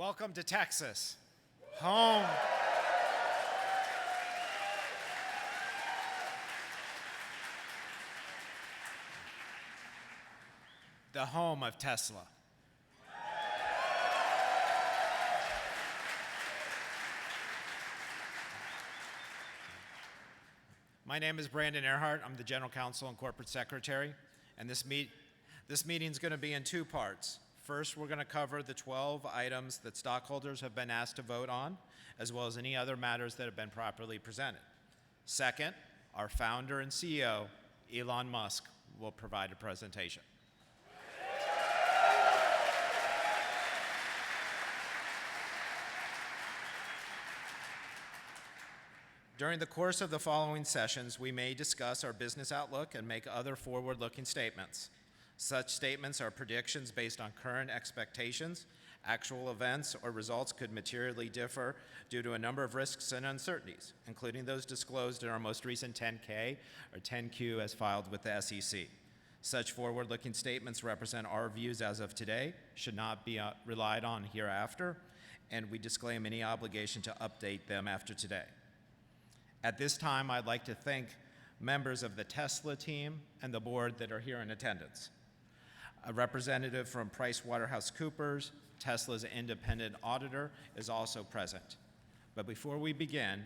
Welcome to Texas, home. The home of Tesla. My name is Brandon Earhart. I'm the General Counsel and Corporate Secretary, and this meeting is going to be in two parts. First, we're going to cover the 12 items that stockholders have been asked to vote on, as well as any other matters that have been properly presented. Second, our founder and CEO, Elon Musk, will provide a presentation. During the course of the following sessions, we may discuss our business outlook and make other forward-looking statements. Such statements are predictions based on current expectations. Actual events or results could materially differ due to a number of risks and uncertainties, including those disclosed in our most recent 10-K or 10-Q as filed with the SEC. Such forward-looking statements represent our views as of today, should not be relied on hereafter, and we disclaim any obligation to update them after today. At this time, I'd like to thank members of the Tesla team and the board that are here in attendance. A representative from PricewaterhouseCoopers, Tesla's independent auditor, is also present. But before we begin,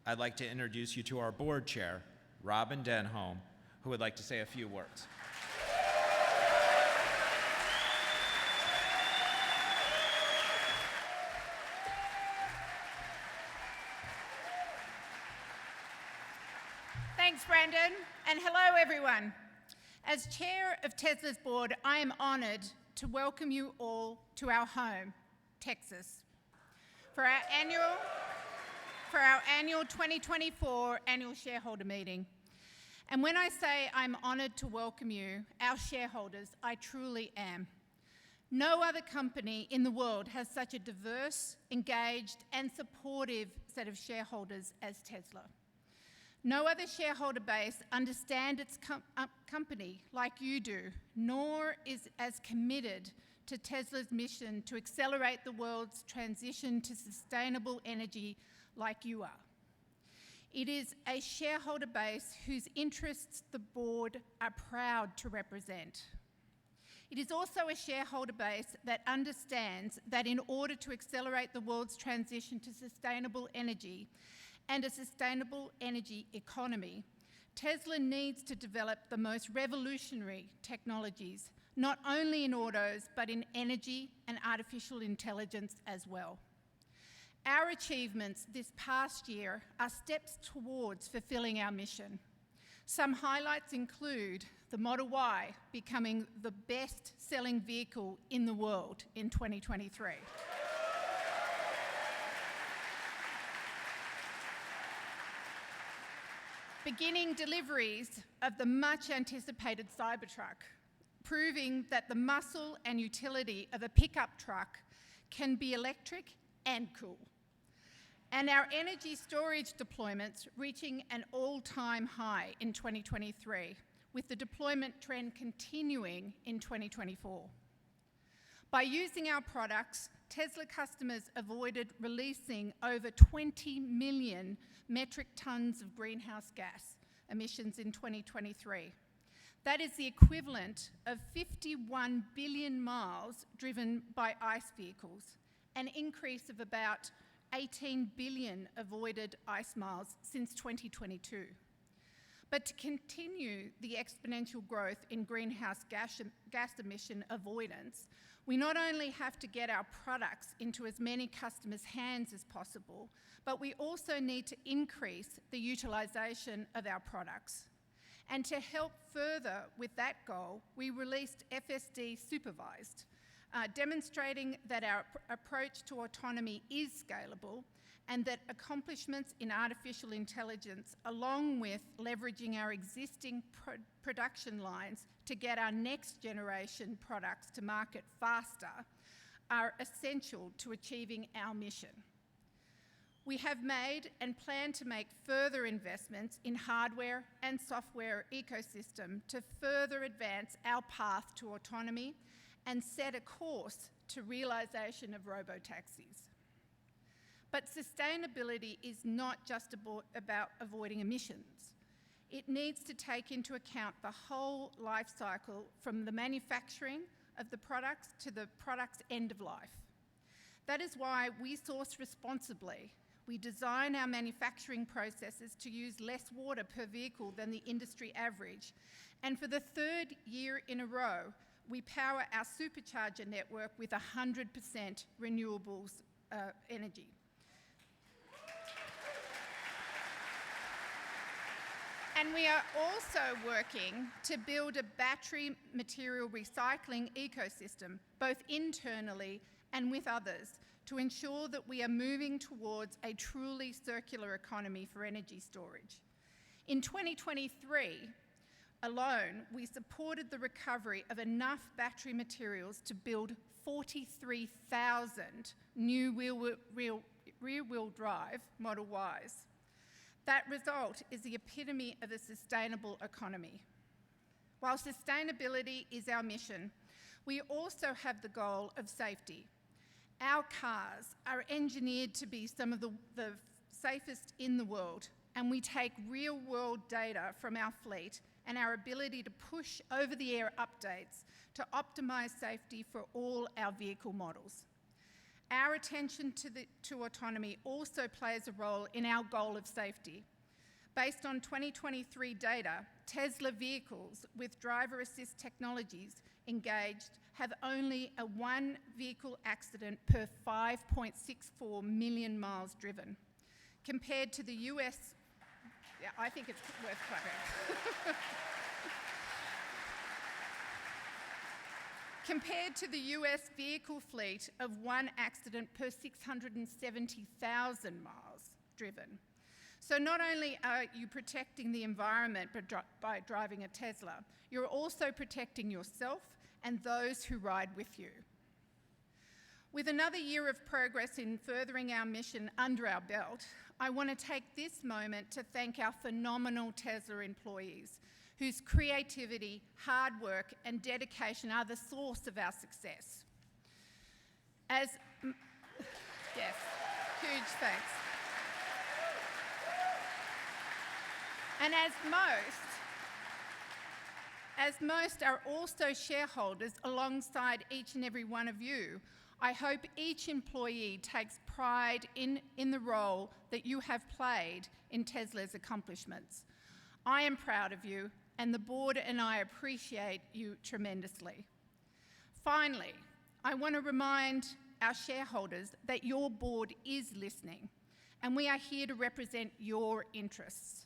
I'd like to introduce you to our board chair, Robin Denholm, who would like to say a few words. Thanks, Brandon, and hello, everyone. As chair of Tesla's board, I am honored to welcome you all to our home, Texas, for our annual 2024 annual shareholder meeting. And when I say I'm honored to welcome you, our shareholders, I truly am. No other company in the world has such a diverse, engaged, and supportive set of shareholders as Tesla. No other shareholder base understands its company like you do, nor is as committed to Tesla's mission to accelerate the world's transition to sustainable energy like you are. It is a shareholder base whose interests the board are proud to represent. It is also a shareholder base that understands that in order to accelerate the world's transition to sustainable energy and a sustainable energy economy, Tesla needs to develop the most revolutionary technologies, not only in autos, but in energy and artificial intelligence as well. Our achievements this past year are steps towards fulfilling our mission. Some highlights include the Model Y becoming the best-selling vehicle in the world in 2023. Beginning deliveries of the much-anticipated Cybertruck, proving that the muscle and utility of a pickup truck can be electric and cool. And our energy storage deployments reaching an all-time high in 2023, with the deployment trend continuing in 2024. By using our products, Tesla customers avoided releasing over 20 million metric tons of greenhouse gas emissions in 2023. That is the equivalent of 51 billion miles driven by ICE vehicles, an increase of about 18 billion avoided ICE miles since 2022. But to continue the exponential growth in greenhouse gas emission avoidance, we not only have to get our products into as many customers' hands as possible, but we also need to increase the utilization of our products. And to help further with that goal, we released FSD Supervised, demonstrating that our approach to autonomy is scalable and that accomplishments in artificial intelligence, along with leveraging our existing production lines to get our next generation products to market faster, are essential to achieving our mission. We have made and plan to make further investments in hardware and software ecosystem to further advance our path to autonomy and set a course to realisation of robotaxis. But sustainability is not just about avoiding emissions. It needs to take into account the whole life cycle from the manufacturing of the products to the product's end of life. That is why we source responsibly. We design our manufacturing processes to use less water per vehicle than the industry average. And for the third year in a row, we power our supercharger network with 100% renewables energy. And we are also working to build a battery material recycling ecosystem, both internally and with others, to ensure that we are moving towards a truly circular economy for energy storage. In 2023 alone, we supported the recovery of enough battery materials to build 43,000 new rear-wheel drive Model Ys. That result is the epitome of a sustainable economy. While sustainability is our mission, we also have the goal of safety. Our cars are engineered to be some of the safest in the world, and we take real-world data from our fleet and our ability to push over-the-air updates to optimise safety for all our vehicle models. Our attention to autonomy also plays a role in our goal of safety. Based on 2023 data, Tesla vehicles with driver assist technologies engaged have only a 1 vehicle accident per 5.64 million miles driven. Compared to the US, yeah, I think it's worth clapping. Compared to the US vehicle fleet of 1 accident per 670,000 miles driven. So not only are you protecting the environment by driving a Tesla, you're also protecting yourself and those who ride with you. With another year of progress in furthering our mission under our belt, I want to take this moment to thank our phenomenal Tesla employees, whose creativity, hard work, and dedication are the source of our success. Yes, huge thanks. And as most are also shareholders alongside each and every one of you, I hope each employee takes pride in the role that you have played in Tesla's accomplishments. I am proud of you, and the board and I appreciate you tremendously. Finally, I want to remind our shareholders that your board is listening, and we are here to represent your interests.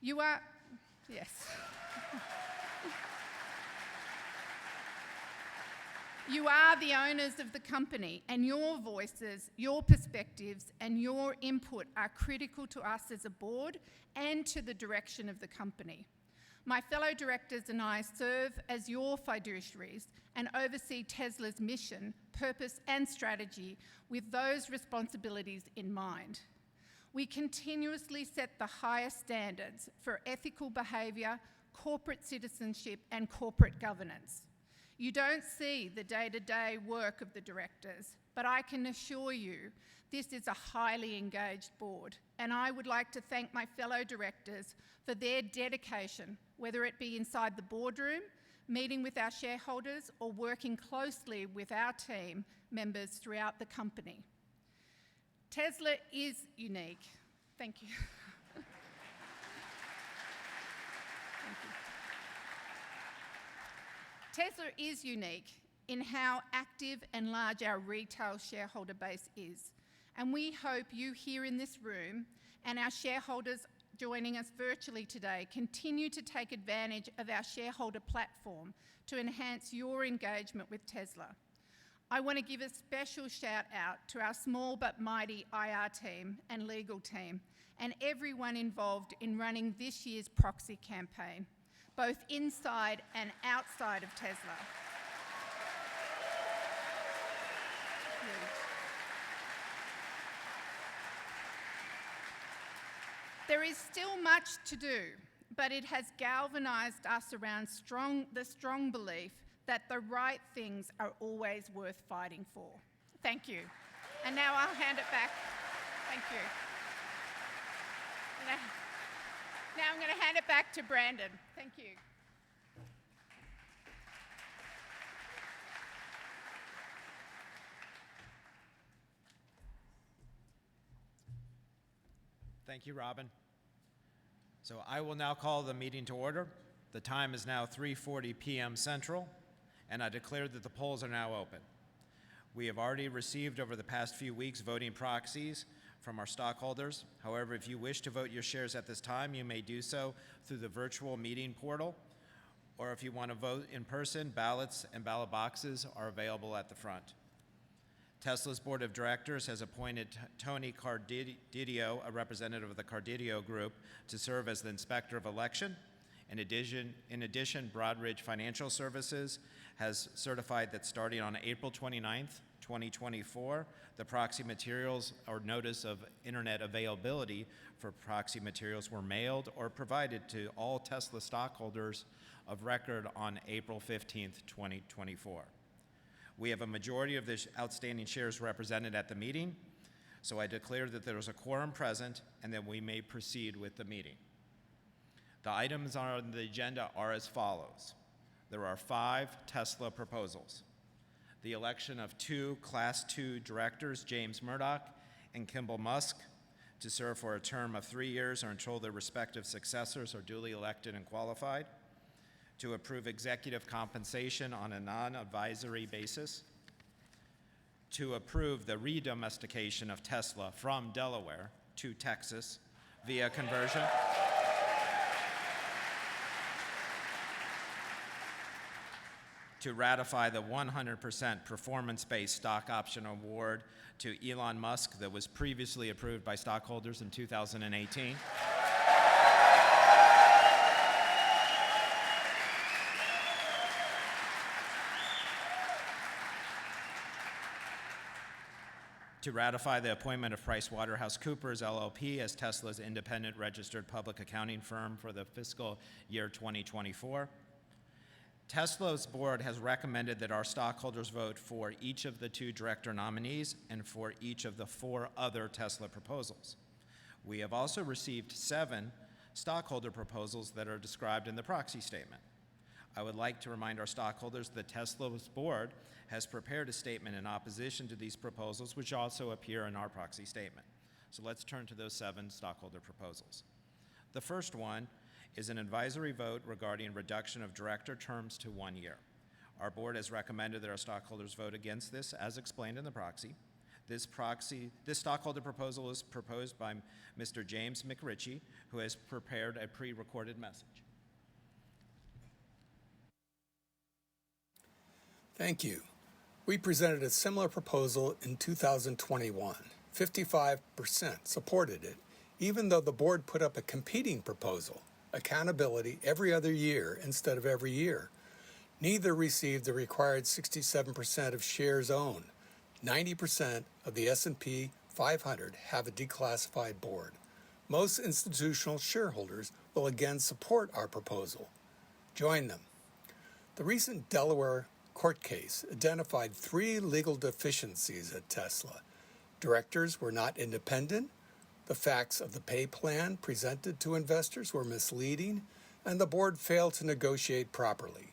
You are, yes. You are the owners of the company, and your voices, your perspectives, and your input are critical to us as a board and to the direction of the company. My fellow directors and I serve as your fiduciaries and oversee Tesla's mission, purpose, and strategy with those responsibilities in mind. We continuously set the highest standards for ethical behaviour, corporate citizenship, and corporate governance. You don't see the day-to-day work of the directors, but I can assure you this is a highly engaged board, and I would like to thank my fellow directors for their dedication, whether it be inside the boardroom, meeting with our shareholders, or working closely with our team members throughout the company. Tesla is unique. Thank you. Tesla is unique in how active and large our retail shareholder base is, and we hope you here in this room and our shareholders joining us virtually today continue to take advantage of our shareholder platform to enhance your engagement with Tesla. I want to give a special shout out to our small but mighty IR team and legal team and everyone involved in running this year's proxy campaign, both inside and outside of Tesla. There is still much to do, but it has galvanised us around the strong belief that the right things are always worth fighting for. Thank you. And now I'll hand it back. Thank you. Now I'm going to hand it back to Brandon. Thank you. Thank you, Robin. So I will now call the meeting to order. The time is now 3:40 p.m. Central, and I declare that the polls are now open. We have already received over the past few weeks voting proxies from our stockholders. However, if you wish to vote your shares at this time, you may do so through the virtual meeting portal, or if you want to vote in person, ballots and ballot boxes are available at the front. Tesla's Board of Directors has appointed Tony Cardidio, a representative of the Cardidio Group, to serve as the Inspector of Election. In addition, Broadridge Financial Services has certified that starting on April 29th, 2024, the proxy materials or notice of internet availability for proxy materials were mailed or provided to all Tesla stockholders of record on April 15th, 2024. We have a majority of the outstanding shares represented at the meeting, so I declare that there is a quorum present and that we may proceed with the meeting. The items on the agenda are as follows. There are 5 Tesla proposals. The election of 2 Class 2 directors, James Murdoch and Kimball Musk, to serve for a term of 3 years or until their respective successors are duly elected and qualified. To approve executive compensation on a non-advisory basis. To approve the re-domestication of Tesla from Delaware to Texas via conversion. To ratify the 100% performance-based stock option award to Elon Musk that was previously approved by stockholders in 2018. To ratify the appointment of PricewaterhouseCoopers LLP as Tesla's independent registered public accounting firm for the fiscal year 2024. Tesla's board has recommended that our stockholders vote for each of the 2 director nominees and for each of the 4 other Tesla proposals. We have also received 7 stockholder proposals that are described in the proxy statement. I would like to remind our stockholders that Tesla's board has prepared a statement in opposition to these proposals, which also appear in our proxy statement. So let's turn to those 7 stockholder proposals. The first one is an advisory vote regarding reduction of director terms to 1 year. Our board has recommended that our stockholders vote against this, as explained in the proxy. This stockholder proposal is proposed by Mr. James McRitchie, who has prepared a pre-recorded message. Thank you. We presented a similar proposal in 2021. 55% supported it, even though the board put up a competing proposal, accountability every other year instead of every year. Neither received the required 67% of shares owned. 90% of the S&P 500 have a declassified board. Most institutional shareholders will again support our proposal. Join them. The recent Delaware court case identified 3 legal deficiencies at Tesla. Directors were not independent, the facts of the pay plan presented to investors were misleading, and the board failed to negotiate properly.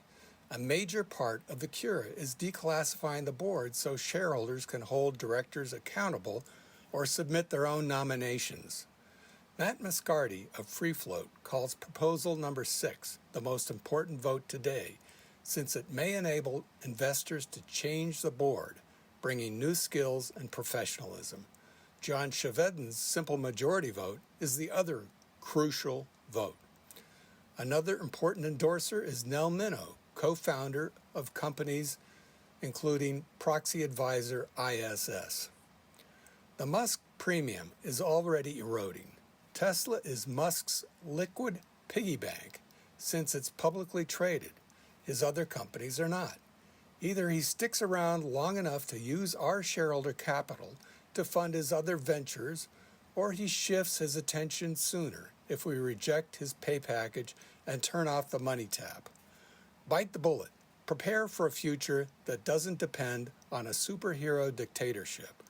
A major part of the cure is declassifying the board so shareholders can hold directors accountable or submit their own nominations. Matt Mascardi of Free Float calls proposal number 6 the most important vote today, since it may enable investors to change the board, bringing new skills and professionalism. John Chevedden's simple majority vote is the other crucial vote. Another important endorser is Nell Minow, co-founder of companies including proxy advisor ISS. The Musk premium is already eroding. Tesla is Musk's liquid piggy bank since it's publicly traded. His other companies are not. Either he sticks around long enough to use our shareholder capital to fund his other ventures, or he shifts his attention sooner if we reject his pay package and turn off the money tap. Bite the bullet. Prepare for a future that doesn't depend on a superhero dictatorship.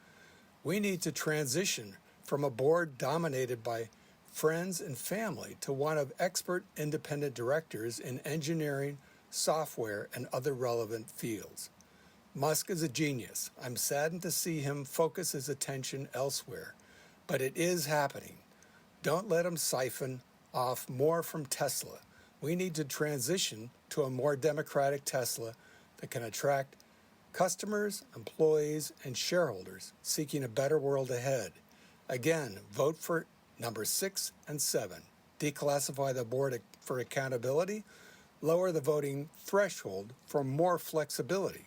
We need to transition from a board dominated by friends and family to one of expert independent directors in engineering, software, and other relevant fields. Musk is a genius. I'm saddened to see him focus his attention elsewhere, but it is happening. Don't let him siphon off more from Tesla. We need to transition to a more democratic Tesla that can attract customers, employees, and shareholders seeking a better world ahead. Again, vote for number 6 and 7. Declassify the board for accountability. Lower the voting threshold for more flexibility.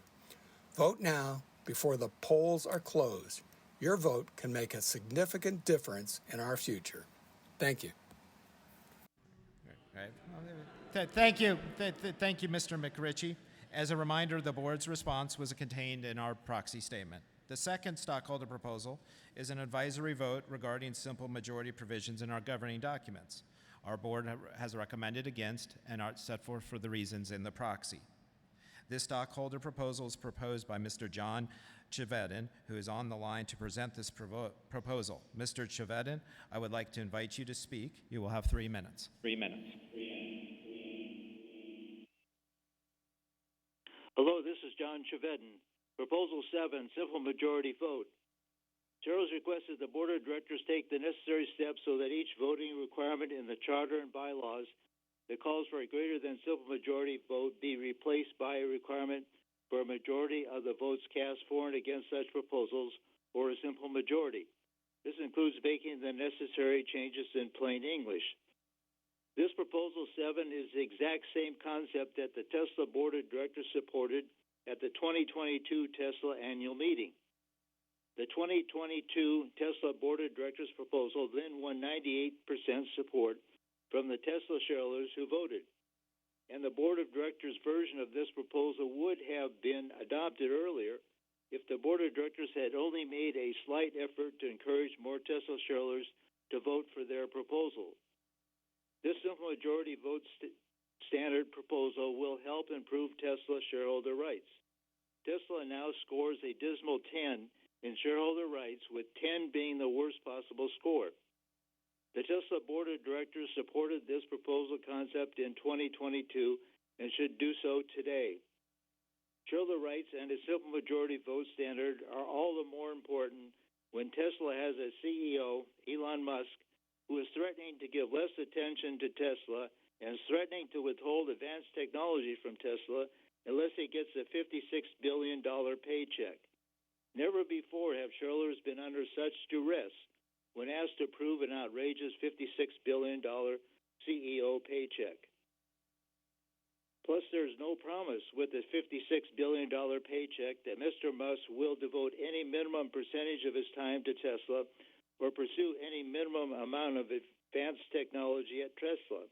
Vote now before the polls are closed. Your vote can make a significant difference in our future. Thank you. Right. Thank you. Thank you, Mr. McRitchie. As a reminder, the board's response was contained in our proxy statement. The second stockholder proposal is an advisory vote regarding simple majority provisions in our governing documents. Our board has recommended against and are set forth for the reasons in the proxy. This stockholder proposal is proposed by Mr. John Chevedden, who is on the line to present this proposal. Mr. Chevedden, I would like to invite you to speak. You will have 3 minutes. 3 minutes. Hello, this is John Chevedden. Proposal 7, simple majority vote. Shareholders requested the Board of Directors take the necessary steps so that each voting requirement in the Charter and bylaws that calls for a greater than simple majority vote be replaced by a requirement for a majority of the votes cast for and against such proposals, or a simple majority. This includes making the necessary changes in plain English. This Proposal 7 is the exact same concept that the Tesla Board of Directors supported at the 2022 Tesla annual meeting. The 2022 Tesla Board of Directors proposal then won 98% support from the Tesla shareholders who voted, and the Board of Directors version of this proposal would have been adopted earlier if the Board of Directors had only made a slight effort to encourage more Tesla shareholders to vote for their proposal. This simple majority vote standard proposal will help improve Tesla shareholder rights. Tesla now scores a dismal 10 in shareholder rights, with 10 being the worst possible score. The Tesla Board of Directors supported this proposal concept in 2022 and should do so today. Shareholder rights and a simple majority vote standard are all the more important when Tesla has a CEO, Elon Musk, who is threatening to give less attention to Tesla and is threatening to withhold advanced technology from Tesla unless he gets a $56 billion paycheck. Never before have shareholders been under such duress when asked to approve an outrageous $56 billion CEO paycheck. Plus, there's no promise with the $56 billion paycheck that Mr. Musk will devote any minimum percentage of his time to Tesla or pursue any minimum amount of advanced technology at Tesla.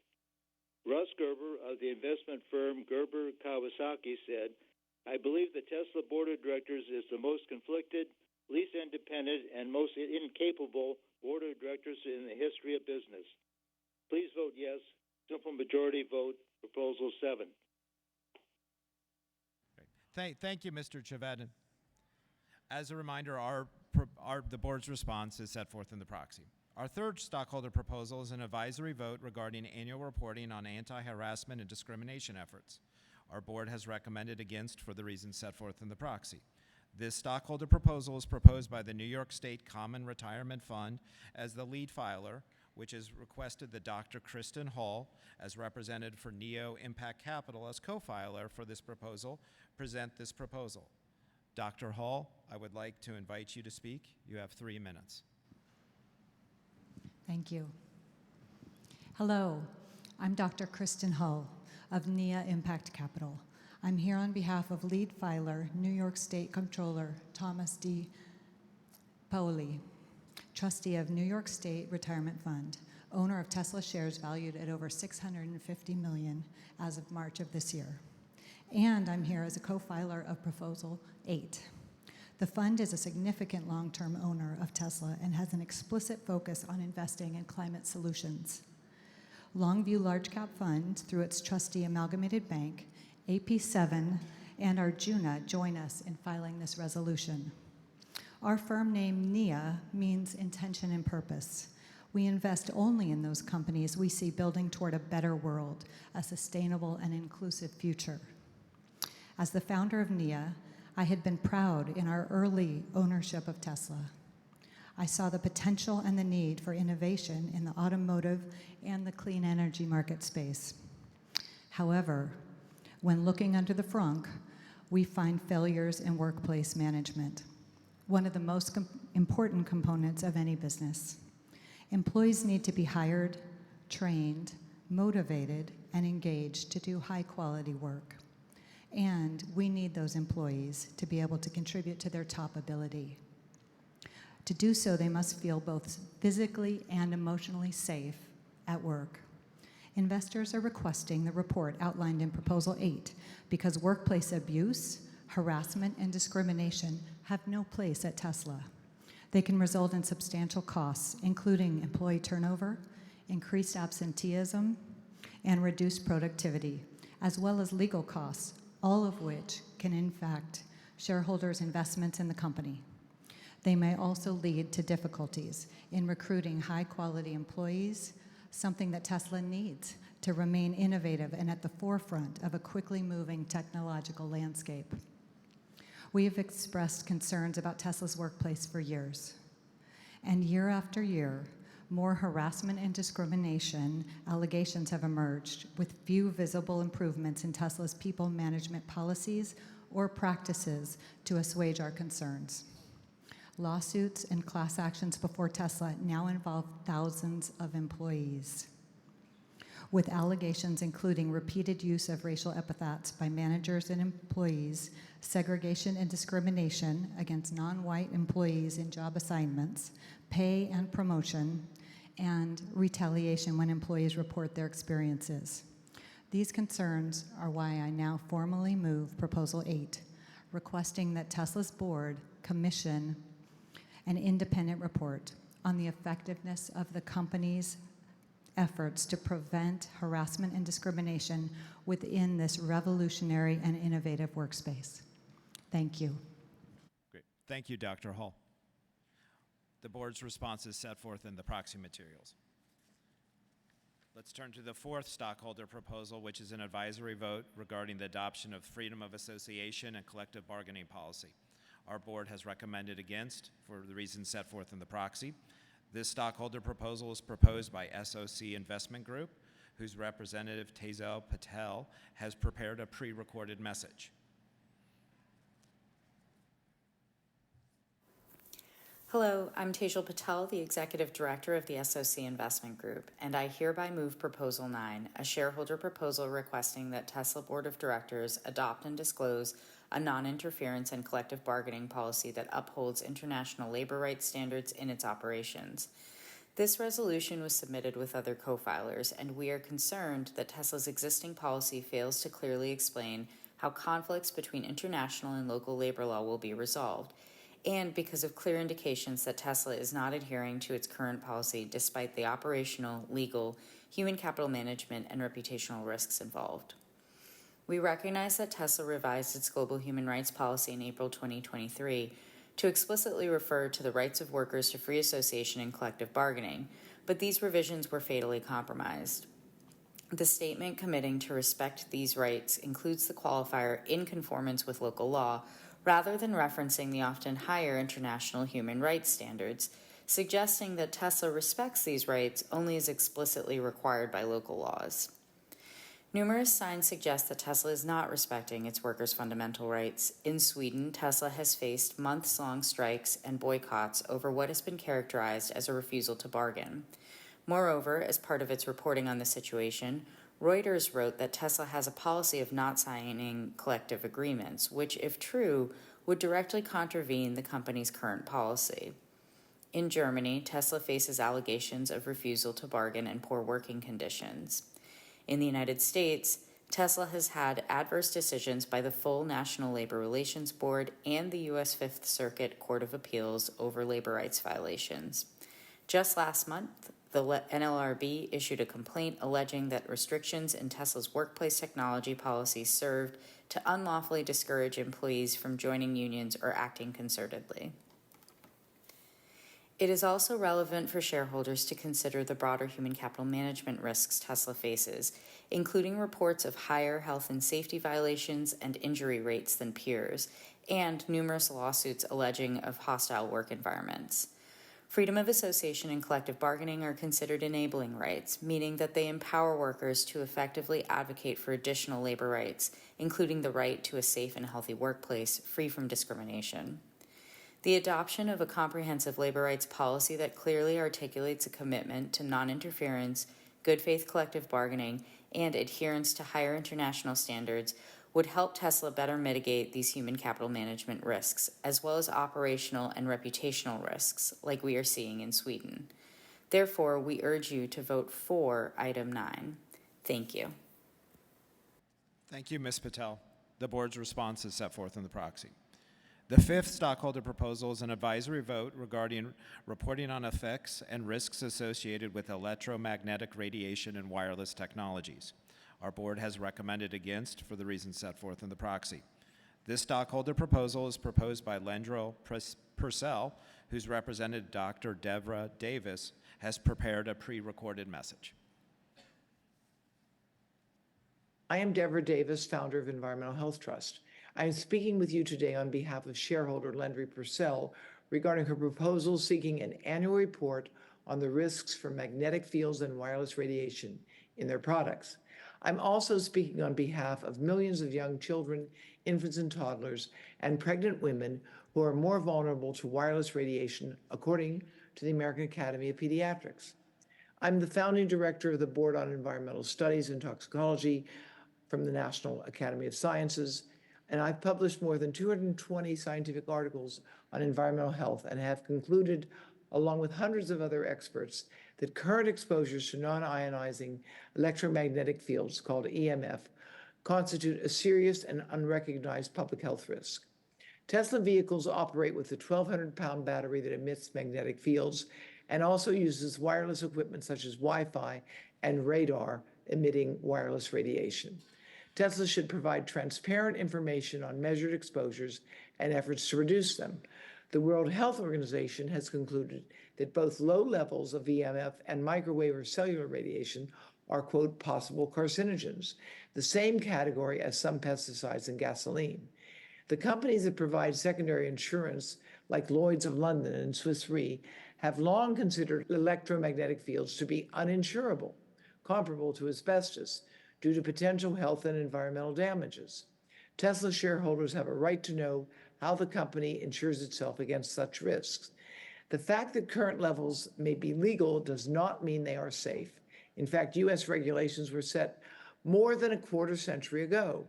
Russ Gerber of the investment firm Gerber Kawasaki said, "I believe the Tesla Board of Directors is the most conflicted, least independent, and most incapable Board of Directors in the history of business. Please vote yes. Simple majority vote, Proposal 7. Thank you, Mr. Chevedden. As a reminder, the board's response is set forth in the proxy. Our third stockholder proposal is an advisory vote regarding annual reporting on anti-harassment and discrimination efforts. Our board has recommended against for the reasons set forth in the proxy. This stockholder proposal is proposed by the New York State Common Retirement Fund as the lead filer, which has requested that Dr. Kristen Hall, as representative for Neo Impact Capital as co-filer for this proposal, present this proposal. Dr. Hall, I would like to invite you to speak. You have 3 minutes. Thank you. Hello, I'm Dr. Kristen Hull of NEA Impact Capital. I'm here on behalf of lead filer, New York State Comptroller Thomas D. Paoli, trustee of New York State Retirement Fund, owner of Tesla shares valued at over $650 million as of March of this year. And I'm here as a co-filer of Proposal 8. The fund is a significant long-term owner of Tesla and has an explicit focus on investing in climate solutions. Longview Large Cap Fund, through its trustee Amalgamated Bank, AP7, and Arjuna join us in filing this resolution. Our firm name, NIA, means intention and purpose. We invest only in those companies we see building toward a better world, a sustainable and inclusive future. As the founder of NIA, I had been proud in our early ownership of Tesla. I saw the potential and the need for innovation in the automotive and the clean energy market space. However, when looking under the frunk, we find failures in workplace management, one of the most important components of any business. Employees need to be hired, trained, motivated, and engaged to do high-quality work. And we need those employees to be able to contribute to their top ability. To do so, they must feel both physically and emotionally safe at work. Investors are requesting the report outlined in Proposal 8 because workplace abuse, harassment, and discrimination have no place at Tesla. They can result in substantial costs, including employee turnover, increased absenteeism, and reduced productivity, as well as legal costs, all of which can impact shareholders' investments in the company. They may also lead to difficulties in recruiting high-quality employees, something that Tesla needs to remain innovative and at the forefront of a quickly moving technological landscape. We have expressed concerns about Tesla's workplace for years. And year after year, more harassment and discrimination allegations have emerged with few visible improvements in Tesla's people management policies or practices to assuage our concerns. Lawsuits and class actions before Tesla now involve thousands of employees, with allegations including repeated use of racial epithets by managers and employees, segregation and discrimination against non-white employees in job assignments, pay and promotion, and retaliation when employees report their experiences. These concerns are why I now formally move Proposal 8, requesting that Tesla's board commission an independent report on the effectiveness of the company's efforts to prevent harassment and discrimination within this revolutionary and innovative workspace. Thank you. Great. Thank you, Dr. Hall. The board's response is set forth in the proxy materials. Let's turn to the fourth stockholder proposal, which is an advisory vote regarding the adoption of freedom of association and collective bargaining policy. Our board has recommended against for the reasons set forth in the proxy. This stockholder proposal is proposed by SOC Investment Group, whose representative Tezel Patel has prepared a pre-recorded message. Hello, I'm Tezel Patel, the Executive Director of the SOC Investment Group, and I hereby move Proposal 9, a shareholder proposal requesting that Tesla Board of Directors adopt and disclose a non-interference and collective bargaining policy that upholds international labor rights standards in its operations. This resolution was submitted with other co-filers, and we are concerned that Tesla's existing policy fails to clearly explain how conflicts between international and local labor law will be resolved, and because of clear indications that Tesla is not adhering to its current policy despite the operational, legal, human capital management, and reputational risks involved. We recognize that Tesla revised its global human rights policy in April 2023 to explicitly refer to the rights of workers to free association and collective bargaining, but these revisions were fatally compromised. The statement committing to respect these rights includes the qualifier in conformance with local law, rather than referencing the often higher international human rights standards, suggesting that Tesla respects these rights only as explicitly required by local laws. Numerous signs suggest that Tesla is not respecting its workers' fundamental rights. In Sweden, Tesla has faced months-long strikes and boycotts over what has been characterized as a refusal to bargain. Moreover, as part of its reporting on the situation, Reuters wrote that Tesla has a policy of not signing collective agreements, which, if true, would directly contravene the company's current policy. In Germany, Tesla faces allegations of refusal to bargain and poor working conditions. In the United States, Tesla has had adverse decisions by the full National Labor Relations Board and the U.S. Fifth Circuit Court of Appeals over labor rights violations. Just last month, the NLRB issued a complaint alleging that restrictions in Tesla's workplace technology policy served to unlawfully discourage employees from joining unions or acting concertedly. It is also relevant for shareholders to consider the broader human capital management risks Tesla faces, including reports of higher health and safety violations and injury rates than peers, and numerous lawsuits alleging of hostile work environments. Freedom of association and collective bargaining are considered enabling rights, meaning that they empower workers to effectively advocate for additional labor rights, including the right to a safe and healthy workplace free from discrimination. The adoption of a comprehensive labor rights policy that clearly articulates a commitment to non-interference, good faith collective bargaining, and adherence to higher international standards would help Tesla better mitigate these human capital management risks, as well as operational and reputational risks, like we are seeing in Sweden. Therefore, we urge you to vote for item 9. Thank you. Thank you, Ms. Patel. The board's response is set forth in the proxy. The fifth stockholder proposal is an advisory vote regarding reporting on effects and risks associated with electromagnetic radiation and wireless technologies. Our board has recommended against for the reasons set forth in the proxy. This stockholder proposal is proposed by Lendrell Purcell, whose representative, Dr. Devra Davis, has prepared a pre-recorded message. I am Deborah Davis, founder of Environmental Health Trust. I am speaking with you today on behalf of shareholder Lendrell Purcell regarding her proposal seeking an annual report on the risks from magnetic fields and wireless radiation in their products. I'm also speaking on behalf of millions of young children, infants and toddlers, and pregnant women who are more vulnerable to wireless radiation, according to the American Academy of Pediatrics. I'm the founding director of the Board on Environmental Studies and Toxicology from the National Academy of Sciences, and I've published more than 220 scientific articles on environmental health and have concluded, along with hundreds of other experts, that current exposures to non-ionizing electromagnetic fields, called EMF, constitute a serious and unrecognized public health risk. Tesla vehicles operate with a 1,200-pound battery that emits magnetic fields and also uses wireless equipment such as Wi-Fi and radar emitting wireless radiation. Tesla should provide transparent information on measured exposures and efforts to reduce them. The World Health Organization has concluded that both low levels of EMF and microwave or cellular radiation are, quote, possible carcinogens, the same category as some pesticides and gasoline. The companies that provide secondary insurance, like Lloyd's of London and Swiss Re, have long considered electromagnetic fields to be uninsurable, comparable to asbestos, due to potential health and environmental damages. Tesla shareholders have a right to know how the company insures itself against such risks. The fact that current levels may be legal does not mean they are safe. In fact, U.S. regulations were set more than a quarter century ago.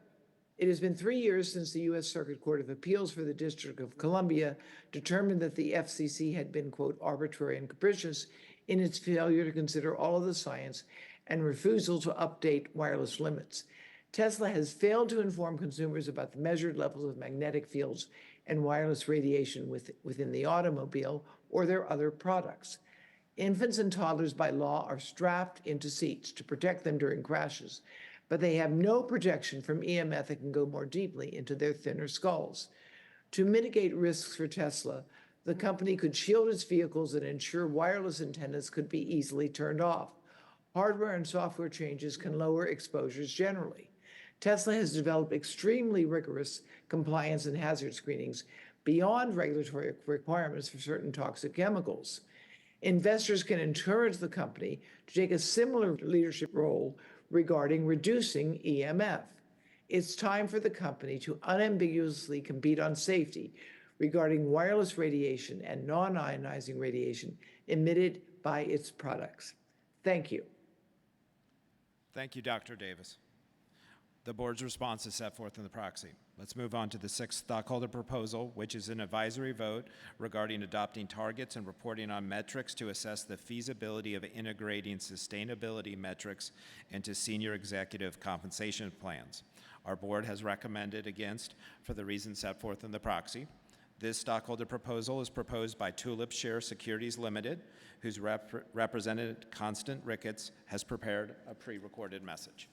It has been 3 years since the U.S. Circuit Court of Appeals for the District of Columbia determined that the FCC had been, quote, arbitrary and capricious in its failure to consider all of the science and refusal to update wireless limits. Tesla has failed to inform consumers about the measured levels of magnetic fields and wireless radiation within the automobile or their other products. Infants and toddlers by law are strapped into seats to protect them during crashes, but they have no protection from EMF that can go more deeply into their thinner skulls. To mitigate risks for Tesla, the company could shield its vehicles and ensure wireless antennas could be easily turned off. Hardware and software changes can lower exposures generally. Tesla has developed extremely rigorous compliance and hazard screenings beyond regulatory requirements for certain toxic chemicals. Investors can encourage the company to take a similar leadership role regarding reducing EMF. It's time for the company to unambiguously compete on safety regarding wireless radiation and non-ionizing radiation emitted by its products. Thank you. Thank you, Dr. Davis. The board's response is set forth in the proxy. Let's move on to the sixth stockholder proposal, which is an advisory vote regarding adopting targets and reporting on metrics to assess the feasibility of integrating sustainability metrics into senior executive compensation plans. Our board has recommended against for the reasons set forth in the proxy. This stockholder proposal is proposed by Tulip Share Securities Limited, whose representative, Constant Ricketts, has prepared a pre-recorded message.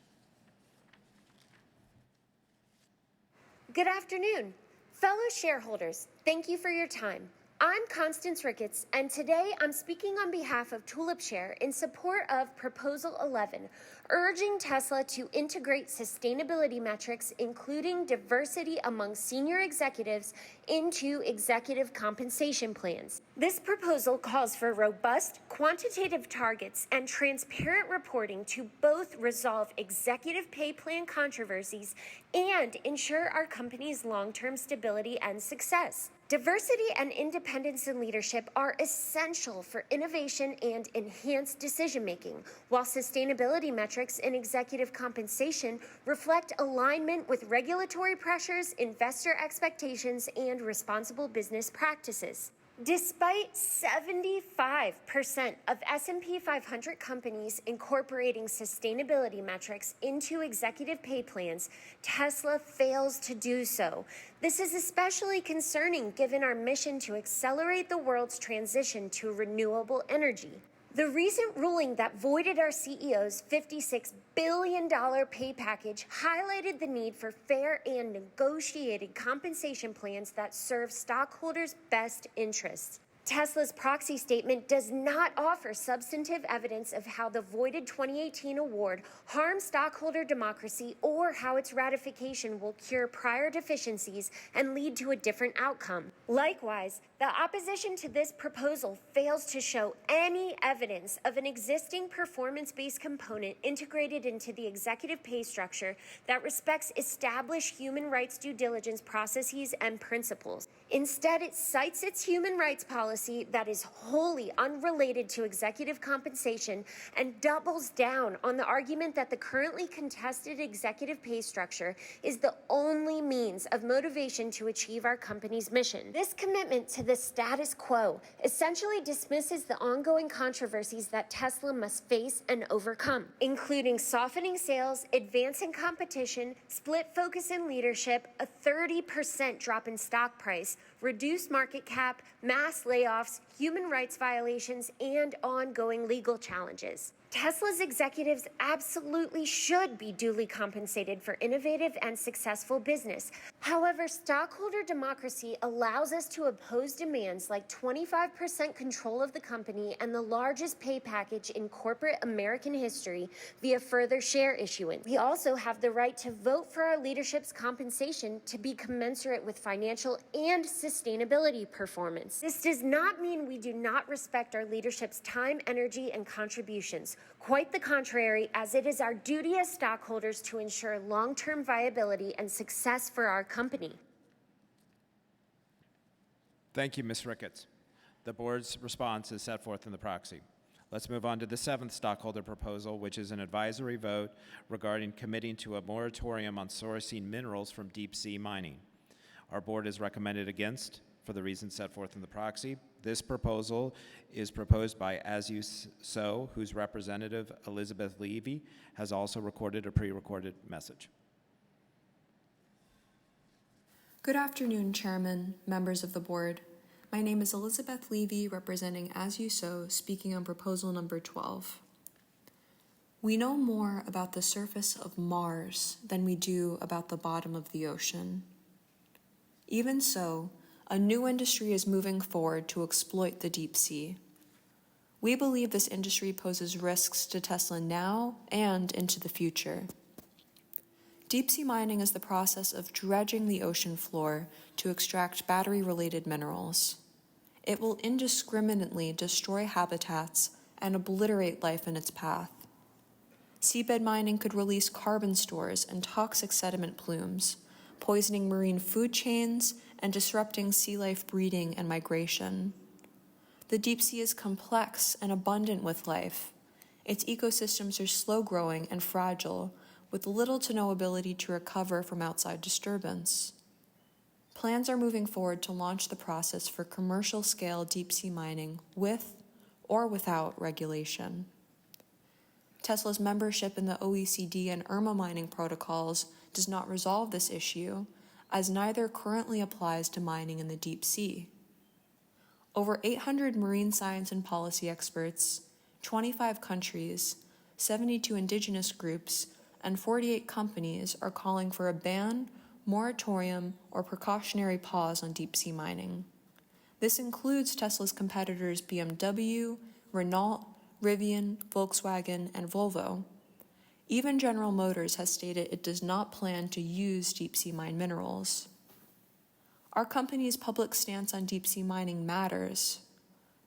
Good afternoon. Fellow shareholders, thank you for your time. I'm Constance Ricketts, and today I'm speaking on behalf of Tulip Share in support of Proposal 11, urging Tesla to integrate sustainability metrics, including diversity among senior executives, into executive compensation plans. This proposal calls for robust, quantitative targets and transparent reporting to both resolve executive pay plan controversies and ensure our company's long-term stability and success. Diversity and independence in leadership are essential for innovation and enhanced decision-making, while sustainability metrics in executive compensation reflect alignment with regulatory pressures, investor expectations, and responsible business practices. Despite 75% of S&P 500 companies incorporating sustainability metrics into executive pay plans, Tesla fails to do so. This is especially concerning given our mission to accelerate the world's transition to renewable energy. The recent ruling that voided our CEO's $56 billion pay package highlighted the need for fair and negotiated compensation plans that serve stockholders' best interests. Tesla's proxy statement does not offer substantive evidence of how the voided 2018 award harms stockholder democracy or how its ratification will cure prior deficiencies and lead to a different outcome. Likewise, the opposition to this proposal fails to show any evidence of an existing performance-based component integrated into the executive pay structure that respects established human rights due diligence processes and principles. Instead, it cites its human rights policy that is wholly unrelated to executive compensation and doubles down on the argument that the currently contested executive pay structure is the only means of motivation to achieve our company's mission. This commitment to the status quo essentially dismisses the ongoing controversies that Tesla must face and overcome, including softening sales, advancing competition, split focus in leadership, a 30% drop in stock price, reduced market cap, mass layoffs, human rights violations, and ongoing legal challenges. Tesla's executives absolutely should be duly compensated for innovative and successful business. However, stockholder democracy allows us to oppose demands like 25% control of the company and the largest pay package in corporate American history via further share issuance. We also have the right to vote for our leadership's compensation to be commensurate with financial and sustainability performance. This does not mean we do not respect our leadership's time, energy, and contributions. Quite the contrary, as it is our duty as stockholders to ensure long-term viability and success for our company. Thank you, Ms. Ricketts. The board's response is set forth in the proxy. Let's move on to the seventh stockholder proposal, which is an advisory vote regarding committing to a moratorium on sourcing minerals from deep-sea mining. Our board has recommended against for the reasons set forth in the proxy. This proposal is proposed by As You Sow, whose representative, Elizabeth Levy, has also recorded a pre-recorded message. Good afternoon, Chairman, members of the board. My name is Elizabeth Levy, representing As You Sow, speaking on proposal number 12. We know more about the surface of Mars than we do about the bottom of the ocean. Even so, a new industry is moving forward to exploit the deep sea. We believe this industry poses risks to Tesla now and into the future. Deep-sea mining is the process of dredging the ocean floor to extract battery-related minerals. It will indiscriminately destroy habitats and obliterate life in its path. Seabed mining could release carbon stores and toxic sediment plumes, poisoning marine food chains and disrupting sea life breeding and migration. The deep sea is complex and abundant with life. Its ecosystems are slow-growing and fragile, with little to no ability to recover from outside disturbance. Plans are moving forward to launch the process for commercial-scale deep-sea mining with or without regulation. Tesla's membership in the OECD and IRMA mining protocols does not resolve this issue, as neither currently applies to mining in the deep sea. Over 800 marine science and policy experts, 25 countries, 72 indigenous groups, and 48 companies are calling for a ban, moratorium, or precautionary pause on deep-sea mining. This includes Tesla's competitors BMW, Renault, Rivian, Volkswagen, and Volvo. Even General Motors has stated it does not plan to use deep-sea mine minerals. Our company's public stance on deep-sea mining matters.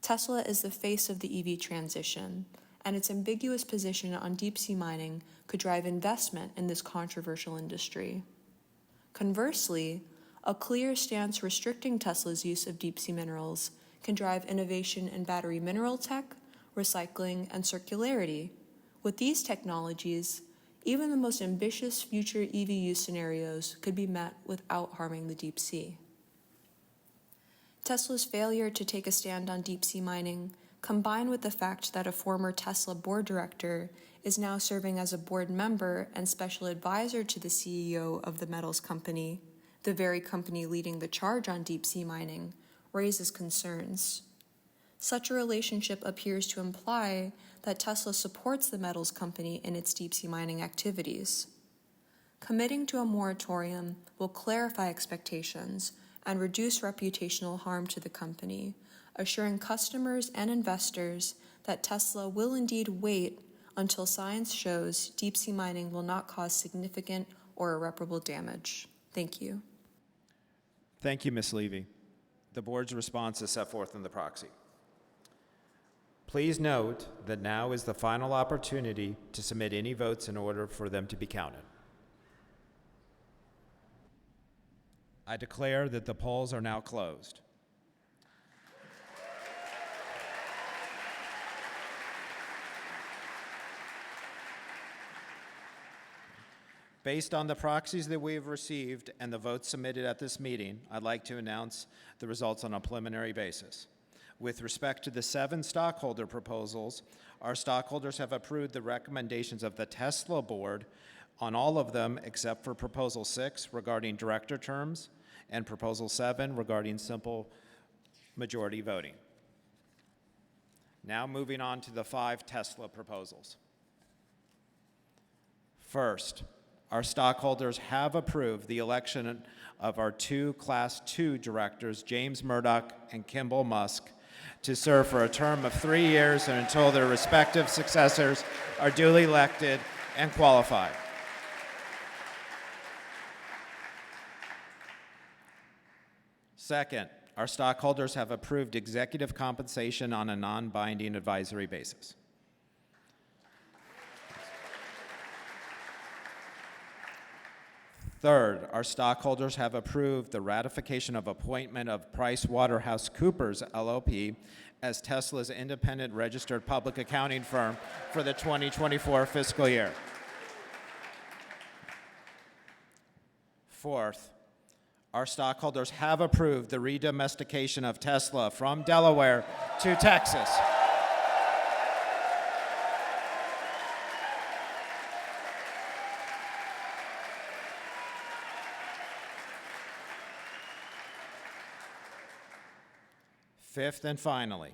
Tesla is the face of the EV transition, and its ambiguous position on deep-sea mining could drive investment in this controversial industry. Conversely, a clear stance restricting Tesla's use of deep-sea minerals can drive innovation in battery mineral tech, recycling, and circularity. With these technologies, even the most ambitious future EV use scenarios could be met without harming the deep sea. Tesla's failure to take a stand on deep-sea mining, combined with the fact that a former Tesla board director is now serving as a board member and special advisor to the CEO of the metals company, the very company leading the charge on deep-sea mining, raises concerns. Such a relationship appears to imply that Tesla supports the metals company in its deep-sea mining activities. Committing to a moratorium will clarify expectations and reduce reputational harm to the company, assuring customers and investors that Tesla will indeed wait until science shows deep-sea mining will not cause significant or irreparable damage. Thank you. Thank you, Ms. Levy. The board's response is set forth in the proxy. Please note that now is the final opportunity to submit any votes in order for them to be counted. I declare that the polls are now closed. Based on the proxies that we have received and the votes submitted at this meeting, I'd like to announce the results on a preliminary basis. With respect to the 7 stockholder proposals, our stockholders have approved the recommendations of the Tesla board on all of them except for Proposal 6 regarding director terms and Proposal 7 regarding simple majority voting. Now moving on to the 5 Tesla proposals. First, our stockholders have approved the election of our 2 Class II directors, James Murdoch and Kimball Musk, to serve for a term of 3 years and until their respective successors are duly elected and qualified. Second, our stockholders have approved executive compensation on a non-binding advisory basis. Third, our stockholders have approved the ratification of appointment of PricewaterhouseCoopers LLP as Tesla's independent registered public accounting firm for the 2024 fiscal year. Fourth, our stockholders have approved the redomestication of Tesla from Delaware to Texas. Fifth and finally,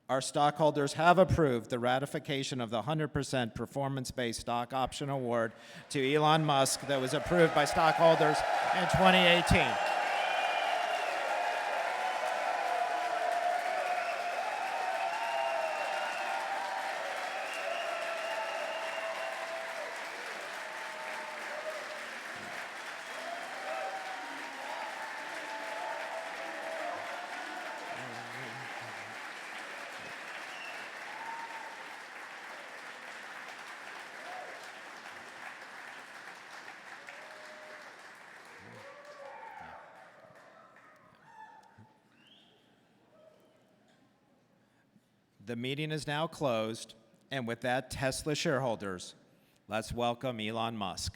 our stockholders have approved the ratification of the 100% performance-based stock option award to Elon Musk that was approved by stockholders in 2018. The meeting is now closed, and with that, Tesla shareholders, let's welcome Elon Musk.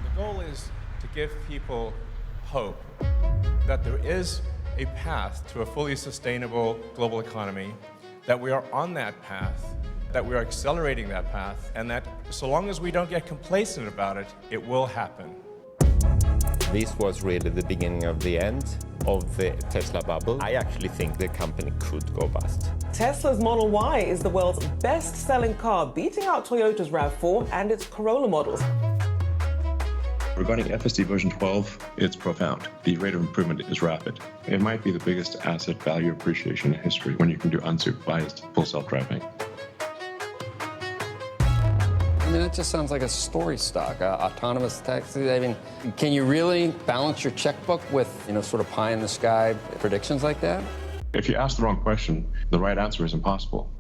The goal is to give people hope that there is a path to a fully sustainable global economy, that we are on that path, that we are accelerating that path, and that so long as we don't get complacent about it, it will happen. This was really the beginning of the end of the Tesla bubble. I actually think the company could go bust. Tesla's Model Y is the world's best-selling car, beating out Toyota's RAV4 and its Corolla models. Regarding FSD version 12, it's profound. The rate of improvement is rapid. It might be the biggest asset value appreciation in history when you can do unsupervised full self-driving. I mean, that just sounds like a story stock. Autonomous taxi. I mean, can you really balance your checkbook with, sort of pie in the sky predictions like that? If you ask the wrong question, the right answer is impossible.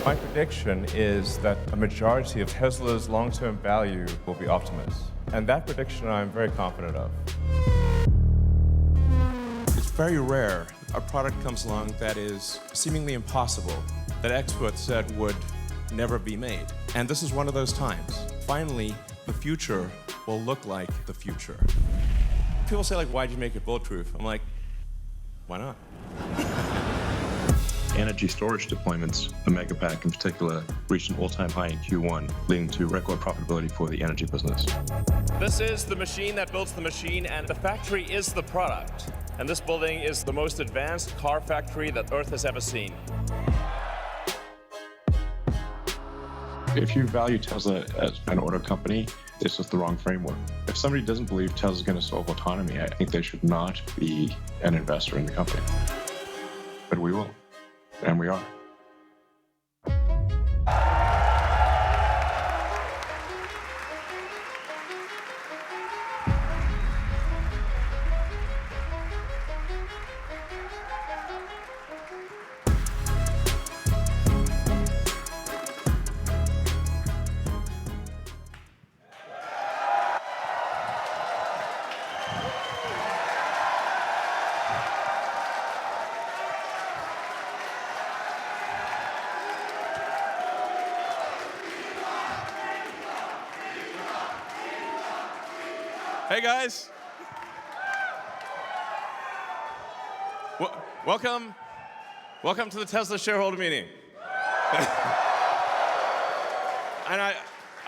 My prediction is that a majority of Tesla's long-term value will be Optimus. And that prediction I'm very confident of. It's very rare a product comes along that is seemingly impossible, that experts said would never be made. And this is one of those times. Finally, the future will look like the future. People say, why'd you make it bulletproof? I'm like, why not? Energy storage deployments, the Megapack in particular, reached an all-time high in Q1, leading to record profitability for the energy business. This is the machine that builds the machine, and the factory is the product. And this building is the most advanced car factory that Earth has ever seen. If you value Tesla as an auto company, it's just the wrong framework. If somebody doesn't believe Tesla's going to solve autonomy, I think they should not be an investor in the company. But we will. And we are. Hey guys. Welcome to the Tesla shareholder meeting. And I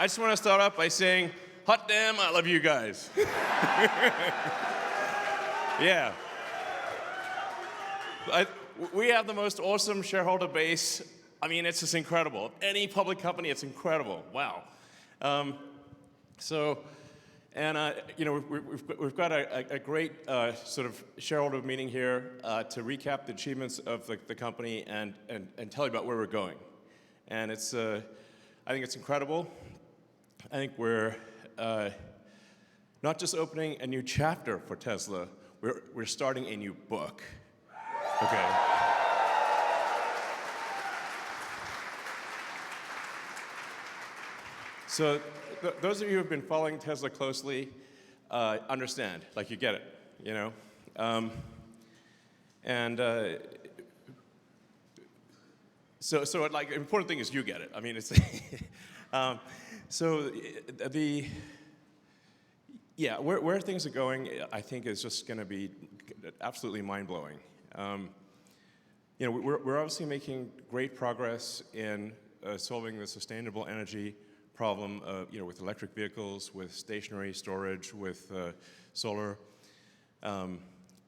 just want to start off by saying, hot damn, I love you guys. Yeah. We have the most awesome shareholder base. I mean, it's just incredible. Any public company, it's incredible. Wow. We've got a great sort of shareholder meeting here to recap the achievements of the company and tell you about where we're going. And I think it's incredible. I think we're not just opening a new chapter for Tesla, we're starting a new book. Okay. So those of you who have been following Tesla closely understand, you get it, So important thing is you get it. I mean, it's where things are going, I think, is just going to be absolutely mind-blowing. We're obviously making great progress in solving the sustainable energy problem, with electric vehicles, with stationary storage, with solar, and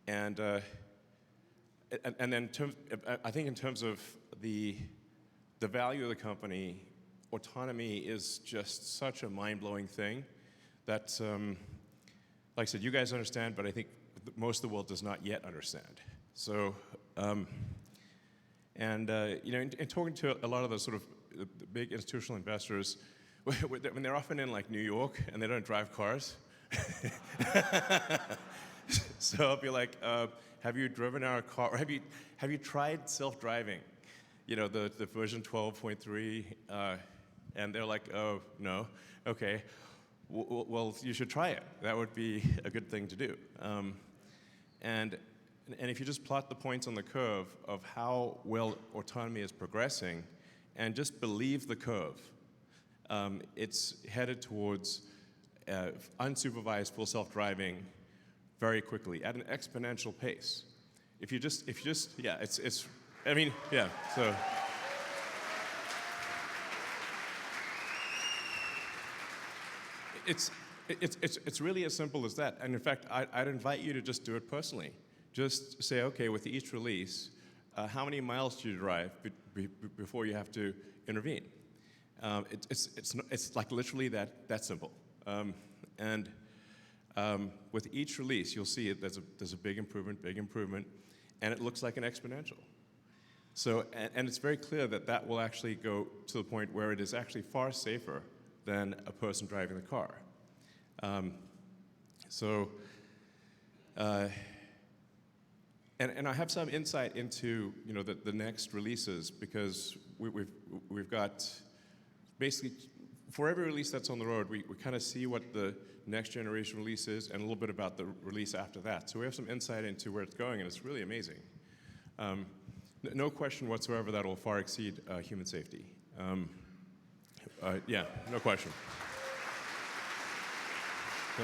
then I think in terms of the value of the company, autonomy is just such a mind-blowing thing that, like I said, you guys understand, but I think most of the world does not yet understand. So, in talking to a lot of the sort of the big institutional investors, when they're often in New York and they don't drive cars, so I'll be like, have you driven our car? Or have you tried self-driving? The version 12.3, and they're like, oh no, okay, well you should try it. That would be a good thing to do. And if you just plot the points on the curve of how well autonomy is progressing, and just believe the curve. It's headed towards unsupervised full self-driving very quickly at an exponential pace. If you just, yeah, I mean, yeah, so. It's really as simple as that. And in fact, I'd invite you to just do it personally. Just say, okay, with each release, how many miles do you drive before you have to intervene? It's like literally that simple. And with each release, you'll see there's a big improvement, and it looks like an exponential. So, and it's very clear that will actually go to the point where it is actually far safer than a person driving the car. And I have some insight into the next releases, because we've got basically for every release that's on the road, we kind of see what the next generation release is and a little bit about the release after that. So we have some insight into where it's going, and it's really amazing. No question whatsoever that will far exceed human safety. Yeah, no question. So,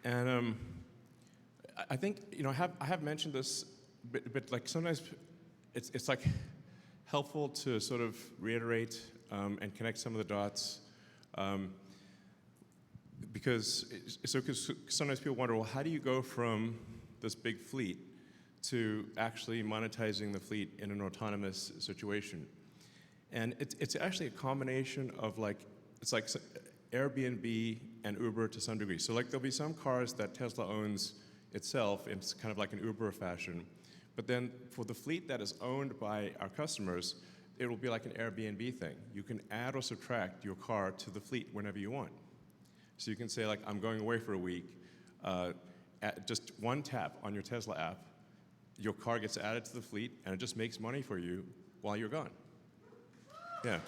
and I think I have mentioned this, but like sometimes it's like helpful to sort of reiterate and connect some of the dots, because sometimes people wonder, well, how do you go from this big fleet to actually monetizing the fleet in an autonomous situation? And it's actually a combination of it's like Airbnb and Uber to some degree. So like there'll be some cars that Tesla owns itself, it's kind of like an Uber fashion. But then for the fleet that is owned by our customers, it will be like an Airbnb thing. You can add or subtract your car to the fleet whenever you want. So you can say, like, I'm going away for a week. At just one tap on your Tesla app, your car gets added to the fleet, and it just makes money for you while you're gone. Yeah.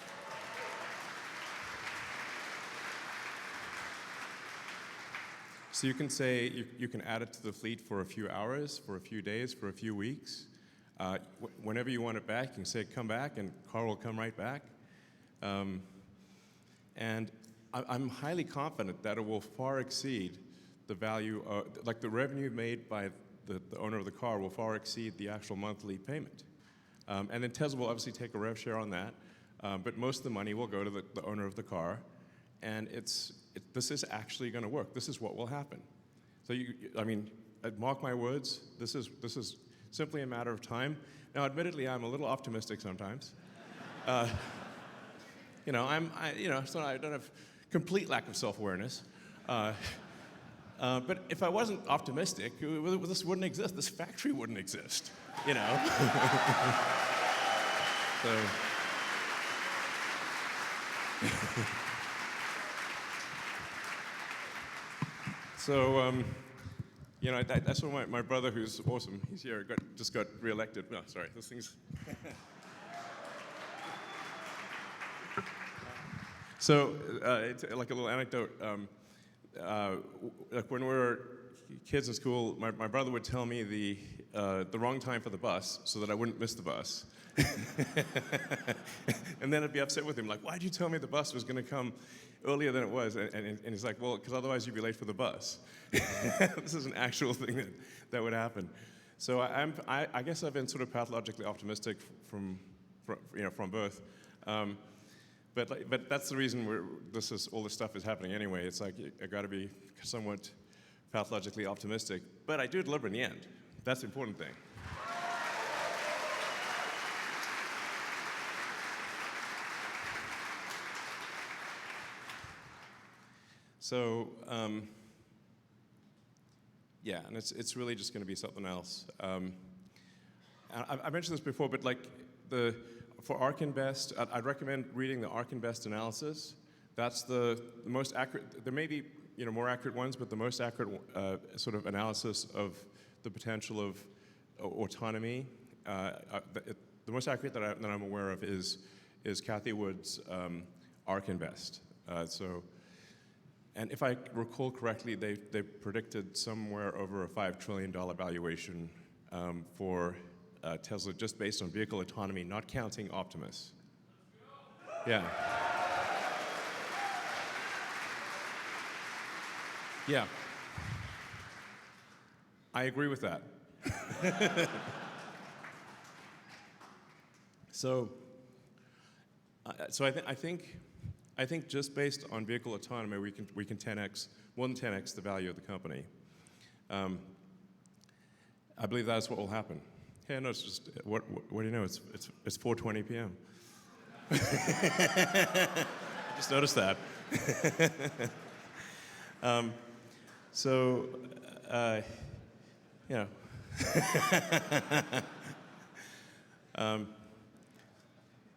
So you can say you can add it to the fleet for a few hours, for a few days, for a few weeks. Whenever you want it back, you can say, come back, and car will come right back. And I'm highly confident that it will far exceed the value, like the revenue made by the owner of the car will far exceed the actual monthly payment. And then Tesla will obviously take a rev share on that, but most of the money will go to the owner of the car. And this is actually going to work. This is what will happen. So I mean, mark my words, this is simply a matter of time. Now, admittedly, I'm a little optimistic sometimes. So I don't have complete lack of self-awareness. But if I wasn't optimistic, this wouldn't exist. This factory wouldn't exist, So, that's what my brother, who's awesome, he's here, just got reelected. No, sorry, this thing's... So, it's like a little anecdote. Like when we were kids in school, my brother would tell me the wrong time for the bus so that I wouldn't miss the bus. And then I'd be upset with him, like, why'd you tell me the bus was going to come earlier than it was? And he's like, well, because otherwise you'd be late for the bus. This is an actual thing that would happen. So I guess I've been sort of pathologically optimistic from birth. But that's the reason all this stuff is happening anyway. It's like I got to be somewhat pathologically optimistic, but I do deliver in the end. That's the important thing. So yeah, and it's really just going to be something else. I mentioned this before, but like for ARK Invest, I'd recommend reading the ARK Invest analysis. That's the most accurate. There may be more accurate ones, but the most accurate sort of analysis of the potential of autonomy. The most accurate that I'm aware of is Kathy Wood's ARK Invest. And if I recall correctly, they predicted somewhere over a $5 trillion valuation for Tesla, just based on vehicle autonomy, not counting Optimus. Yeah. Yeah. I agree with that. So I think just based on vehicle autonomy, we can 10x, more than 10x the value of the company. I believe that's what will happen. Yeah, no, it's just what do you know? It's 4:20 p.m. I just noticed that. So, you know.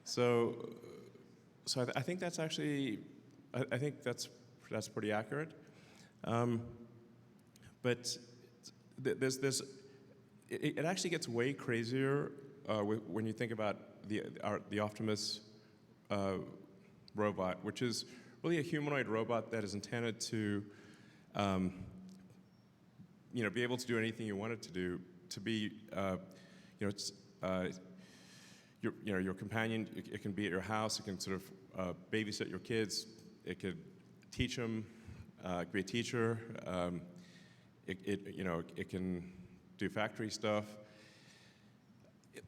So I think that's actually, I think that's pretty accurate. But it actually gets way crazier when you think about the Optimus robot, which is really a humanoid robot that is intended to, be able to do anything you want it to do, to be, your companion. It can be at your house. It can sort of babysit your kids. It could teach them. It could be a teacher. It can do factory stuff.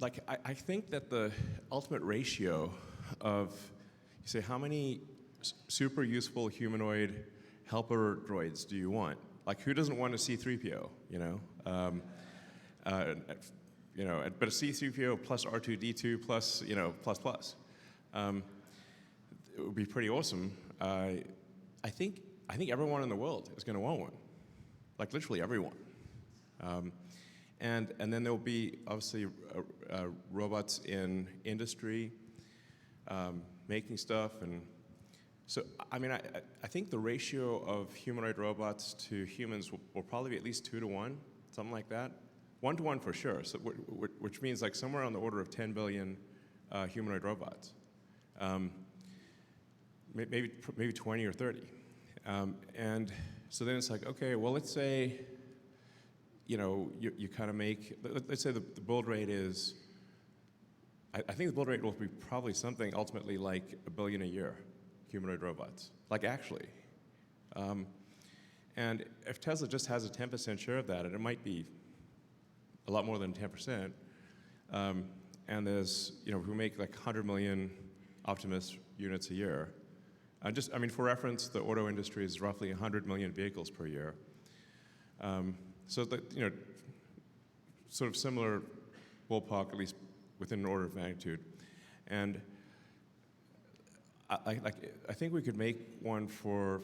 I think that the ultimate ratio of, you say, how many super useful humanoid helper droids do you want? Like, who doesn't want a C-3PO? But a C-3PO plus R2-D2 plus, plus. It would be pretty awesome. I think everyone in the world is going to want one, like literally everyone. And then there'll be obviously robots in industry making stuff, and so I think the ratio of humanoid robots to humans will probably be at least 2 to 1, something like that. 1 to 1 for sure. So which means like somewhere on the order of 10 billion humanoid robots. Maybe 20 or 30. And so then it's like, okay, well, let's say, you kind of make, let's say the build rate is, I think the build rate will be probably something ultimately like 1 billion a year, humanoid robots, like actually. And if Tesla just has a 10% share of that, and it might be a lot more than 10%, and there's, we make like 100 million Optimus units a year. For reference, the auto industry is roughly 100 million vehicles per year. So that, sort of similar ballpark, at least within an order of magnitude. And I think we could make one for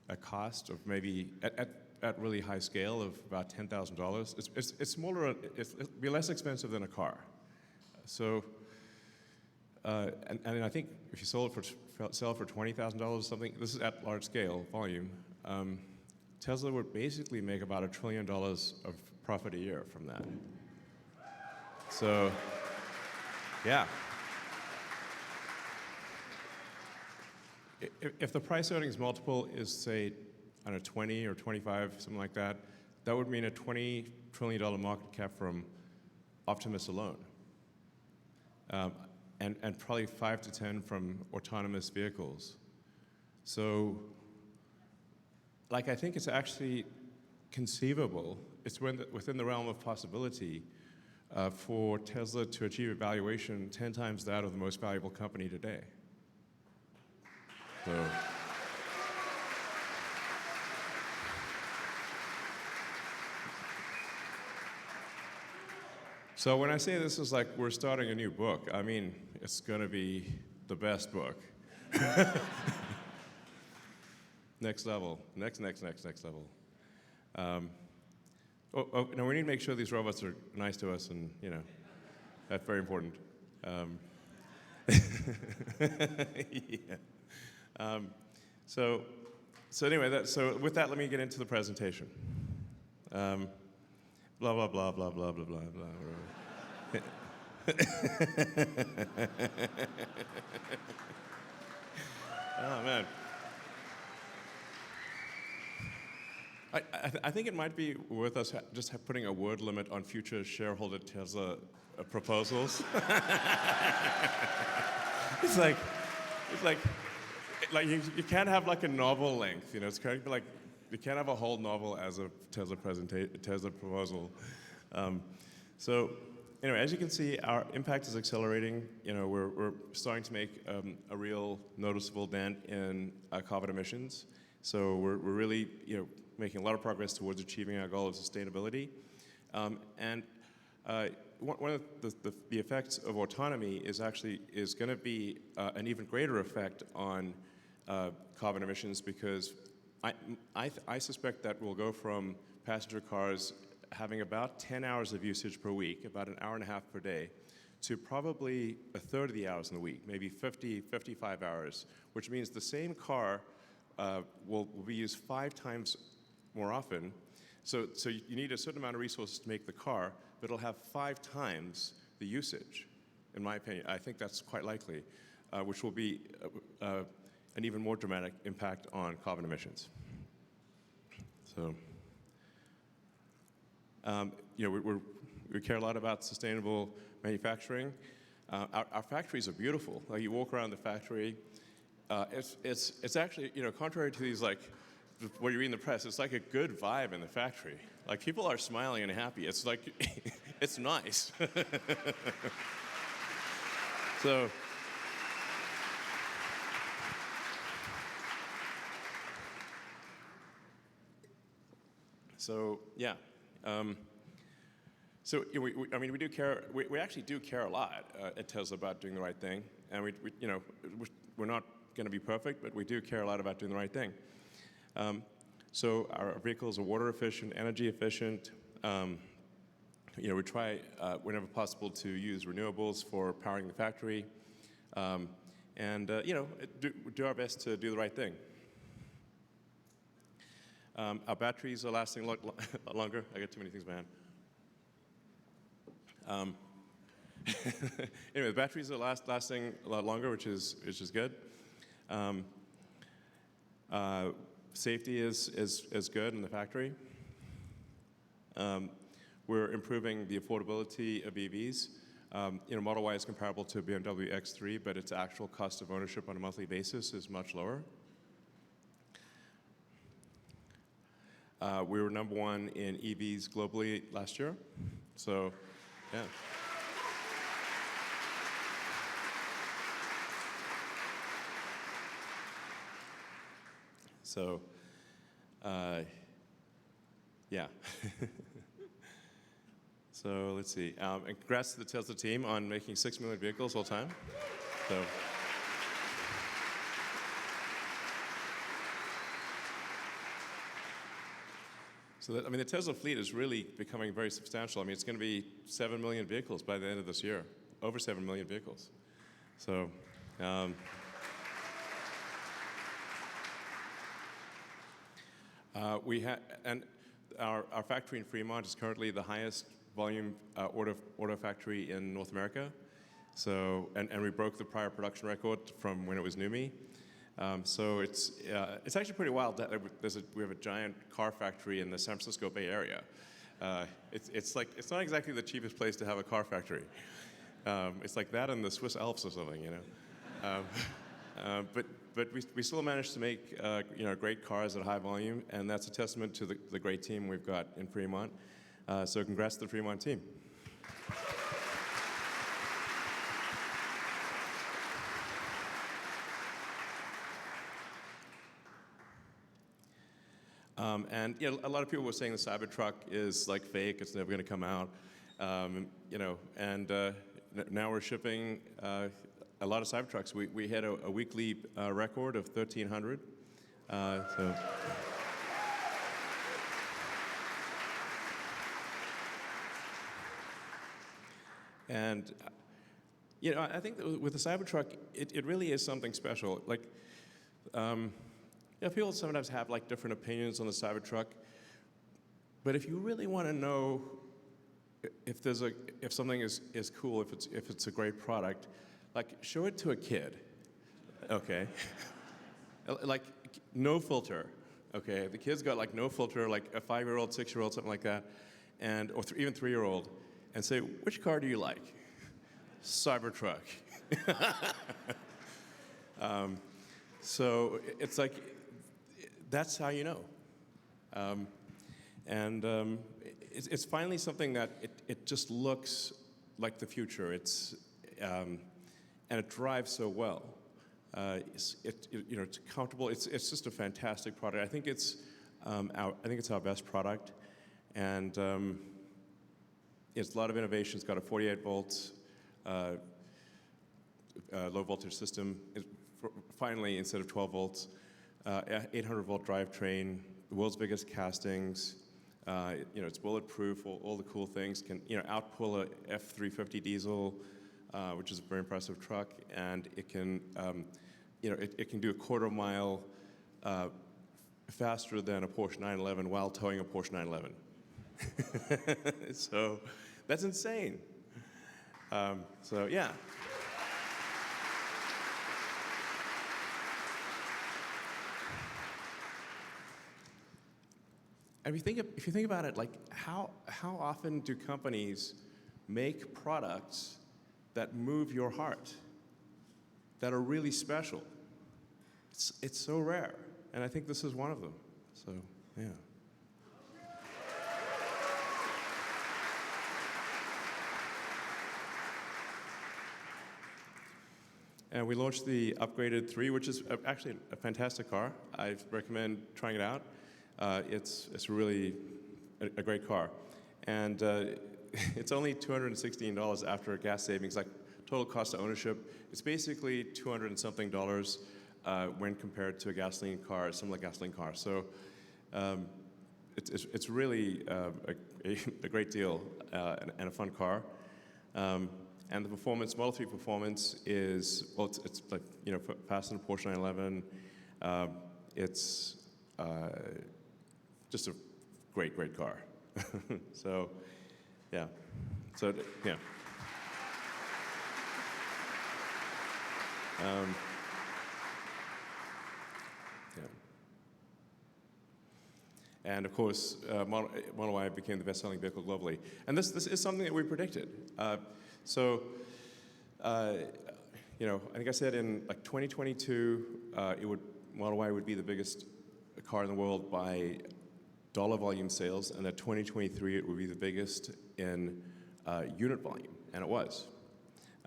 a cost of maybe at really high scale of about $10,000. It's smaller. It'll be less expensive than a car. So, and I think if you sell it for $20,000 or something, this is at large scale volume. Tesla would basically make about $1 trillion of profit a year from that. So, yeah. If the price earnings multiple is, say, 20 or 25, something like that, that would mean a $20 trillion market cap from Optimus alone. And probably 5 to 10 from autonomous vehicles. So, I think it's actually conceivable, it's within the realm of possibility for Tesla to achieve a valuation 10 times that of the most valuable company today. So when I say this is like we're starting a new book, I mean it's going to be the best book. Next level, next level. Now we need to make sure these robots are nice to us, and that's very important. Yeah. So anyway, so with that, let me get into the presentation. Blah blah blah blah blah blah blah blah. Oh man. I think it might be worth us just putting a word limit on future shareholder Tesla proposals. It's like you can't have like a novel length, it's kind of like we can't have a whole novel as a Tesla proposal. So anyway, as you can see, our impact is accelerating. We're starting to make a real noticeable dent in carbon emissions. So we're really making a lot of progress towards achieving our goal of sustainability. And one of the effects of autonomy is going to be an even greater effect on carbon emissions, because I suspect that we'll go from passenger cars having about 10 hours of usage per week, about an hour and a half per day, to probably a third of the hours in the week, maybe 50, 55 hours, which means the same car will be used 5 times more often. So you need a certain amount of resources to make the car, but it'll have 5 times the usage, in my opinion. I think that's quite likely, which will be an even more dramatic impact on carbon emissions. So, we care a lot about sustainable manufacturing. Our factories are beautiful. Like, you walk around the factory, it's actually, contrary to these, like, what you read in the press, it's like a good vibe in the factory. Like, people are smiling and happy. It's like, it's nice. So yeah. We do care. We actually do care a lot at Tesla about doing the right thing, and we're not going to be perfect, but we do care a lot about doing the right thing. So our vehicles are water efficient, energy efficient. We try whenever possible to use renewables for powering the factory, and do our best to do the right thing. Our batteries are lasting a lot longer. I got too many things in my hand. Anyway, the batteries are lasting a lot longer, which is good. Safety is good in the factory. We're improving the affordability of EVs. Model Y is comparable to a BMW X3, but its actual cost of ownership on a monthly basis is much lower. We were #1 in EVs globally last year, so yeah. So, yeah. So let's see. And congrats to the Tesla team on making 6 million vehicles all time. So the Tesla fleet is really becoming very substantial. It's going to be 7 million vehicles by the end of this year, over 7 million vehicles. So, our factory in Fremont is currently the highest volume auto factory in North America. So, and we broke the prior production record from when it was NUMMI. So it's actually pretty wild that we have a giant car factory in the San Francisco Bay Area. It's not exactly the cheapest place to have a car factory. It's like that in the Swiss Alps or something, But we still managed to make great cars at high volume, and that's a testament to the great team we've got in Fremont. So congrats to the Fremont team. And a lot of people were saying the Cybertruck is like fake; it's never going to come out. Now we're shipping a lot of Cybertrucks. We hit a weekly record of 1,300. And I think that with the Cybertruck, it really is something special. Like, people sometimes have different opinions on the Cybertruck, but if you really want to know if something is cool, if it's a great product, show it to a kid, okay? No filter, okay? The kid's got no filter, like a 5-year-old, 6-year-old, something like that, or even 3-year-old, and say, which car do you like? Cybertruck. So it's that's how you know. It's finally something that it just looks like the future. And it drives so well. It's comfortable. It's just a fantastic product. I think it's our best product, and it's a lot of innovation. It's got a 48 volts low voltage system. Finally, instead of 12 volts, 800 volt drivetrain, the world's biggest castings. It's bulletproof. All the cool things can outpull a F350 diesel, which is a very impressive truck, and it can it can do a quarter mile faster than a Porsche 911 while towing a Porsche 911. So that's insane. So yeah. And if you think about it, like how often do companies make products that move your heart, that are really special? It's so rare, and I think this is one of them. So yeah. And we launched the upgraded 3, which is actually a fantastic car. I recommend trying it out. It's really a great car. And it's only $216 after gas savings, like total cost of ownership. It's basically $200 and something when compared to a similar gasoline car. So it's really a great deal and a fun car. And the performance, Model 3 performance is, well, it's like, faster than a Porsche 911. It's just a great car. So, yeah. So, yeah. Yeah. And of course, Model Y became the best-selling vehicle globally. And this is something that we predicted. I think I said in like 2022, Model Y would be the biggest car in the world by dollar volume sales, and that 2023 it would be the biggest in unit volume, and it was.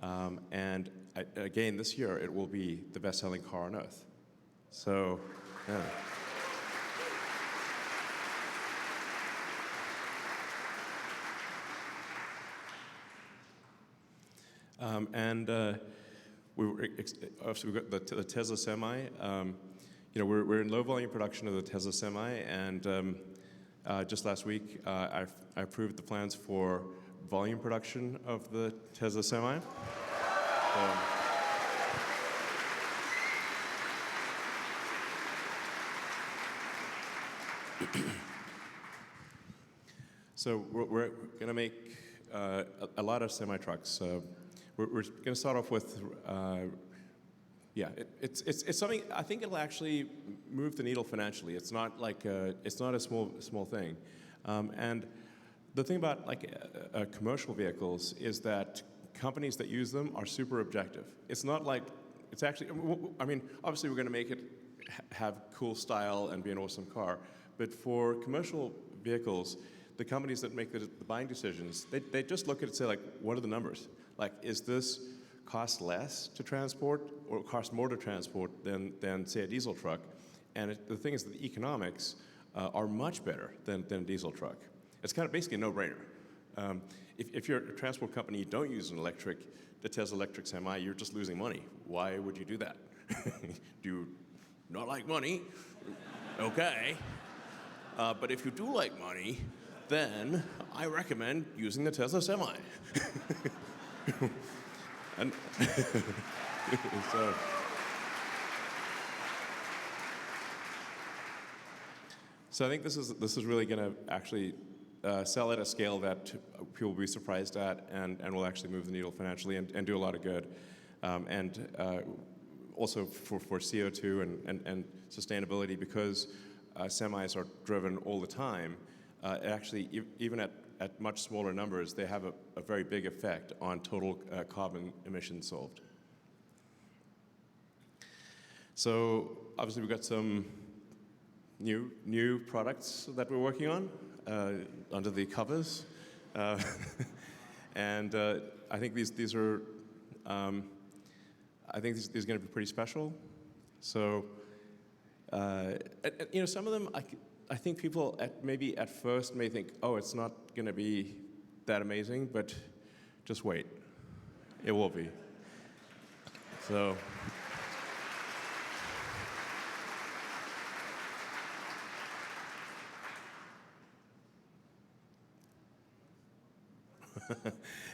And again, this year it will be the best-selling car on earth. So, yeah. Obviously we've got the Tesla Semi. We're in low volume production of the Tesla Semi, and just last week I approved the plans for volume production of the Tesla Semi. So we're going to make a lot of semi-trucks. We're going to start off with, it's something, I think it'll actually move the needle financially. It's not like, it's not a small thing. And the thing about commercial vehicles is that companies that use them are super objective. It's not like, it's actually, I mean, obviously we're going to make it have cool style and be an awesome car, but for commercial vehicles, the companies that make the buying decisions, they just look at it and say, like, what are the numbers? Like, is this cost less to transport or cost more to transport than say, a diesel truck? And the thing is that the economics are much better than a diesel truck. It's kind of basically a no-brainer. If you're a transport company, you don't use the Tesla electric Semi, you're just losing money. Why would you do that? Do you not like money? Okay. But if you do like money, then I recommend using the Tesla Semi. And so I think this is really going to actually sell at a scale that people will be surprised at, and will actually move the needle financially and do a lot of good, and also for CO2 and sustainability, because semis are driven all the time. Actually, even at much smaller numbers, they have a very big effect on total carbon emissions solved. So obviously we've got some new products that we're working on under the covers. And I think these are, I think these are going to be pretty special. So, some of them, I think people maybe at first may think, oh, it's not going to be that amazing, but just wait. It will be. So.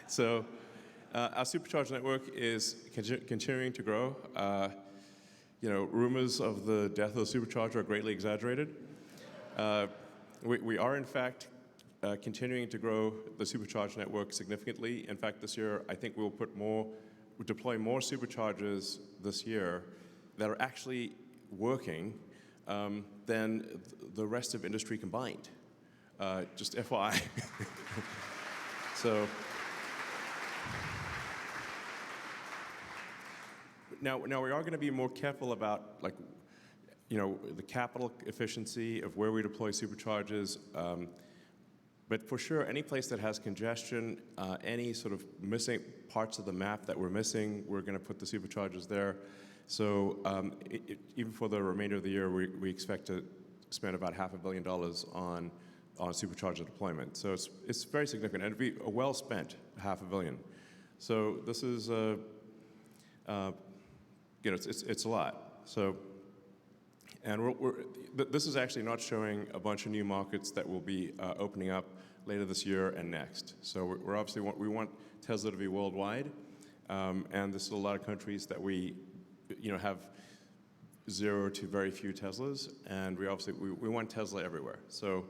So our supercharger network is continuing to grow. Rumors of the death of the supercharger are greatly exaggerated. We are, in fact, continuing to grow the supercharger network significantly. In fact, this year, I think we'll deploy more superchargers this year that are actually working than the rest of industry combined. Just FYI. So now we are going to be more careful about the capital efficiency of where we deploy superchargers. But for sure, any place that has congestion, any sort of missing parts of the map that we're missing, we're going to put the superchargers there. So even for the remainder of the year, we expect to spend about $500 million on supercharger deployment. So it's very significant, and it'd be a well-spent $500 million. So this is, it's a lot. So, and this is actually not showing a bunch of new markets that will be opening up later this year and next. So we're obviously we want Tesla to be worldwide, and there's a lot of countries that we, have 0 to very few Teslas, and we want Tesla everywhere. So.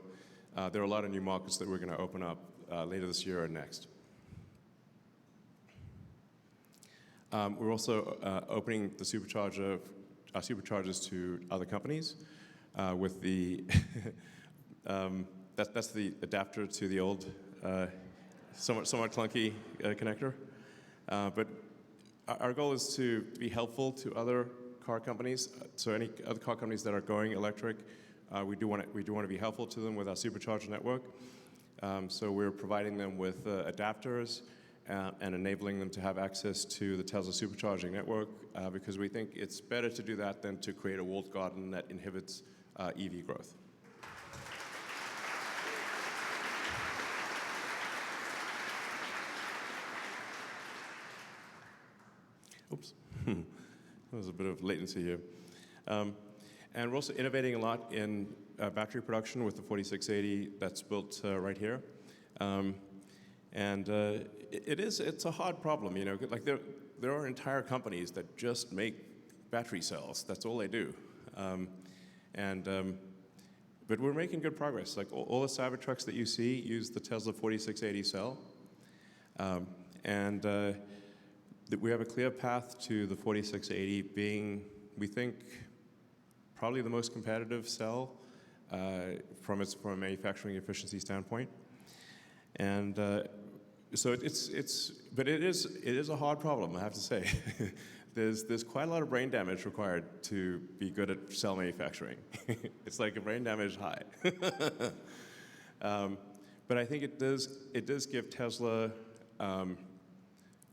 There are a lot of new markets that we're going to open up later this year and next. We're also opening the superchargers to other companies with the that's the adapter to the old somewhat clunky connector. But our goal is to be helpful to other car companies. So any other car companies that are going electric. We do want to be helpful to them with our supercharger network. So we're providing them with adapters and enabling them to have access to the Tesla supercharging network because we think it's better to do that than to create a walled garden that inhibits EV growth. Oops, there was a bit of latency here. And we're also innovating a lot in battery production with the 4680 that's built right here. It's a hard problem, Like there are entire companies that just make battery cells. That's all they do. But we're making good progress. Like all the Cybertrucks that you see use the Tesla 4680 cell. We have a clear path to the 4680 being, we think, probably the most competitive cell from a manufacturing efficiency standpoint. And so it is a hard problem, I have to say. There's quite a lot of brain damage required to be good at cell manufacturing. It's like a brain damage high. But I think it does give Tesla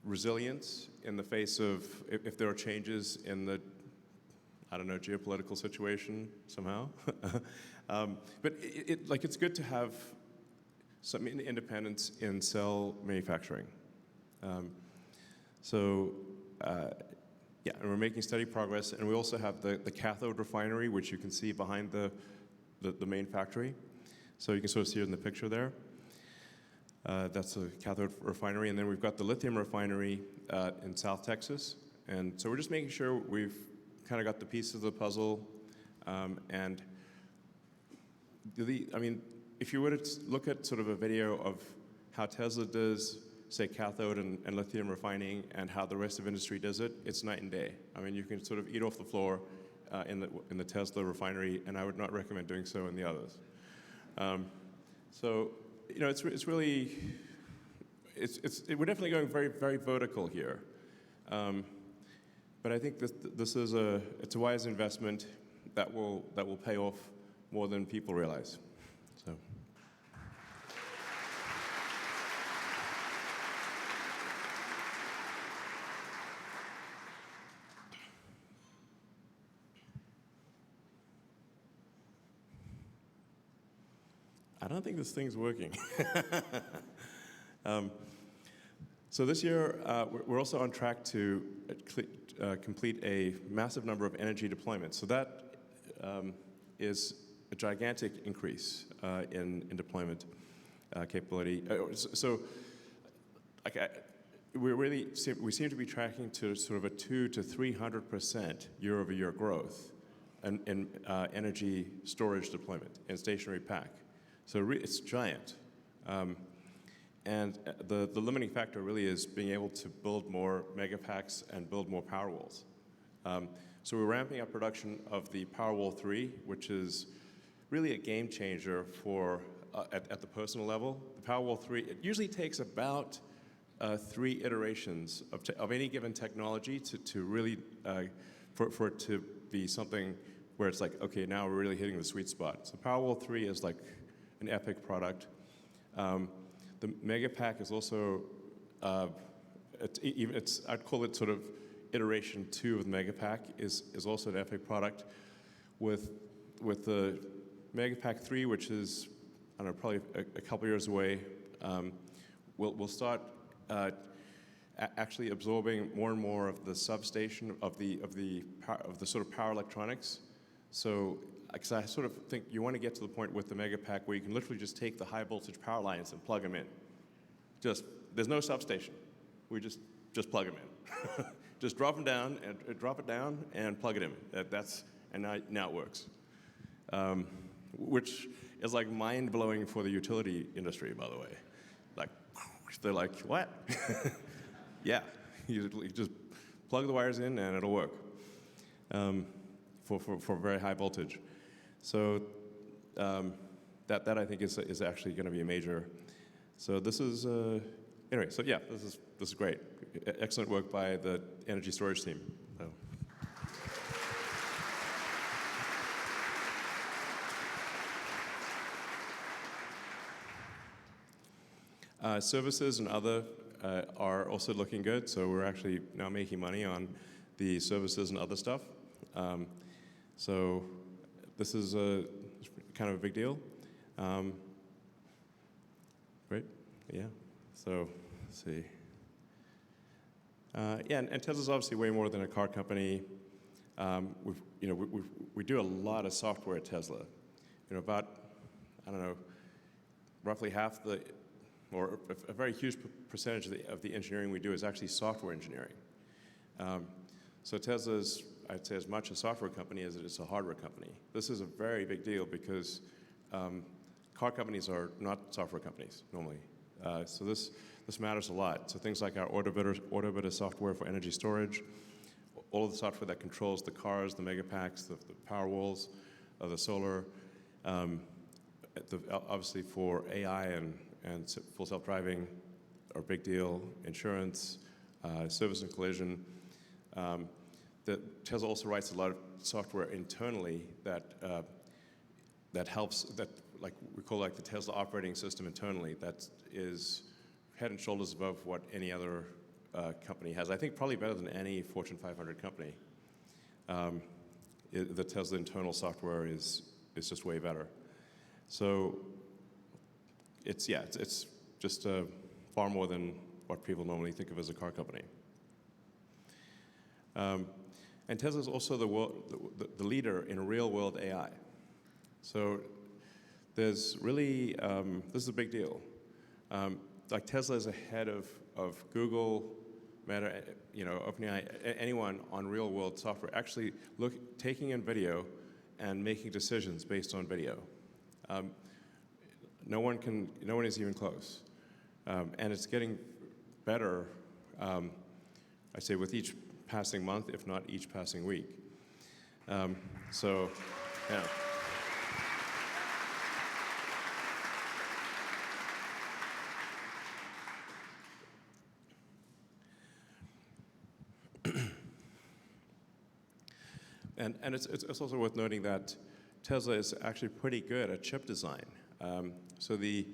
resilience in the face of if there are changes in the geopolitical situation somehow. But it's good to have some independence in cell manufacturing. And we're making steady progress. And we also have the cathode refinery, which you can see behind the main factory. So you can sort of see it in the picture there. That's a cathode refinery. And then we've got the lithium refinery in South Texas. And so we're just making sure we've kind of got the pieces of the puzzle. If you were to look at sort of a video of how Tesla does, say, cathode and lithium refining and how the rest of industry does it, it's night and day. I mean, you can sort of eat off the floor in the Tesla refinery, and I would not recommend doing so in the others. It's really, we're definitely going very, very vertical here. But I think this is it's a wise investment that will pay off more than people realize. So. I don't think this thing's working. So this year, we're also on track to complete a massive number of energy deployments. So that is a gigantic increase in deployment capability. We seem to be tracking to sort of a 200 to 300% year-over-year growth in energy storage deployment in stationary pack. So it's giant. And the limiting factor really is being able to build more megapacks and build more Powerwalls. So we're ramping up production of the Powerwall 3, which is really a game changer for at the personal level. The Powerwall 3, it usually takes about 3 iterations of any given technology to really, for it to be something where it's like, okay, now we're really hitting the sweet spot. So Powerwall 3 is like an epic product. The Megapack is also, I'd call it sort of iteration 2 of the Megapack is also an epic product. With the Megapack 3, which is, I don't know, probably a couple years away, we'll start actually absorbing more and more of the substation of the sort of power electronics. So, because I sort of think you want to get to the point with the Megapack where you can literally just take the high voltage power lines and plug them in. There's no substation. We just plug them in. Just drop them down and drop it down and plug it in. And now it works. Which is like mind blowing for the utility industry, by the way. Like, they're like, what? Yeah, you just plug the wires in and it'll work. For very high voltage. So that I think is actually going to be a major. So this is anyway. So yeah, this is great. Excellent work by the energy storage team. So. Services and other are also looking good. So we're actually now making money on the services and other stuff. So this is kind of a big deal. Great, yeah. So let's see. Yeah, and Tesla's obviously way more than a car company. We do a lot of software at Tesla. About, I don't know, roughly half or a very huge percentage of the engineering we do is actually software engineering. So Tesla's, I'd say, as much a software company as it is a hardware company. This is a very big deal because car companies are not software companies normally. So this matters a lot. So things like our Orbiter software for energy storage, all of the software that controls the cars, the Megapacks, the Powerwalls, the solar, obviously for AI and full self-driving are a big deal. Insurance, service and collision. Tesla also writes a lot of software internally that helps, like we call the Tesla operating system internally, that is head and shoulders above what any other company has. I think probably better than any Fortune 500 company. The Tesla internal software is just way better. So it's just far more than what people normally think of as a car company. And Tesla is also the leader in real-world AI. So there's really, this is a big deal. Like Tesla is ahead of Google, Meta, OpenAI, anyone on real-world software, actually taking in video and making decisions based on video. No one is even close. And it's getting better, I say, with each passing month, if not each passing week. So, yeah. And it's also worth noting that Tesla is actually pretty good at chip design. So the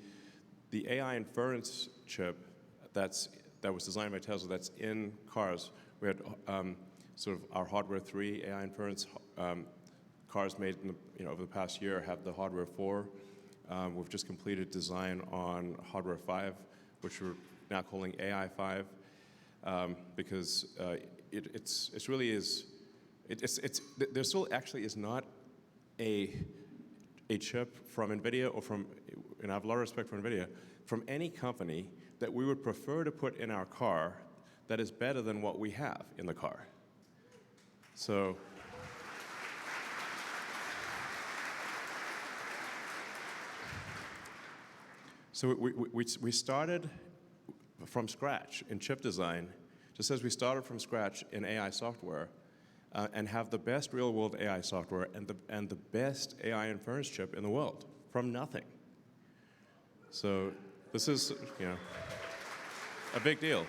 AI inference chip that was designed by Tesla that's in cars, we had sort of our hardware 3 AI inference cars made in over the past year have the hardware 4. We've just completed design on hardware 5, which we're now calling AI 5, because it's really is there still actually is not a chip from NVIDIA or from, and I have a lot of respect for NVIDIA, from any company that we would prefer to put in our car that is better than what we have in the car. So we started from scratch in chip design, just as we started from scratch in AI software, and have the best real-world AI software and the best AI inference chip in the world from nothing. So this is, a big deal.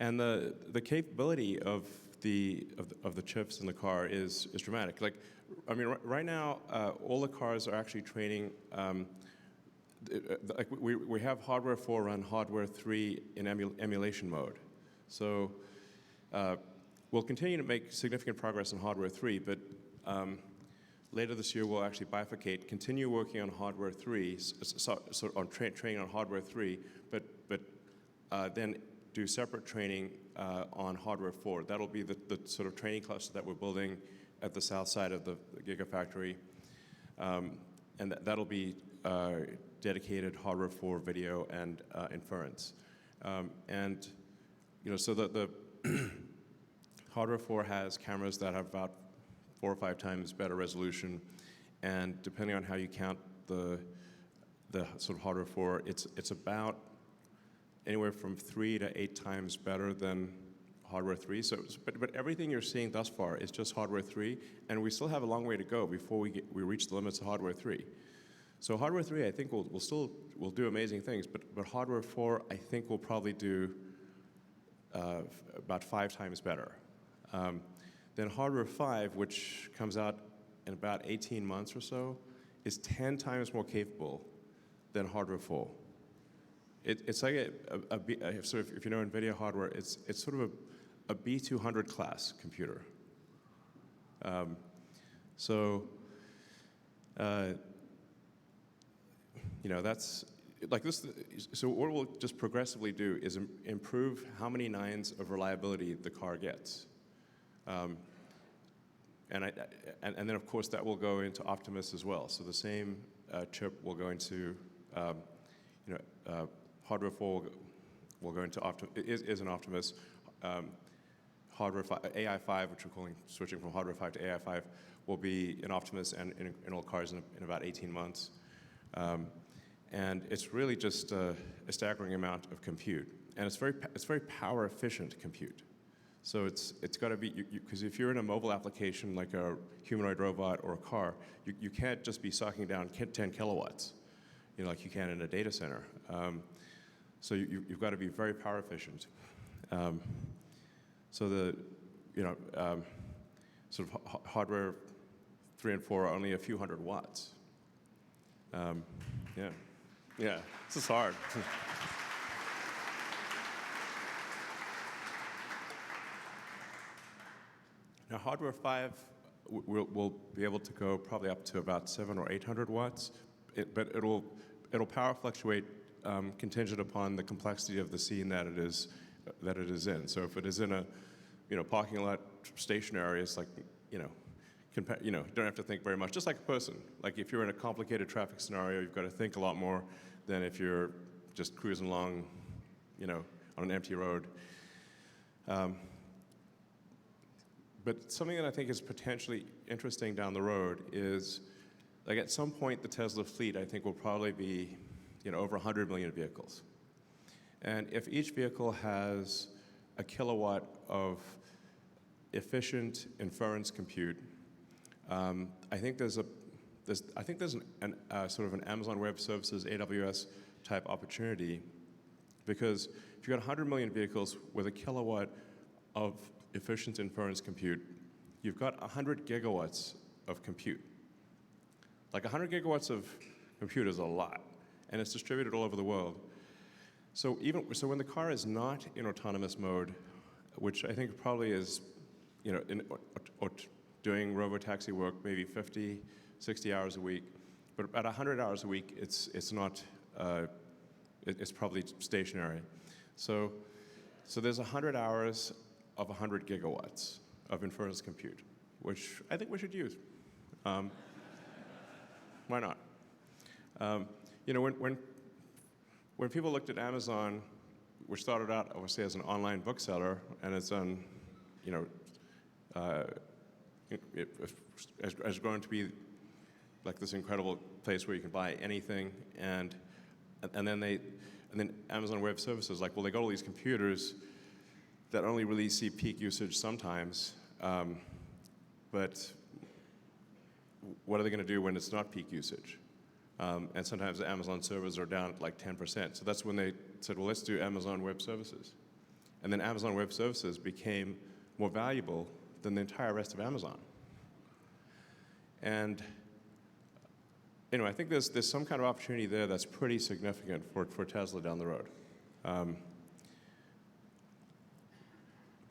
And the capability of the chips in the car is dramatic. Like, I mean, right now, all the cars are actually training. Like we have hardware 4 run hardware 3 in emulation mode. So we'll continue to make significant progress in hardware 3, but later this year we'll actually bifurcate, continue working on hardware 3, so on training on hardware 3, but then do separate training on hardware 4. That'll be the sort of training cluster that we're building at the south side of the Gigafactory, and that'll be dedicated hardware 4 video and inference. And so the hardware 4 has cameras that have about 4 or 5 times better resolution, and depending on how you count the sort of hardware 4, it's about anywhere from 3 to 8 times better than hardware 3. So, but everything you're seeing thus far is just hardware 3, and we still have a long way to go before we reach the limits of hardware 3. So hardware 3, I think will do amazing things, but hardware 4, I think will probably do about 5 times better. Then hardware 5, which comes out in about 18 months or so, is 10 times more capable than hardware 4. It's like sort of, if you know NVIDIA hardware, it's sort of a B200 class computer. That's like this. So what we'll just progressively do is improve how many nines of reliability the car gets. And then of course that will go into Optimus as well. So the same chip will go into hardware 4 will go into is an Optimus. Hardware 5, AI 5, which we're calling switching from hardware 5 to AI 5, will be an Optimus and in all cars in about 18 months. And it's really just a staggering amount of compute, and it's very power efficient compute. So it's got to be, because if you're in a mobile application like a humanoid robot or a car, you can't just be sucking down 10 kilowatts, like you can in a data center. So you've got to be very power efficient. So the sort of hardware 3 and 4 are only a few hundred watts. Yeah, this is hard. Now, hardware 5 will be able to go probably up to about 700 or 800 watts, but it'll power fluctuate contingent upon the complexity of the scene that it is in. So if it is in a parking lot stationary, it's like don't have to think very much. Just like a person. Like if you're in a complicated traffic scenario, you've got to think a lot more than if you're just cruising along, on an empty road. But something that I think is potentially interesting down the road is, like at some point, the Tesla fleet, I think, will probably be, over 100 million vehicles. And if each vehicle has a kilowatt of efficient inference compute, I think there's sort of an Amazon Web Services, AWS type opportunity, because if you've got 100 million vehicles with a kilowatt of efficient inference compute, you've got 100 gigawatts of compute. Like 100 gigawatts of compute is a lot, and it's distributed all over the world. So when the car is not in autonomous mode, which I think probably is, or doing robotaxi work maybe 50, 60 hours a week, but at 100 hours a week, it's not. It's probably stationary. So there's 100 hours of 100 gigawatts of inference compute, which I think we should use. Why not? When people looked at Amazon, which started out obviously as an online bookseller, and it's done, has grown to be like this incredible place where you can buy anything, and then Amazon Web Services, like, well, they got all these computers that only really see peak usage sometimes, but what are they going to do when it's not peak usage? And sometimes the Amazon servers are down like 10%. So that's when they said, well, let's do Amazon Web Services. And then Amazon Web Services became more valuable than the entire rest of Amazon. And I think there's some kind of opportunity there that's pretty significant for Tesla down the road.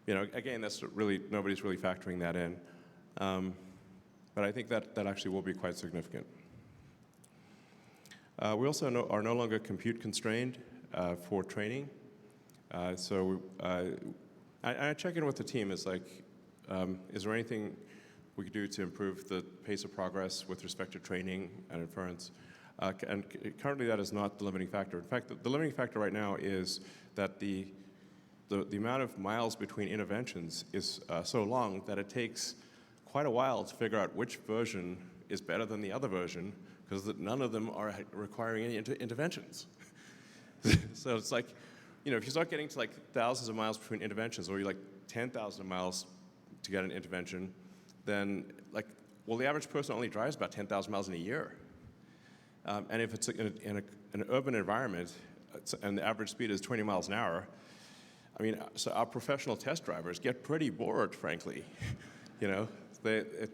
Again, that's really, nobody's really factoring that in. But I think that actually will be quite significant. We also are no longer compute constrained for training. So I check in with the team. It's like, is there anything we could do to improve the pace of progress with respect to training and inference? And currently that is not the limiting factor. In fact, the limiting factor right now is that the amount of miles between interventions is so long that it takes quite a while to figure out which version is better than the other version, because none of them are requiring any interventions. So it's like, if you start getting to like thousands of miles between interventions, or you're like 10,000 miles to get an intervention, then the average person only drives about 10,000 miles in a year. And if it's in an urban environment, and the average speed is 20 miles an hour, so our professional test drivers get pretty bored, frankly. They're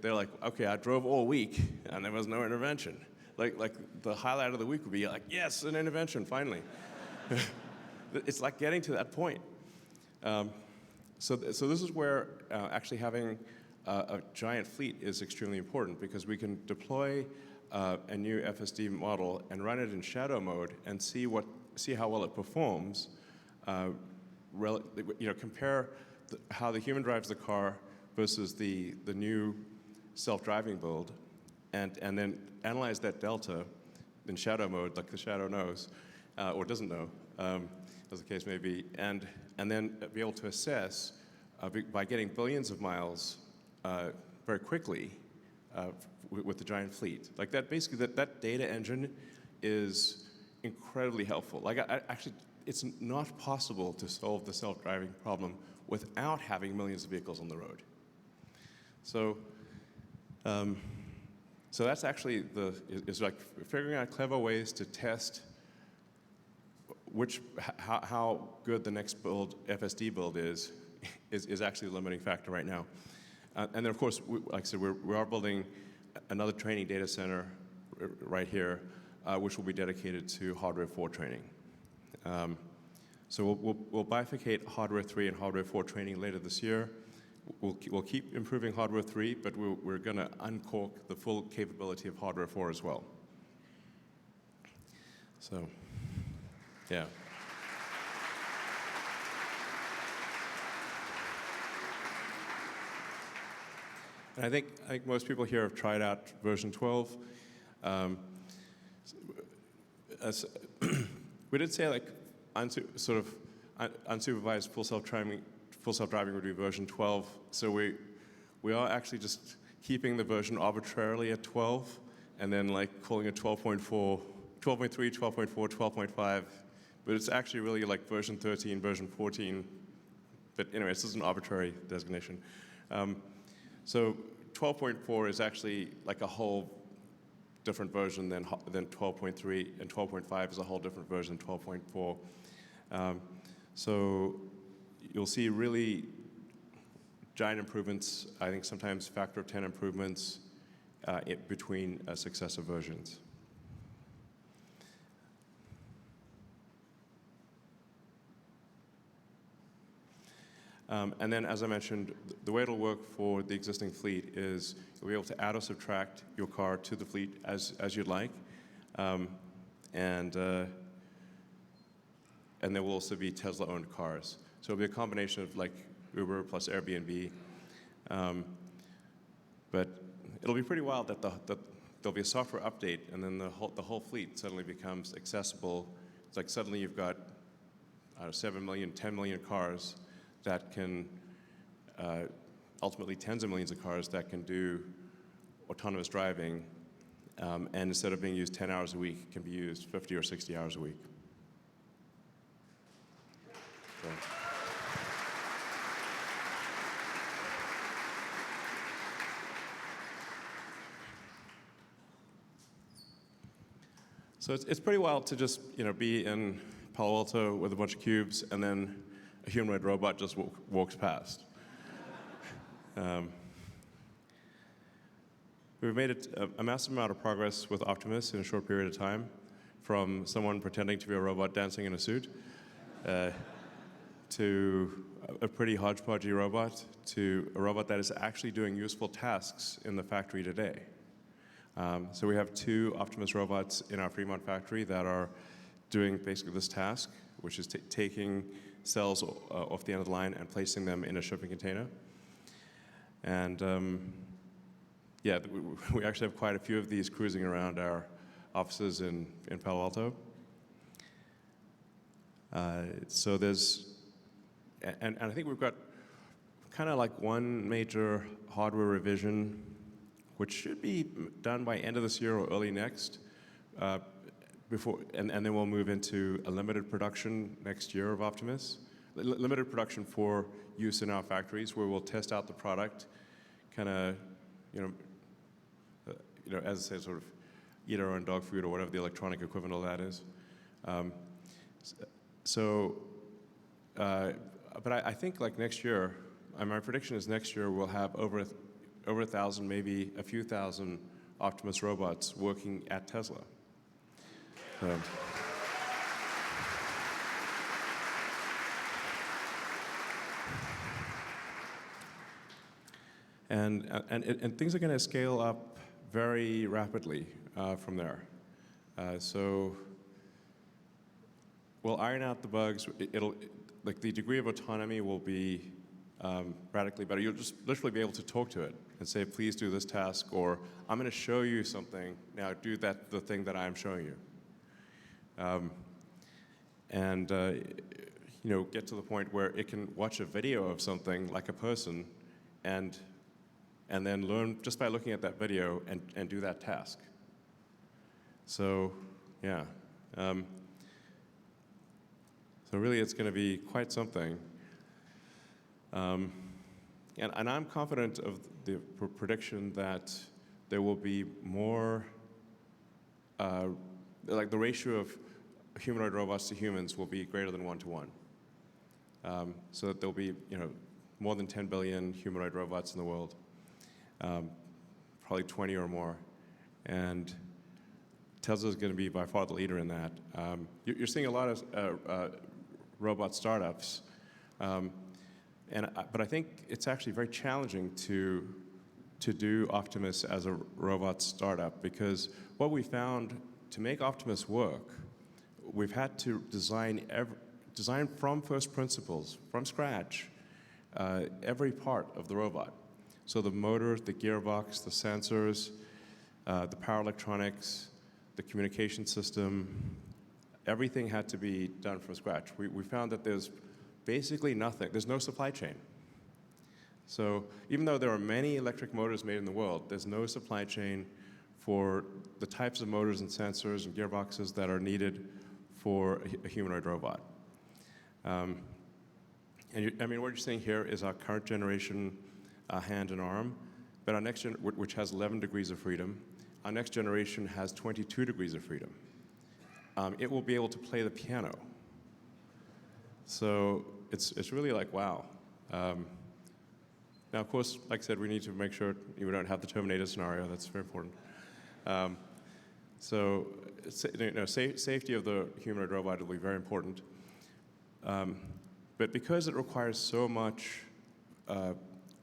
like, okay, I drove all week, and there was no intervention. Like the highlight of the week would be like, yes, an intervention, finally. It's like getting to that point. So this is where actually having a giant fleet is extremely important, because we can deploy a new FSD model and run it in shadow mode and see how well it performs. Compare how the human drives the car versus the new self-driving build, and then analyze that delta in shadow mode, like the shadow knows, or doesn't know, as the case may be, and then be able to assess by getting billions of miles very quickly with the giant fleet. Like that, basically, that data engine is incredibly helpful. Actually, it's not possible to solve the self-driving problem without having millions of vehicles on the road. So that's actually is like figuring out clever ways to test how good the next FSD build is actually the limiting factor right now. And then, of course, like I said, we are building another training data center right here, which will be dedicated to Hardware 4 training. So we'll bifurcate Hardware 3 and Hardware 4 training later this year. We'll keep improving Hardware 3, but we're going to uncork the full capability of Hardware 4 as well. So, yeah. And I think most people here have tried out version 12. We did say unsupervised full self-driving would be version 12. So we are actually just keeping the version arbitrarily at 12, and then calling it 12.4, 12.3, 12.4, 12.5. But it's actually really like version 13, version 14. But anyway, this is an arbitrary designation. So 12.4 is actually like a whole different version than 12.3, and 12.5 is a whole different version than 12.4. So you'll see really giant improvements, I think sometimes factor of 10 improvements between successive versions. And then, as I mentioned, the way it'll work for the existing fleet is you'll be able to add or subtract your car to the fleet as you'd like. And there will also be Tesla-owned cars. So it'll be a combination of like Uber plus Airbnb. But it'll be pretty wild that there'll be a software update, and then the whole fleet suddenly becomes accessible. It's like suddenly you've got 7 million, 10 million cars that can, ultimately tens of millions of cars that can do autonomous driving, and instead of being used 10 hours a week, can be used 50 or 60 hours a week. So it's pretty wild to just be in Palo Alto with a bunch of cubes, and then a humanoid robot just walks past. We've made a massive amount of progress with Optimus in a short period of time, from someone pretending to be a robot dancing in a suit, to a pretty hodgepodgey robot, to a robot that is actually doing useful tasks in the factory today. So we have 2 Optimus robots in our Fremont factory that are doing basically this task, which is taking cells off the end of the line and placing them in a shipping container. And yeah, we actually have quite a few of these cruising around our offices in Palo Alto. So there's, and I think we've got kind of like one major hardware revision, which should be done by end of this year or early next, and then we'll move into a limited production next year of Optimus. Limited production for use in our factories, where we'll test out the product, kind of, as I say, sort of eat our own dog food or whatever the electronic equivalent of that is. But I think like next year, my prediction is next year we'll have over 1,000, maybe a few thousand Optimus robots working at Tesla. And things are going to scale up very rapidly from there. So we'll iron out the bugs. Like the degree of autonomy will be radically better. You'll just literally be able to talk to it and say, please do this task, or I'm going to show you something. Now do the thing that I'm showing you. Get to the point where it can watch a video of something like a person and then learn just by looking at that video and do that task. So, yeah. So really it's going to be quite something. And I'm confident of the prediction that there will be more, like the ratio of humanoid robots to humans will be greater than 1 to 1. So that there'll be, more than 10 billion humanoid robots in the world, probably 20 or more. And Tesla is going to be by far the leader in that. You're seeing a lot of robot startups, but I think it's actually very challenging to do Optimus as a robot startup, because what we found to make Optimus work, we've had to design from first principles, from scratch, every part of the robot. So the motor, the gearbox, the sensors, the power electronics, the communication system, everything had to be done from scratch. We found that there's basically nothing. There's no supply chain. So even though there are many electric motors made in the world, there's no supply chain for the types of motors and sensors and gearboxes that are needed for a humanoid robot. What you're seeing here is our current generation hand and arm, but our next which has 11 degrees of freedom. Our next generation has 22 degrees of freedom. It will be able to play the piano. So it's really like, wow. Now, of course, like I said, we need to make sure we don't have the Terminator scenario. That's very important. Safety of the humanoid robot will be very important. But because it requires so much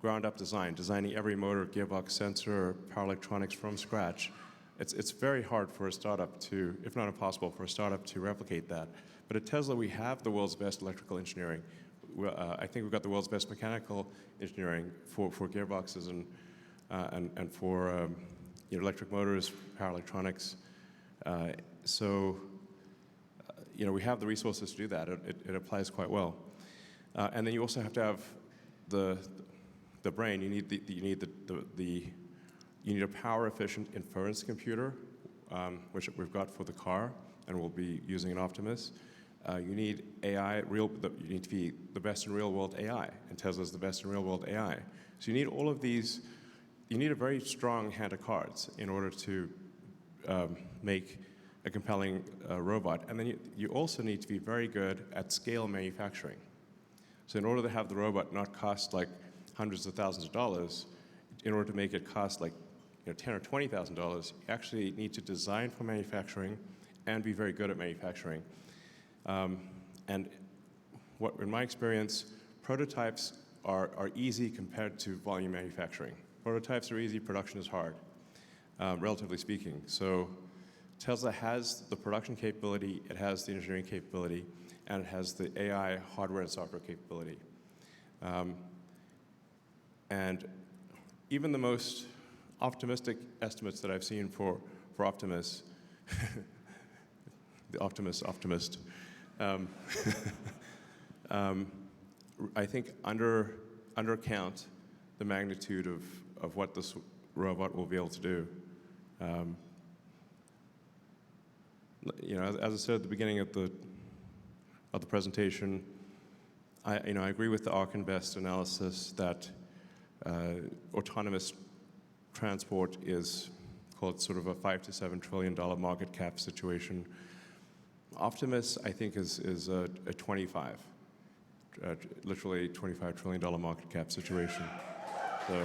ground-up design, designing every motor, gearbox, sensor, power electronics from scratch, it's very hard for a startup to, if not impossible, for a startup to replicate that. But at Tesla, we have the world's best electrical engineering. I think we've got the world's best mechanical engineering for gearboxes and for electric motors, power electronics. We have the resources to do that. It applies quite well. And then you also have to have the brain. You need a power-efficient inference computer, which we've got for the car, and we'll be using in Optimus. You need AI. You need to be the best in real-world AI, and Tesla's the best in real-world AI. So you need all of these. You need a very strong hand of cards in order to make a compelling robot. And then you also need to be very good at scale manufacturing. So in order to have the robot not cost like hundreds of thousands of dollars, in order to make it cost like $10,000 or $20,000, you actually need to design for manufacturing and be very good at manufacturing. In my experience, prototypes are easy compared to volume manufacturing. Prototypes are easy, production is hard, relatively speaking. So Tesla has the production capability, it has the engineering capability, and it has the AI hardware and software capability. And even the most optimistic estimates that I've seen for Optimus, the optimist, I think undercount the magnitude of what this robot will be able to do. As I said at the beginning of the presentation, I agree with the ARK Invest analysis that autonomous transport is called sort of a $5 to $7 trillion market cap situation. Optimus, I think, is a literally $25 trillion market cap situation. So.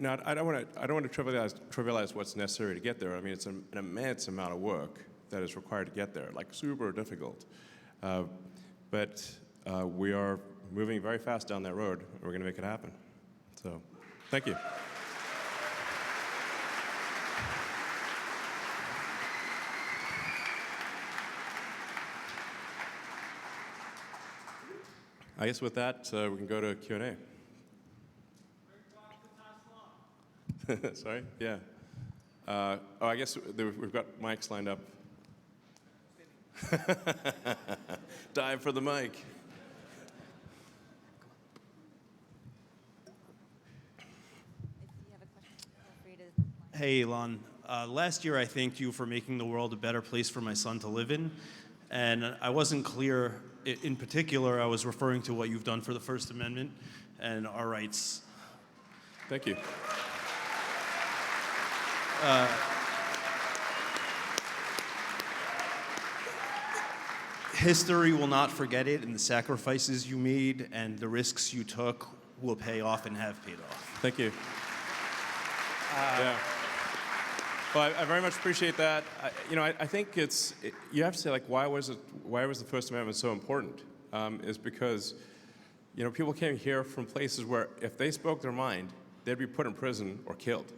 Now, I don't want to trivialize what's necessary to get there. I mean, it's an immense amount of work that is required to get there, like super difficult. But we are moving very fast down that road, and we're going to make it happen. So, thank you. I guess with that, we can go to Q&A. Sorry? Yeah. I guess we've got mics lined up. Dive for the mic. Hey, Elon. Last year, I thanked you for making the world a better place for my son to live in. And I wasn't clear. In particular, I was referring to what you've done for the First Amendment and our rights. Thank you. History will not forget it, and the sacrifices you made and the risks you took will pay off and have paid off. Thank you. Yeah. Well, I very much appreciate that. I think you have to say, like, why was the First Amendment so important? Is because, people came here from places where if they spoke their mind, they'd be put in prison or killed,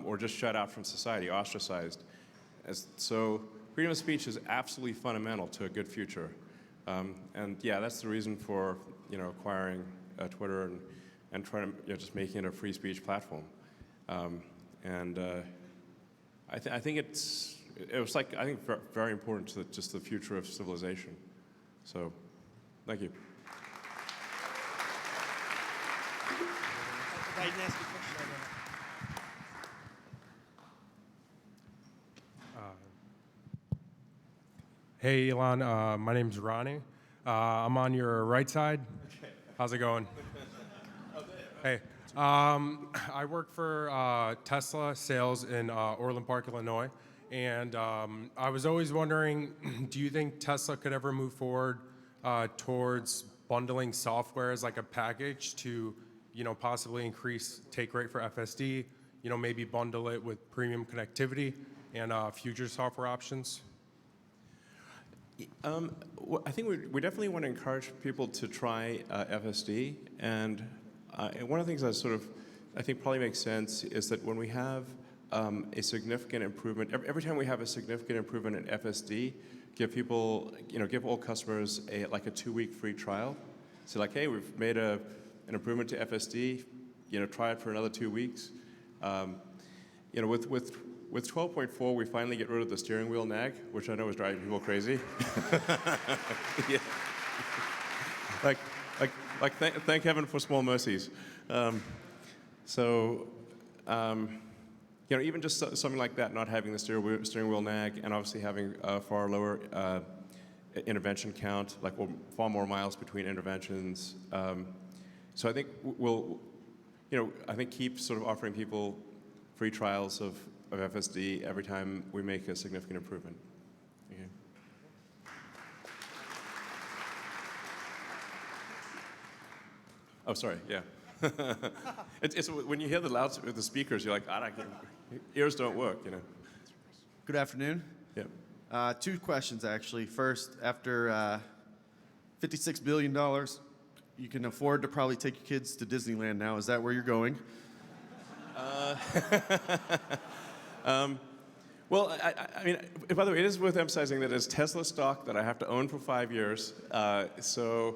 or just shut out from society, ostracized. So freedom of speech is absolutely fundamental to a good future. And yeah, that's the reason for, acquiring Twitter and trying to, just making it a free speech platform. I think it was very important to just the future of civilization. So, thank you. Hey, Elon. My name's Ronnie. I'm on your right side. How's it going? Hey. I work for Tesla sales in Orland Park, Illinois, And I was always wondering, do you think Tesla could ever move forward towards bundling software as like a package to, possibly increase take rate for FSD, maybe bundle it with premium connectivity and future software options? I think we definitely want to encourage people to try FSD, and one of the things that I think probably makes sense is that when we have a significant improvement, every time we have a significant improvement in FSD, give all customers a 2-week free trial. So like, hey, we've made an improvement to FSD, try it for another 2 weeks. With 12.4, we finally get rid of the steering wheel nag, which I know is driving people crazy. Yeah. Thank heaven for small mercies. Even just something like that, not having the steering wheel nag, and obviously having a far lower intervention count, far more miles between interventions. So I think I think keep sort of offering people free trials of FSD every time we make a significant improvement. Okay. Oh, sorry. Yeah. It's when you hear the speakers, you're like, ears don't work, Good afternoon. Yeah. 2 questions, actually. First, after $56 billion, you can afford to probably take your kids to Disneyland now. Is that where you're going? Well, I mean, by the way, it is worth emphasizing that it's Tesla stock that I have to own for 5 years. So,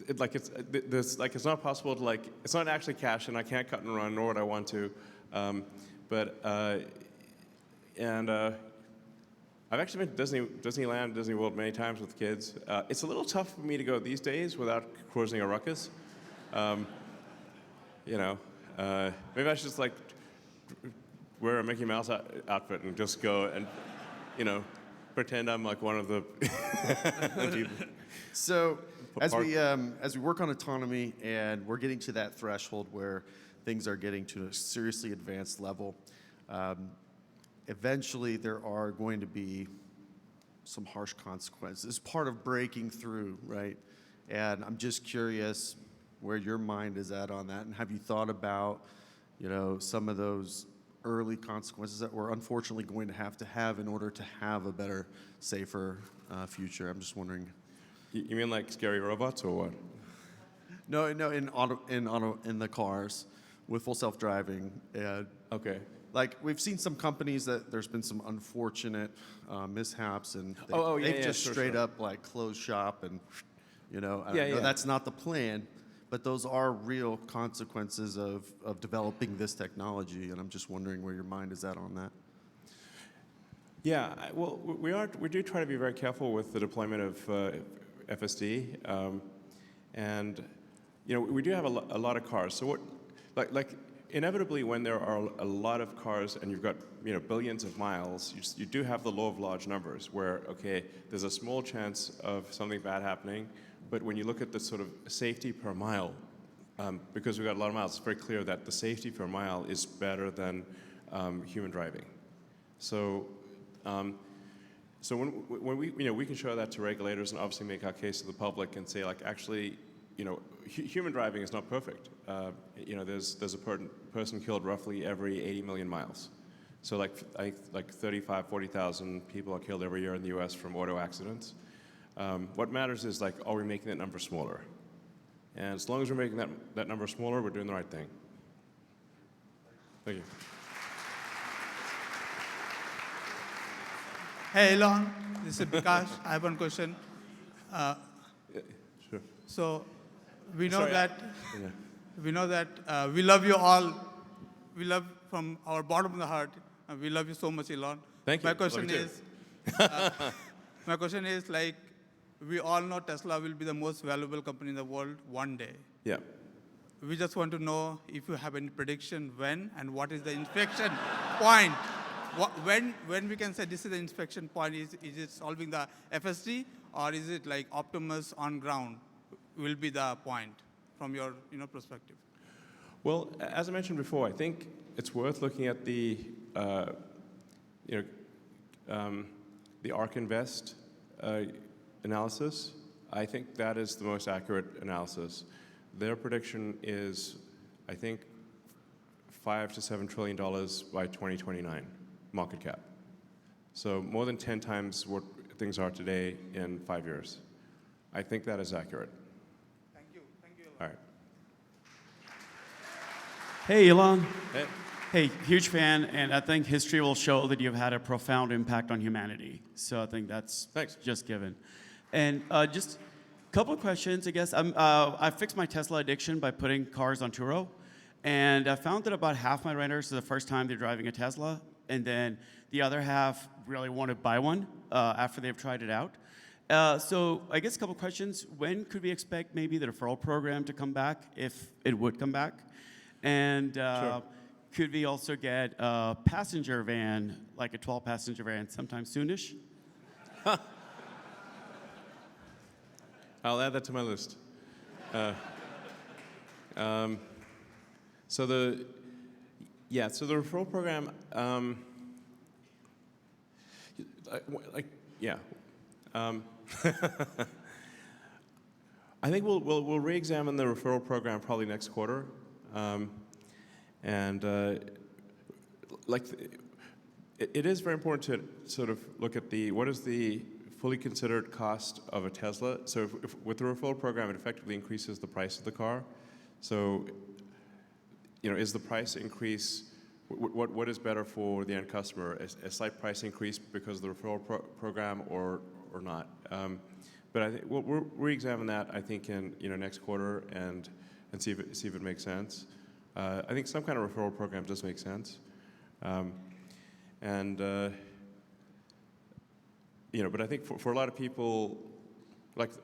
it's not possible to it's not actually cash, and I can't cut and run, nor would I want to. I've actually been to Disneyland, Disney World many times with kids. It's a little tough for me to go these days without causing a ruckus. Maybe I should just wear a Mickey Mouse outfit and just go and, pretend I'm one of the people. So as we work on autonomy and we're getting to that threshold where things are getting to a seriously advanced level, eventually there are going to be some harsh consequences. It's part of breaking through, right? And I'm just curious where your mind is at on that, and have you thought about, some of those early consequences that we're unfortunately going to have in order to have a better, safer future? I'm just wondering. You mean like scary robots or what? No, in the cars with full self-driving. Okay. We've seen some companies that there's been some unfortunate mishaps, and they've just straight up closed shop, and I know that's not the plan, but those are real consequences of developing this technology, and I'm just wondering where your mind is at on that. Yeah, well, we do try to be very careful with the deployment of FSD, and we do have a lot of cars. So inevitably, when there are a lot of cars and you've got billions of miles, you do have the law of large numbers, where there's a small chance of something bad happening, but when you look at the sort of safety per mile, because we've got a lot of miles, it's very clear that the safety per mile is better than human driving. So when we can show that to regulators and obviously make our case to the public and say actually, human driving is not perfect. There's a person killed roughly every 80 million miles. So I think 35, 40,000 people are killed every year in the U.S. from auto accidents. What matters is are we making that number smaller? And as long as we're making that number smaller, we're doing the right thing. Thank you. Hey, Elon, this is Bikash. I have one question. Sure. So we know that we love you all. We love from our bottom of the heart. We love you so much, Elon. Thank you. My question is, we all know Tesla will be the most valuable company in the world one day. Yeah. We just want to know if you have any prediction when and what is the inflection point. When we can say this is the inflection point, is it solving the FSD, or is it Optimus on ground will be the point from your perspective? Well, as I mentioned before, I think it's worth looking at the the ARK Invest analysis, I think that is the most accurate analysis. Their prediction is, I think, $5 to $7 trillion by 2029 market cap. So more than 10 times what things are today in 5 years. I think that is accurate. Thank you. Thank you. All right. Hey, Elon. Hey. Hey, huge fan, and I think history will show that you've had a profound impact on humanity. So I think that's just given. And just a couple of questions, I guess. I fixed my Tesla addiction by putting cars on Turo, and I found that about half my renters, the first time they're driving a Tesla, and then the other half really want to buy one after they've tried it out. So I guess a couple of questions. When could we expect maybe the referral program to come back, if it would come back? And could we also get a passenger van, like a 12-passenger van, sometime soonish? I'll add that to my list. So the referral program, I think we'll re-examine the referral program probably next quarter. It is very important to sort of look at what is the fully considered cost of a Tesla. So if with the referral program, it effectively increases the price of the car. So, is the price increase, what is better for the end customer? A slight price increase because of the referral program or not? But I think we'll re-examine that, I think, in next quarter and see if it makes sense. I think some kind of referral program does make sense. But I think for a lot of people,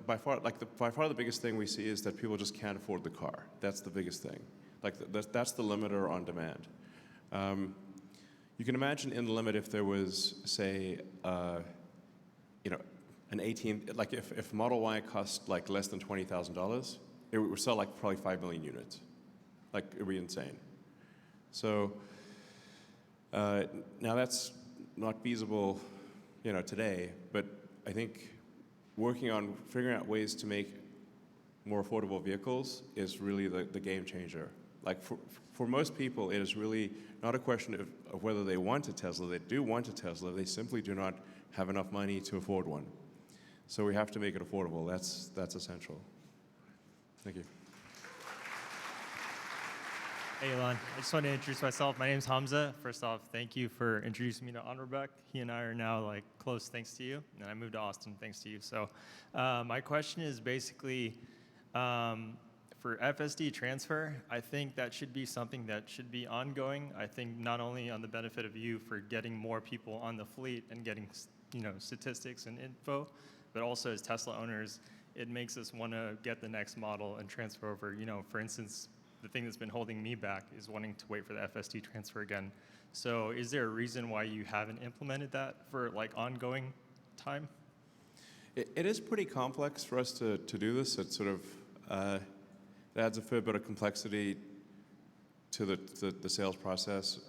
by far the biggest thing we see is that people just can't afford the car. That's the biggest thing. That's the limiter on demand. You can imagine in the limit if there was, say, an 18, if Model Y cost less than $20,000, it would sell probably 5 million units. It would be insane. So now that's not feasible, today, but I think working on figuring out ways to make more affordable vehicles is really the game changer. For most people, it is really not a question of whether they want a Tesla. They do want a Tesla. They simply do not have enough money to afford one. So we have to make it affordable. That's essential. Thank you. Hey, Elon. I just wanted to introduce myself. My name's Hamza. First off, thank you for introducing me to Anurbeck. He and I are now close thanks to you, and I moved to Austin thanks to you. So my question is basically for FSD transfer. I think that should be something that should be ongoing. I think not only on the benefit of you for getting more people on the fleet and getting statistics and info, but also as Tesla owners, it makes us want to get the next model and transfer over. For instance, the thing that's been holding me back is wanting to wait for the FSD transfer again. So is there a reason why you haven't implemented that for ongoing time? It is pretty complex for us to do this. It sort of it adds a fair bit of complexity to the sales process.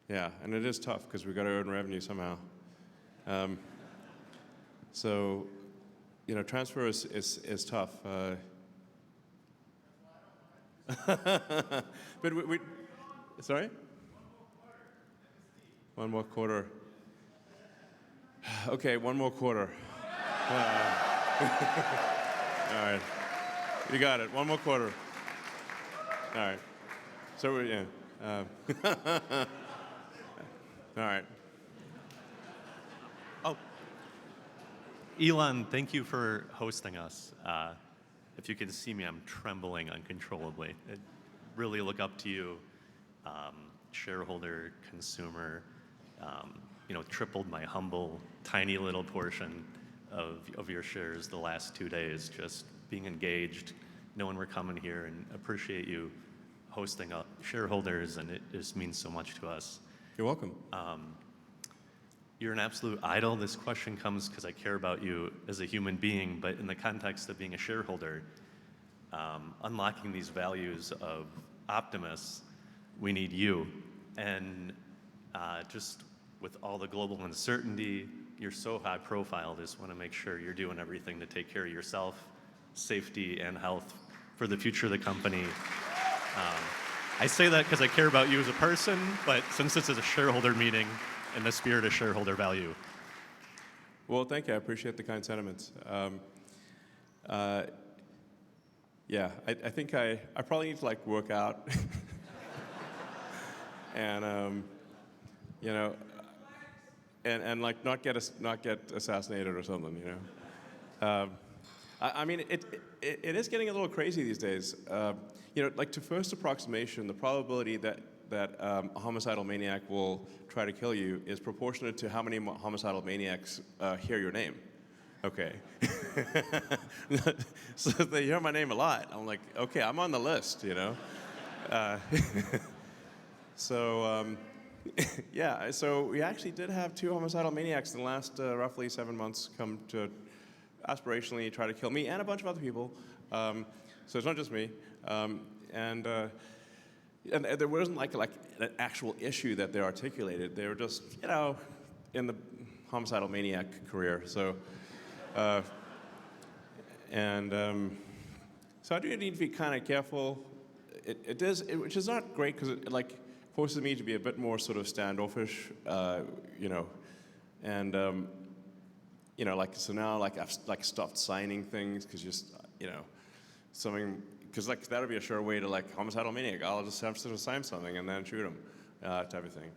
Yeah, and it is tough because we've got to earn revenue somehow. So, transfer is tough. But we sorry? One more quarter. Okay, one more quarter. All right. You got it. One more quarter. All right. So, yeah. All right. Oh. Elon, thank you for hosting us. If you can see me, I'm trembling uncontrollably. I really look up to you, shareholder, consumer, tripled my humble, tiny little portion of your shares the last 2 days, just being engaged, knowing we're coming here, and appreciate you hosting up shareholders, and it just means so much to us. You're welcome. You're an absolute idol. This question comes because I care about you as a human being, but in the context of being a shareholder, unlocking these values of Optimus, we need you. And just with all the global uncertainty, you're so high profile, just want to make sure you're doing everything to take care of yourself, safety, and health for the future of the company. I say that because I care about you as a person, but since this is a shareholder meeting, in the spirit of shareholder value. Well, thank you. I appreciate the kind sentiments. Yeah, I think I probably need to like work out, and you know, and like not get assassinated or something, you know. I mean, it is getting a little crazy these days. You know, like to first approximation, the probability that a homicidal maniac will try to kill you is proportionate to how many homicidal maniacs hear your name. Okay. So they hear my name a lot. I'm like, okay, I'm on the list, you know. So yeah, so we actually did have 2 homicidal maniacs in the last roughly 7 months come to aspirationally try to kill me and a bunch of other people. So it's not just me. And there wasn't like an actual issue that they articulated. They were just, you know, in the homicidal maniac career. So, so I do need to be kind of careful. It does, which is not great because it like forces me to be a bit more sort of standoffish, you know, and you know, like so now like I've like stopped signing things because just you know something. Because like that would be a sure way to like homicidal maniac. I'll just have to sign something and then shoot him, type of thing.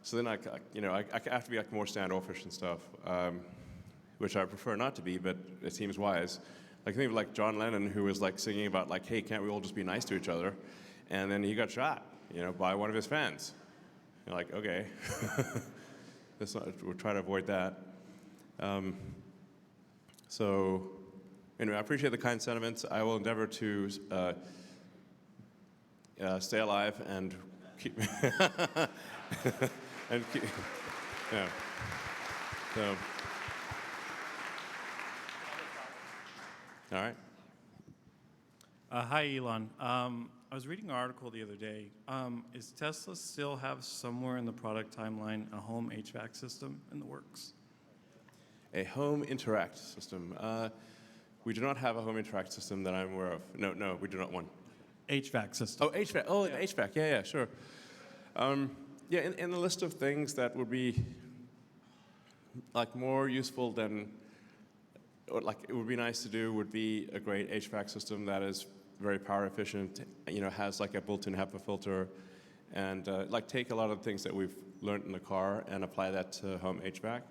So then I you know, I have to be like more standoffish and stuff, which I prefer not to be, but it seems wise. Like think of like John Lennon, who was like singing about like, hey, can't we all just be nice to each other? And then he got shot, you know, by one of his fans. You're like, okay, we'll try to avoid that. So. Anyway, I appreciate the kind sentiments. I will endeavor to stay alive and keep, and keep, yeah. So, all right. Hi, Elon. I was reading an article the other day. Is Tesla still have somewhere in the product timeline a home HVAC system in the works? A home interact system. We do not have a home interact system that I'm aware of. No, we do not one. HVAC system. Oh, HVAC. Oh, yeah. HVAC. Yeah, sure. Yeah, in the list of things that would be like more useful than, or like it would be nice to do, would be a great HVAC system that is very power efficient. You know, has like a built-in HEPA filter, and like take a lot of the things that we've learned in the car and apply that to home HVAC.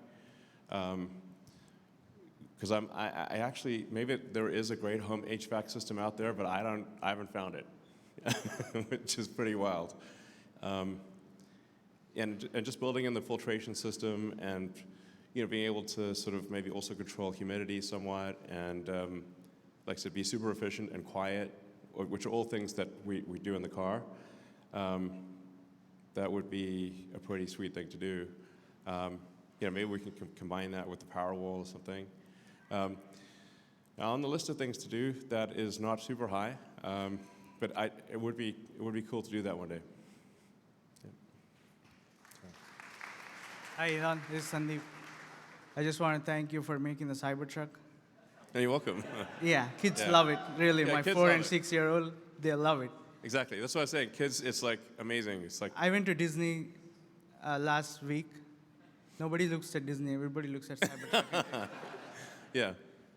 Because I actually, maybe there is a great home HVAC system out there, but I haven't found it, which is pretty wild. And just building in the filtration system, and you know, being able to sort of maybe also control humidity somewhat, and like I said, be super efficient and quiet, which are all things that we do in the car. That would be a pretty sweet thing to do. You know, maybe we can combine that with the Powerwall or something. Now on the list of things to do, that is not super high, but it would be cool to do that one day. Yeah. Hi, Elon. This is Sandeep. I just want to thank you for making the Cybertruck. You're welcome. Yeah, kids Yeah. love it. Really, Yeah, my kids 4 love and it. 6-year-old, they love it. Exactly. That's what I was saying. Kids, it's like amazing. It's like I went to Disney last week. Nobody looks at Disney. Everybody looks at Cybertruck. yeah.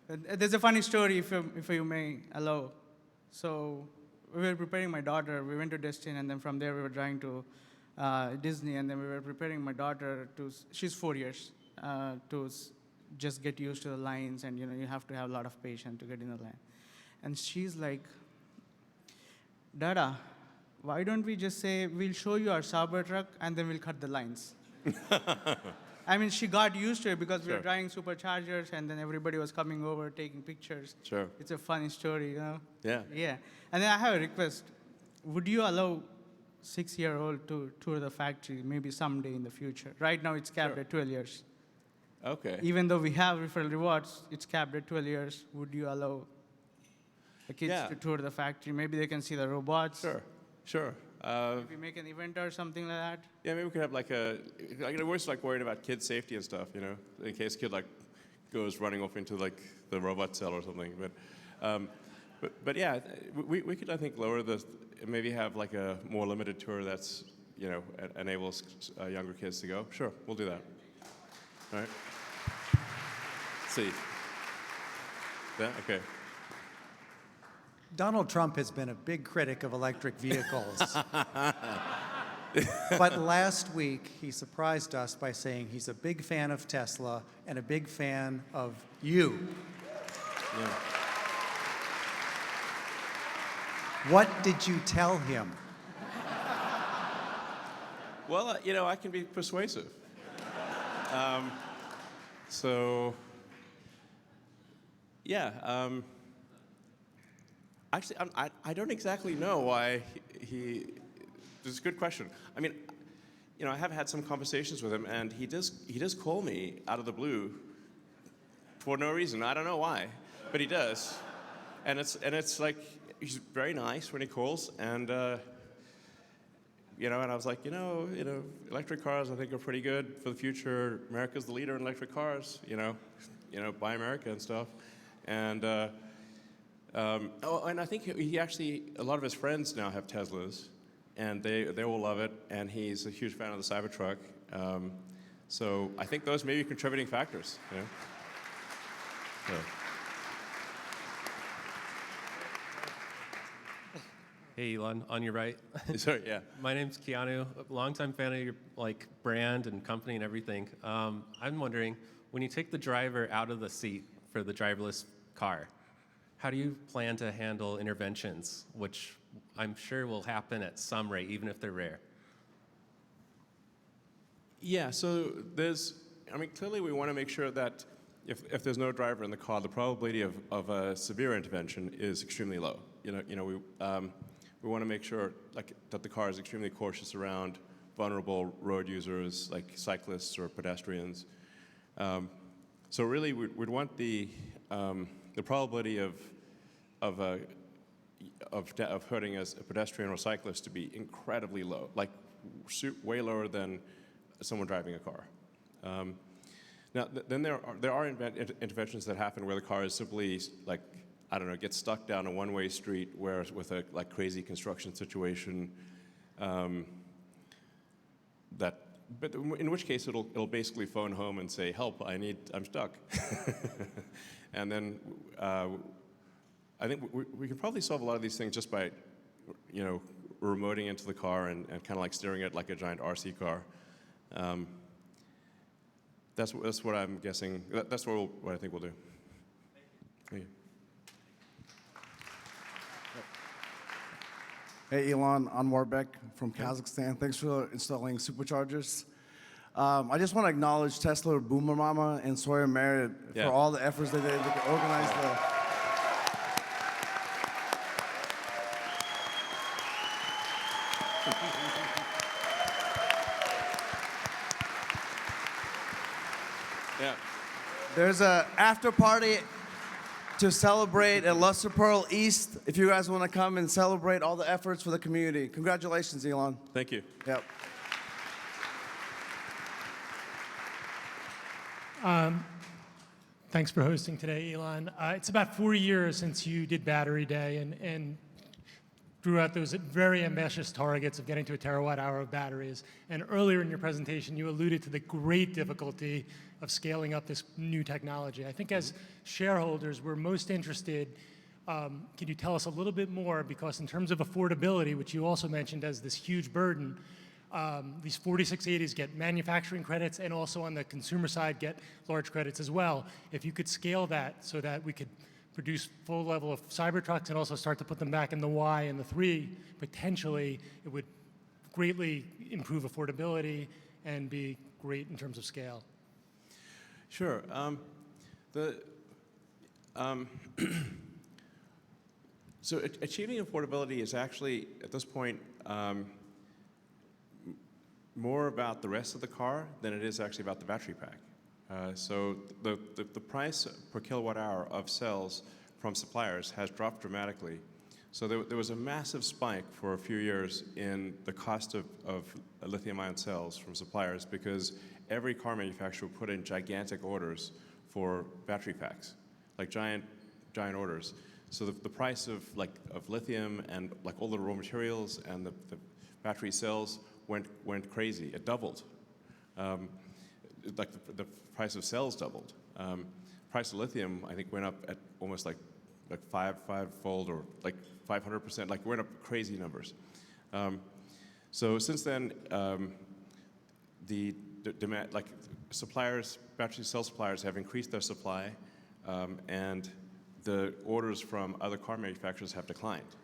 There's a funny story, if you may allow. So we were preparing my daughter. We went to Destin, and then from there we were driving to Disney, and then we were preparing my daughter to. She's 4 years to just get used to the lines, and you know you have to have a lot of patience to get in the line. And she's like, Dada, why don't we just say we'll show you our Cybertruck and then we'll cut the lines? I mean, she got used to it because we were driving superchargers, and then everybody was coming over, taking pictures. Sure. It's a funny story, you know? Yeah. Yeah. And then I have a request. Would you allow 6-year-old to tour the factory maybe someday in the future? Right now, it's capped at 12 years. Okay. Even though we have referral rewards, it's capped at 12 years. Would you allow the kids to tour the factory? Maybe they can see the robots. Sure. If we make an event or something like that. Yeah, maybe we could have like we're just like worried about kid safety and stuff, you know, in case a kid like goes running off into like the robot cell or something. But yeah, we could I think lower maybe have like a more limited tour that's enables younger kids to go. Sure, we'll do that. All right. Let's see. Yeah. Okay. Donald Trump has been a big critic of electric vehicles. But last week, he surprised us by saying he's a big fan of Tesla and a big fan of you. Yeah. What did you tell him? Well, I can be persuasive. So, yeah. Actually, I don't exactly know why he. This is a good question. I mean, I have had some conversations with him, and he does call me out of the blue for no reason. I don't know why, but he does, and it's like he's very nice when he calls, and and I was like, electric cars I think are pretty good for the future. America's the leader in electric cars. Buy America and stuff, and. And I think he actually, a lot of his friends now have Teslas, and they will love it, and he's a huge fan of the Cybertruck. So I think those may be contributing factors. So. Hey, Elon, on your right. Sorry, yeah. My name's Keanu, a longtime fan of your brand and company and everything. I'm wondering, when you take the driver out of the seat for the driverless car, how do you plan to handle interventions, which I'm sure will happen at some rate, even if they're rare? Yeah, so clearly we want to make sure that if there's no driver in the car, the probability of a severe intervention is extremely low. We want to make sure that the car is extremely cautious around vulnerable road users like cyclists or pedestrians. So really, we'd want the probability of hurting as a pedestrian or cyclist to be incredibly low, like way lower than someone driving a car. Now, then there are interventions that happen where the car is simply gets stuck down a one-way street with a crazy construction situation. But in which case it'll basically phone home and say, "Help! I'm stuck." And then I think we can probably solve a lot of these things just by, remoting into the car and kind of like steering it like a giant RC car. That's what I'm guessing. That's what I think we'll do. Thank you. Hey, Elon, Anwar Bek from Kazakhstan. Thanks for installing superchargers. I just want to acknowledge Tesla, Boomer Mama, and Sawyer Merritt for all the efforts they did to organize the. Yeah. There's a after party to celebrate at Luster Pearl East. If you guys want to come and celebrate all the efforts for the community. Congratulations, Elon. Thank you. Yep. Thanks for hosting today, Elon. It's about 4 years since you did Battery Day and drew out those very ambitious targets of getting to 1 terawatt-hour of batteries. And earlier in your presentation, you alluded to the great difficulty of scaling up this new technology. I think as shareholders, we're most interested, can you tell us a little bit more, because in terms of affordability, which you also mentioned as this huge burden, these 4680s get manufacturing credits and also on the consumer side get large credits as well. If you could scale that so that we could produce full level of Cybertrucks and also start to put them back in the Y and the 3, potentially it would greatly improve affordability and be great in terms of scale. Sure. So achieving affordability is actually, at this point, more about the rest of the car than it is actually about the battery pack. So the price per kilowatt hour of cells from suppliers has dropped dramatically So there was a massive spike for a few years in the cost of lithium-ion cells from suppliers because every car manufacturer put in gigantic orders for battery packs, like giant orders. So the price of lithium and like all the raw materials and the battery cells went crazy. It doubled. Like the price of cells doubled. Price of lithium, I think, went up at almost like fivefold or like 500%. Like went up crazy numbers. So since then, the demand, like suppliers, battery cell suppliers, have increased their supply, and the orders from other car manufacturers have declined.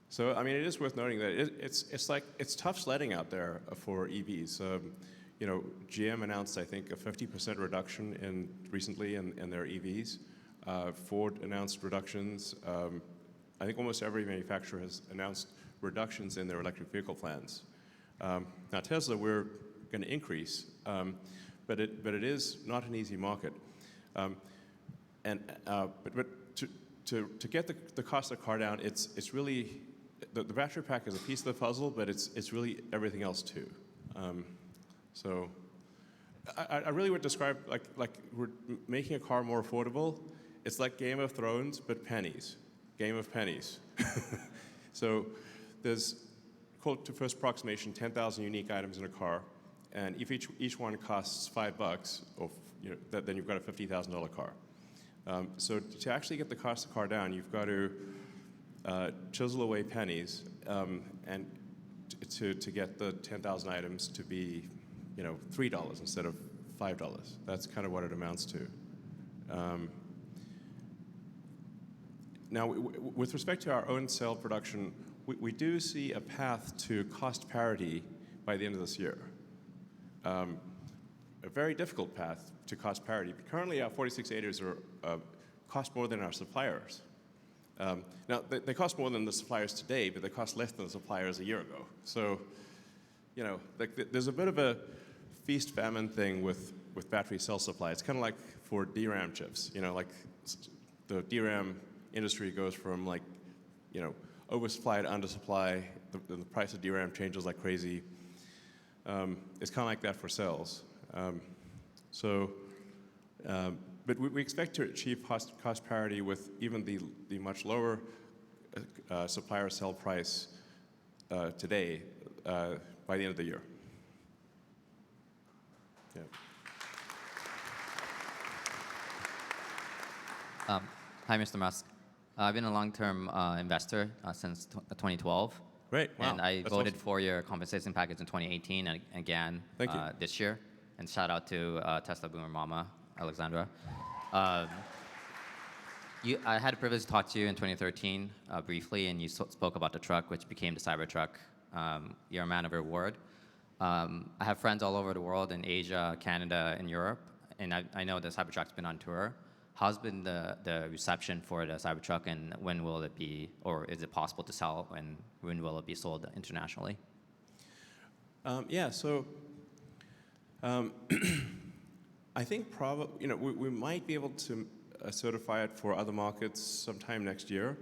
So I mean, it is worth noting that it's tough sledding out there for EVs. You know, GM announced, I think, a 50% reduction recently in their EVs. Ford announced reductions. I think almost every manufacturer has announced reductions in their electric vehicle plans. Now Tesla, we're going to increase, but it is not an easy market. But to get the cost of the car down, it's really the battery pack is a piece of the puzzle, but it's really everything else too. So I really would describe like we're making a car more affordable. It's like Game of Thrones, but pennies. Game of pennies. So there's, quote to first approximation, 10,000 unique items in a car, and if each one costs $5, or then you've got a $50,000 car. So to actually get the cost of the car down, you've got to chisel away pennies, and to get the 10,000 items to be, $3 instead of $5. That's kind of what it amounts to. Now, with respect to our own cell production, we do see a path to cost parity by the end of this year. A very difficult path to cost parity. Currently, our 4680s cost more than our suppliers. Now, they cost more than the suppliers today, but they cost less than the suppliers a year ago. So, there's a bit of a feast-famine thing with battery cell supply. It's kind of like for DRAM chips. Like the DRAM industry goes from oversupply to undersupply. The price of DRAM changes like crazy. It's kind of like that for cells. But we expect to achieve cost parity with even the much lower supplier cell price today by the end of the year. Yeah. Hi, Mr. Musk. I've been a long-term investor since 2012. Great. Wow. And I That's voted awesome. for your compensation package in 2018 and again Thank you. this year. And shout out to Tesla Boomer Mama, Alexandra. I had the privilege to talk to you in 2013 briefly, and you spoke about the truck, which became the Cybertruck. You're a man of your word. I have friends all over the world, in Asia, Canada, and Europe, and I know the Cybertruck's been on tour. How's been the reception for the Cybertruck, and when will it be, or is it possible to sell, and when will it be sold internationally? So I think probably, we might be able to certify it for other markets sometime next year.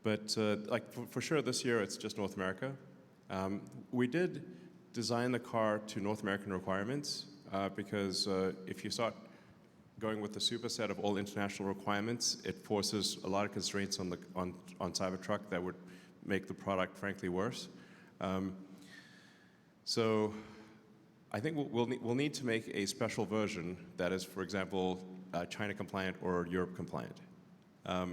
But for sure this year, it's just North America. We did design the car to North American requirements because if you start going with the superset of all international requirements, it forces a lot of constraints on Cybertruck that would make the product, frankly, worse. So I think we'll need to make a special version that is, for example, China compliant or Europe compliant. But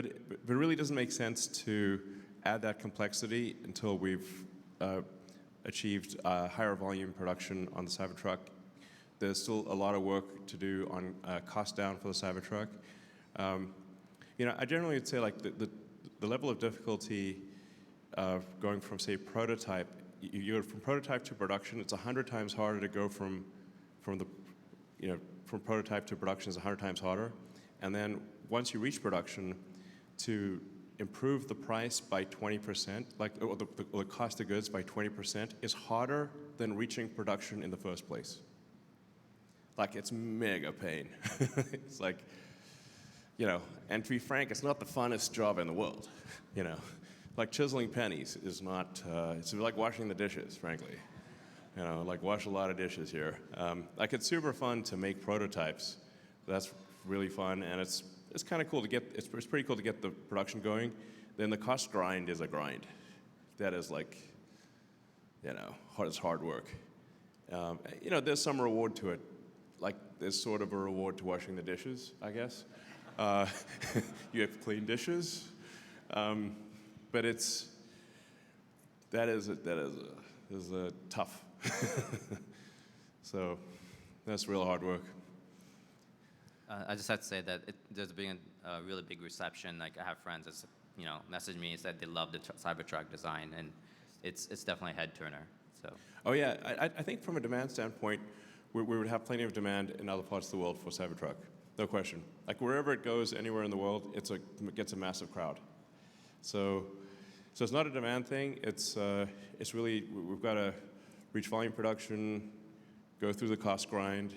it really doesn't make sense to add that complexity until we've achieved higher volume production on the Cybertruck. There's still a lot of work to do on cost down for the Cybertruck. I generally would say the level of difficulty of going from, say, prototype, from prototype to production, it's 100 times harder to go from prototype to production is 100 times harder. And then once you reach production, to improve the price by 20%, or the cost of goods by 20%, is harder than reaching production in the first place. It's mega pain. It's and to be frank, it's not the funnest job in the world, you know. Like chiseling pennies is not, it's like washing the dishes, frankly. Like wash a lot of dishes here. Like it's super fun to make prototypes. That's really fun, and it's kind of cool to get, it's pretty cool to get the production going. Then the cost grind is a grind. That is like, it's hard work. There's some reward to it. Like there's sort of a reward to washing the dishes, I guess. You have clean dishes. But that is tough. So that's real hard work. I just have to say that there's been a really big reception. Like I have friends that messaged me and said they love the Cybertruck design, and it's definitely a head turner. So. Oh yeah, I think from a demand standpoint, we would have plenty of demand in other parts of the world for Cybertruck, no question. Like wherever it goes, anywhere in the world, it gets a massive crowd. So it's not a demand thing. It's really we've got to reach volume production, go through the cost grind.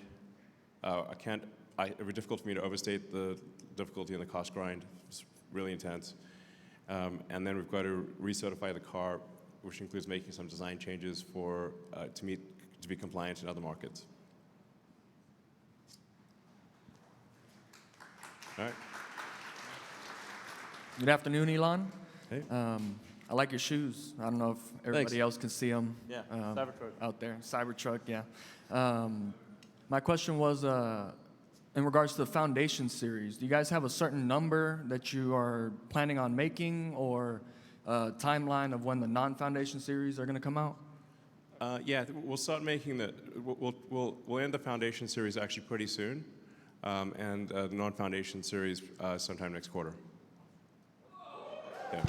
It would be difficult for me to overstate the difficulty in the cost grind. It's really intense. And then we've got to recertify the car, which includes making some design changes to be compliant in other markets. All right. Good afternoon, Elon. Hey. I like your shoes. I don't know if everybody else can see them. Yeah, Cybertruck. Out there. Cybertruck, yeah. My question was in regards to the Foundation series. Do you guys have a certain number that you are planning on making, or a timeline of when the non-Foundation series are going to come out? Yeah, we'll start making we'll end the Foundation series actually pretty soon, and the non-Foundation series sometime next quarter. Yeah.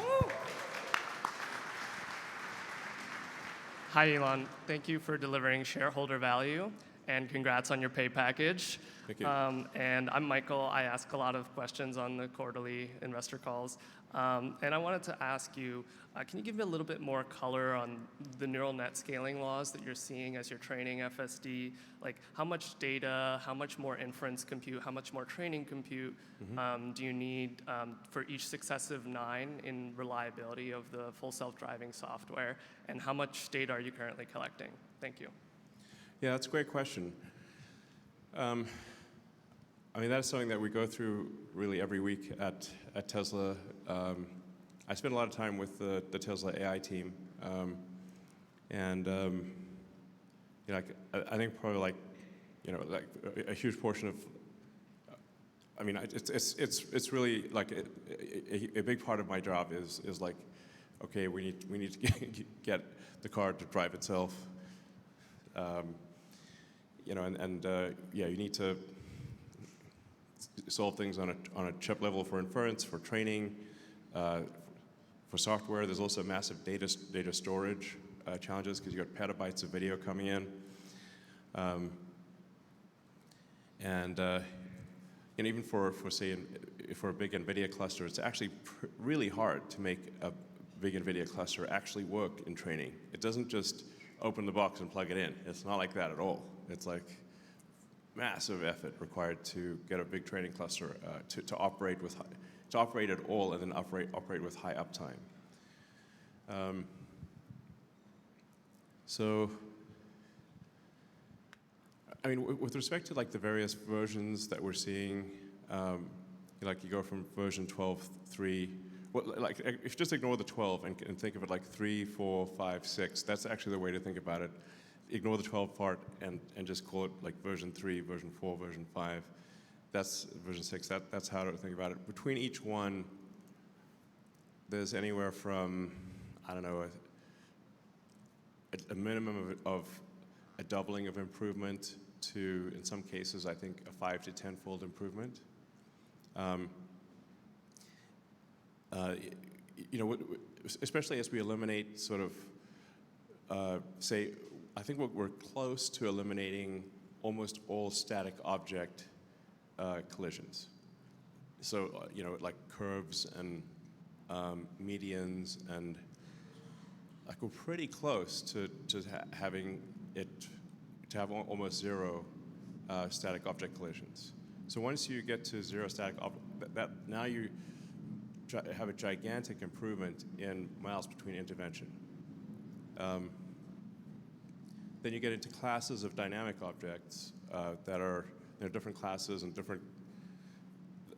Hi, Elon. Thank you for delivering shareholder value, and congrats on your pay package. Thank you. And I'm Michael. I ask a lot of questions on the quarterly investor calls. And I wanted to ask you, can you give me a little bit more color on the neural net scaling laws that you're seeing as you're training FSD? Like how much data, how much more inference compute, how much more training compute do you need for each successive 9 in reliability of the full self-driving software? And how much data are you currently collecting? Thank you. Yeah, that's a great question. I mean, that's something that we go through really every week at Tesla. I spend a lot of time with the Tesla AI team, and I think probably a huge portion of. I mean, it's really like a big part of my job is like, okay, we need to get the car to drive itself. You need to solve things on a chip level for inference, for training, for software. There's also massive data storage challenges because you've got petabytes of video coming in. And even for a big NVIDIA cluster, it's actually really hard to make a big NVIDIA cluster actually work in training. It doesn't just open the box and plug it in. It's not like that at all. It's like massive effort required to get a big training cluster to operate at all and then operate with high uptime. So, I mean, with respect to like the various versions that we're seeing, like you go from version 12.3. Like if you just ignore the 12 and think of it like 3, 4, 5, 6, that's actually the way to think about it. Ignore the 12 part and just call it like version 3, version 4, version 5. That's version 6. That's how to think about it. Between each one, there's anywhere from, I don't know, a minimum of a doubling of improvement to, in some cases, I think a 5 to 10-fold improvement. Especially as we eliminate sort of, say, I think we're close to eliminating almost all static object collisions. So, like curves and medians, and like we're pretty close to having it to have almost zero static object collisions. So once you get to zero static, now you have a gigantic improvement in miles between intervention. Then you get into classes of dynamic objects that are different classes and different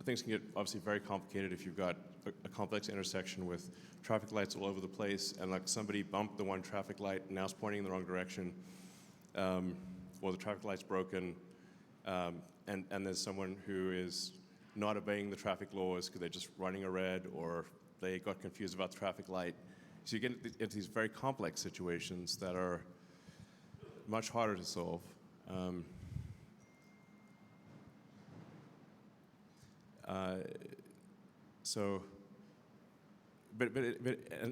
things can get obviously very complicated if you've got a complex intersection with traffic lights all over the place and like somebody bumped the one traffic light and now it's pointing in the wrong direction, or the traffic light's broken, and there's someone who is not obeying the traffic laws because they're just running a red or they got confused about the traffic light. So you get into these very complex situations that are much harder to solve. And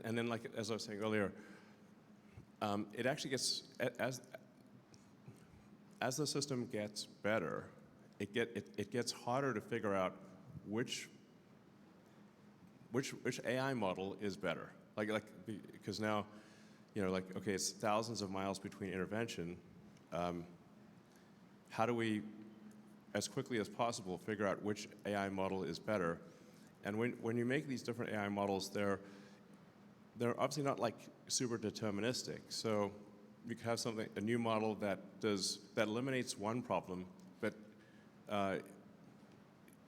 then, like as I was saying earlier, it actually gets as the system gets better, it gets harder to figure out which AI model is better. Because now, okay, it's thousands of miles between intervention. How do we, as quickly as possible, figure out which AI model is better? And when you make these different AI models, they're obviously not like super deterministic. So you could have a new model that eliminates one problem, but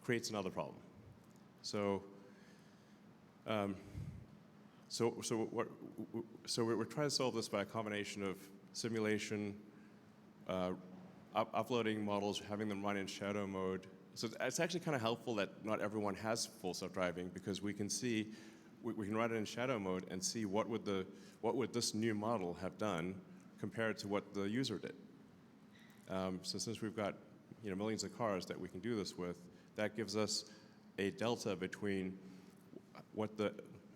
creates another problem. So we're trying to solve this by a combination of simulation, uploading models, having them run in shadow mode. So it's actually kind of helpful that not everyone has full self-driving because we can see, we can run it in shadow mode and see what would this new model have done compared to what the user did. So since we've got millions of cars that we can do this with, that gives us a delta between what the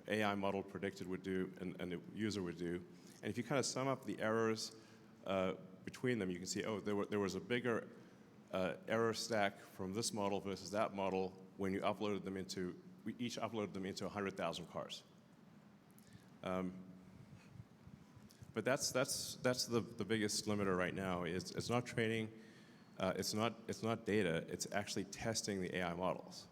AI model predicted would do and the user would do. And if you kind of sum up the errors between them, you can see, oh, there was a bigger error stack from this model versus that model when you uploaded them into, we each uploaded them into 100,000 cars. But that's the biggest limiter right now. It's not training, it's not data. It's actually testing the AI models,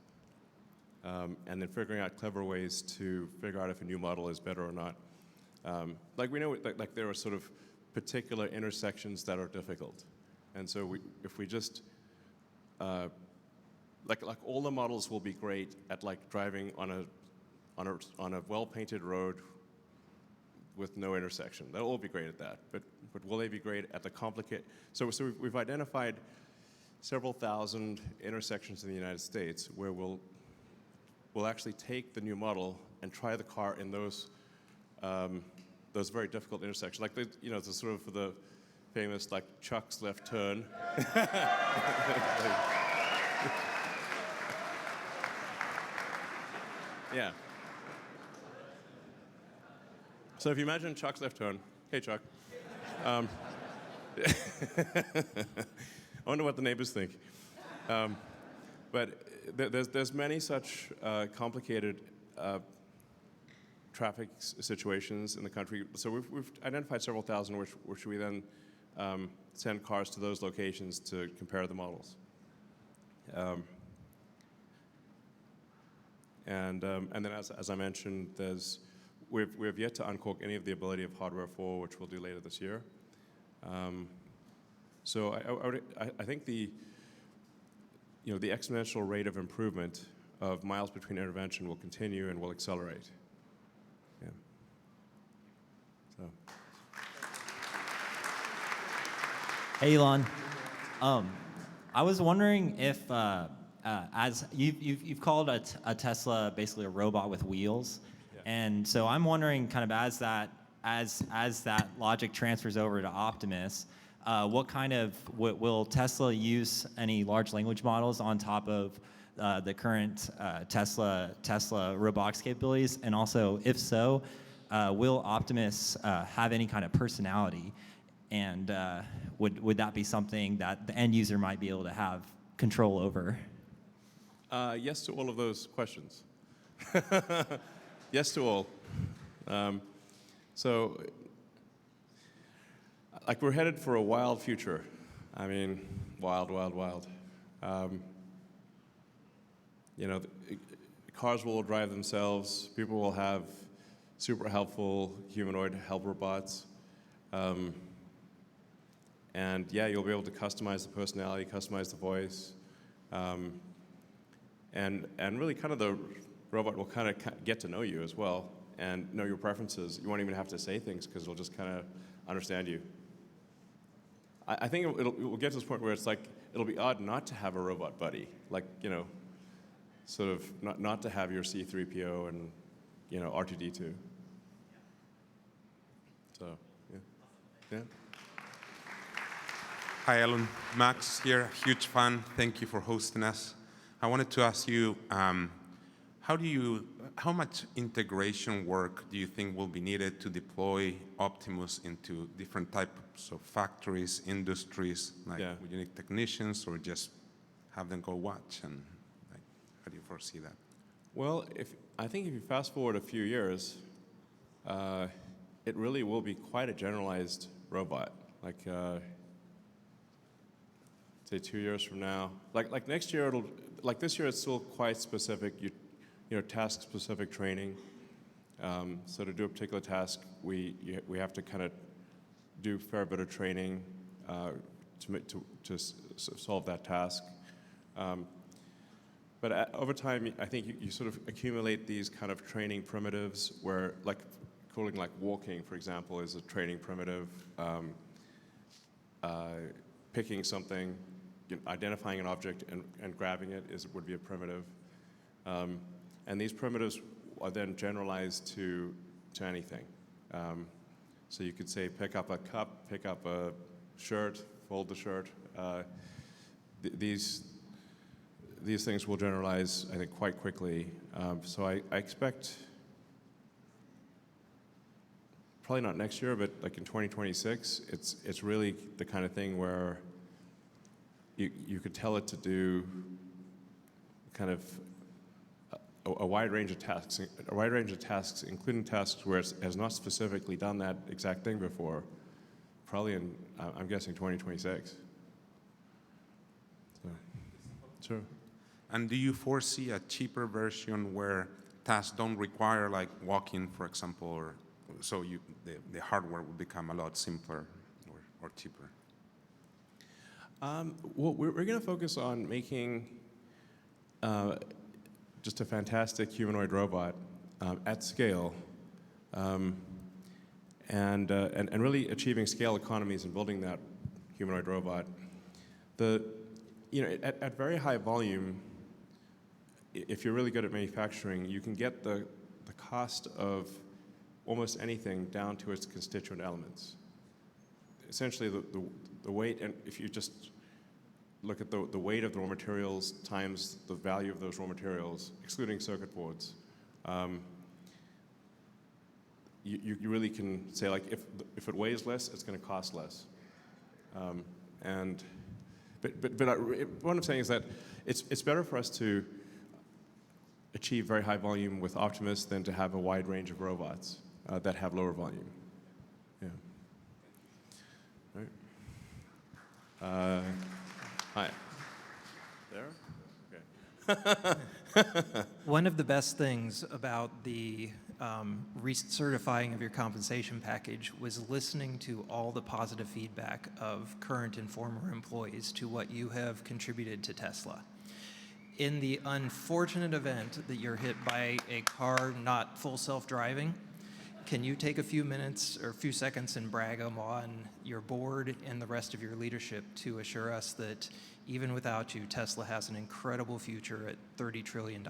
and then figuring out clever ways to figure out if a new model is better or not. Like we know, like there are sort of particular intersections that are difficult, and so if we just like all the models will be great at like driving on a well-painted road with no intersection. They'll all be great at that, but will they be great at the complicated? So we've identified several thousand intersections in the United States where we'll actually take the new model and try the car in those very difficult intersections, like the sort of the famous like Chuck's left turn. Yeah. So if you imagine Chuck's left turn, hey Chuck. I wonder what the neighbors think. But there's many such complicated traffic situations in the country. So we've identified several thousand, which we then send cars to those locations to compare the models. And then, as I mentioned, we have yet to uncork any of the ability of hardware 4, which we'll do later this year. So I think the exponential rate of improvement of miles between intervention will continue and will accelerate. Yeah. So. Hey, Elon. I was wondering if, as you've called a Tesla basically a robot with wheels, and so I'm wondering, kind of as that logic transfers over to Optimus, what kind of will Tesla use any large language models on top of the current Tesla robotics capabilities, and also if so, will Optimus have any kind of personality? And would that be something that the end user might be able to have control over? Yes to all of those questions. Yes to all. So, like we're headed for a wild future. I mean, wild, wild, wild. cars will drive themselves. People will have super helpful humanoid help robots. And yeah, you'll be able to customize the personality, customize the voice. And really kind of the robot will kind of get to know you as well and know your preferences. You won't even have to say things because it'll just kind of understand you. I think it will get to this point where it's like, it'll be odd not to have a robot buddy. Like, sort of not to have your C-3PO and, R2-D2. So, yeah. Hi, Elon. Max here, huge fan. Thank you for hosting us. I wanted to ask you, how much integration work do you think will be needed to deploy Optimus into different types of factories, industries? Would you need technicians or just have them go watch? And how do you foresee that? Well, I think if you fast forward a few years, it really will be quite a generalized robot. Like, say 2 years from now. Like next year, this year it's still quite specific, task-specific training. So to do a particular task, we have to kind of do a fair bit of training to solve that task. But over time, I think you sort of accumulate these kind of training primitives where, calling walking, for example, is a training primitive. Picking something, identifying an object and grabbing it would be a primitive. And these primitives are then generalized to anything. So you could say pick up a cup, pick up a shirt, fold the shirt. These things will generalize, I think, quite quickly. So I expect, probably not next year, but in 2026, it's really the kind of thing where you could tell it to do kind of a wide range of tasks, including tasks where it has not specifically done that exact thing before, probably in, I'm guessing, 2026. So, sure. And do you foresee a cheaper version where tasks don't require walking, for example, or so the hardware will become a lot simpler or cheaper? Well, we're going to focus on making just a fantastic humanoid robot at scale, and really achieving scale economies in building that humanoid robot. At very high volume, if you're really good at manufacturing, you can get the cost of almost anything down to its constituent elements. Essentially, the weight, and if you just look at the weight of the raw materials times the value of those raw materials, excluding circuit boards, you really can say, if it weighs less, it's going to cost less. What I'm saying is that it's better for us to achieve very high volume with Optimus than to have a wide range of robots that have lower volume. Yeah. All right. Hi. There? Okay. One of the best things about the recertifying of your compensation package was listening to all the positive feedback of current and former employees to what you have contributed to Tesla. In the unfortunate event that you're hit by a car not full self-driving, can you take a few minutes or a few seconds and brag on your board and the rest of your leadership to assure us that even without you, Tesla has an incredible future at $30 trillion?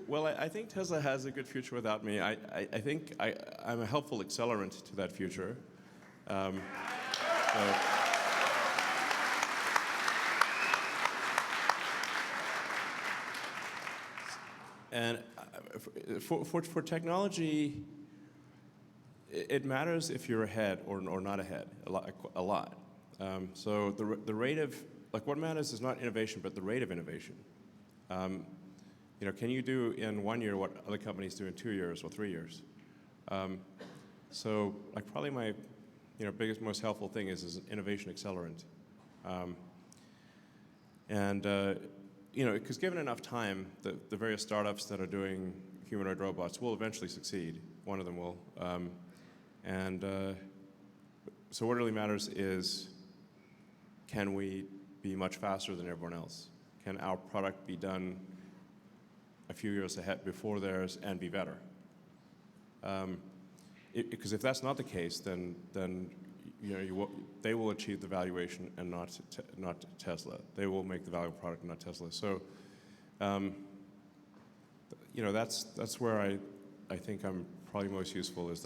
Well, I think Tesla has a good future without me. I think I'm a helpful accelerant to that future. And for technology, it matters if you're ahead or not ahead a lot. So the rate of, what matters is not innovation, but the rate of innovation. Can you do in 1 year what other companies do in 2 years or 3 years? So probably biggest, most helpful thing is an innovation accelerant. Because given enough time, the various startups that are doing humanoid robots will eventually succeed. One of them will. So what really matters is, can we be much faster than everyone else? Can our product be done a few years ahead before theirs and be better? Because if that's not the case, then they will achieve the valuation and not Tesla. They will make the valuable product, not Tesla. So, that's where I think I'm probably most useful, is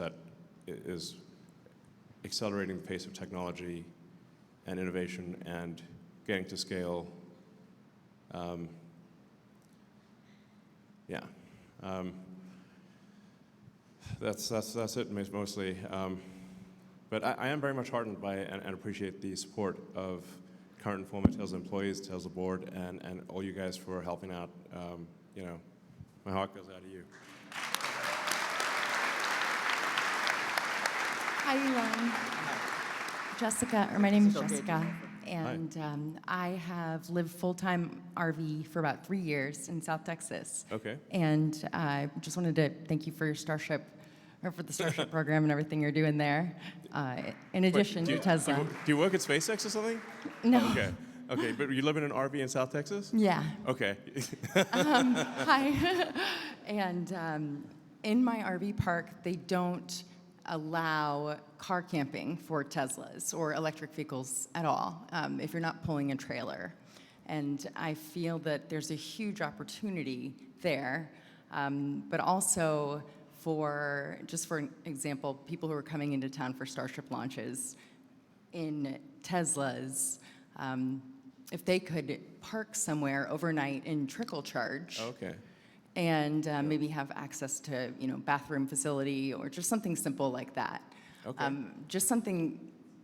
accelerating the pace of technology and innovation and getting to scale. That's it mostly. But I am very much heartened by and appreciate the support of current and former Tesla employees, Tesla board, and all you guys for helping out. My heart goes out to you. Hi, Elon. Jessica, or my name is Jessica, and I have lived full-time RV for about 3 years in South Texas. Okay. And I just wanted to thank you for your Starship, or for the Starship program and everything you're doing there. In addition to Tesla. Do you work at SpaceX or something? No. Okay. Okay, but you live in an RV in South Texas? Yeah. Okay. Hi. And in my RV park, they don't allow car camping for Teslas or electric vehicles at all if you're not pulling a trailer. And I feel that there's a huge opportunity there, but also for example, people who are coming into town for Starship launches in Teslas, if they could park somewhere overnight and trickle charge. Okay. And maybe have access to, bathroom facility or just something simple like that. Okay. Just something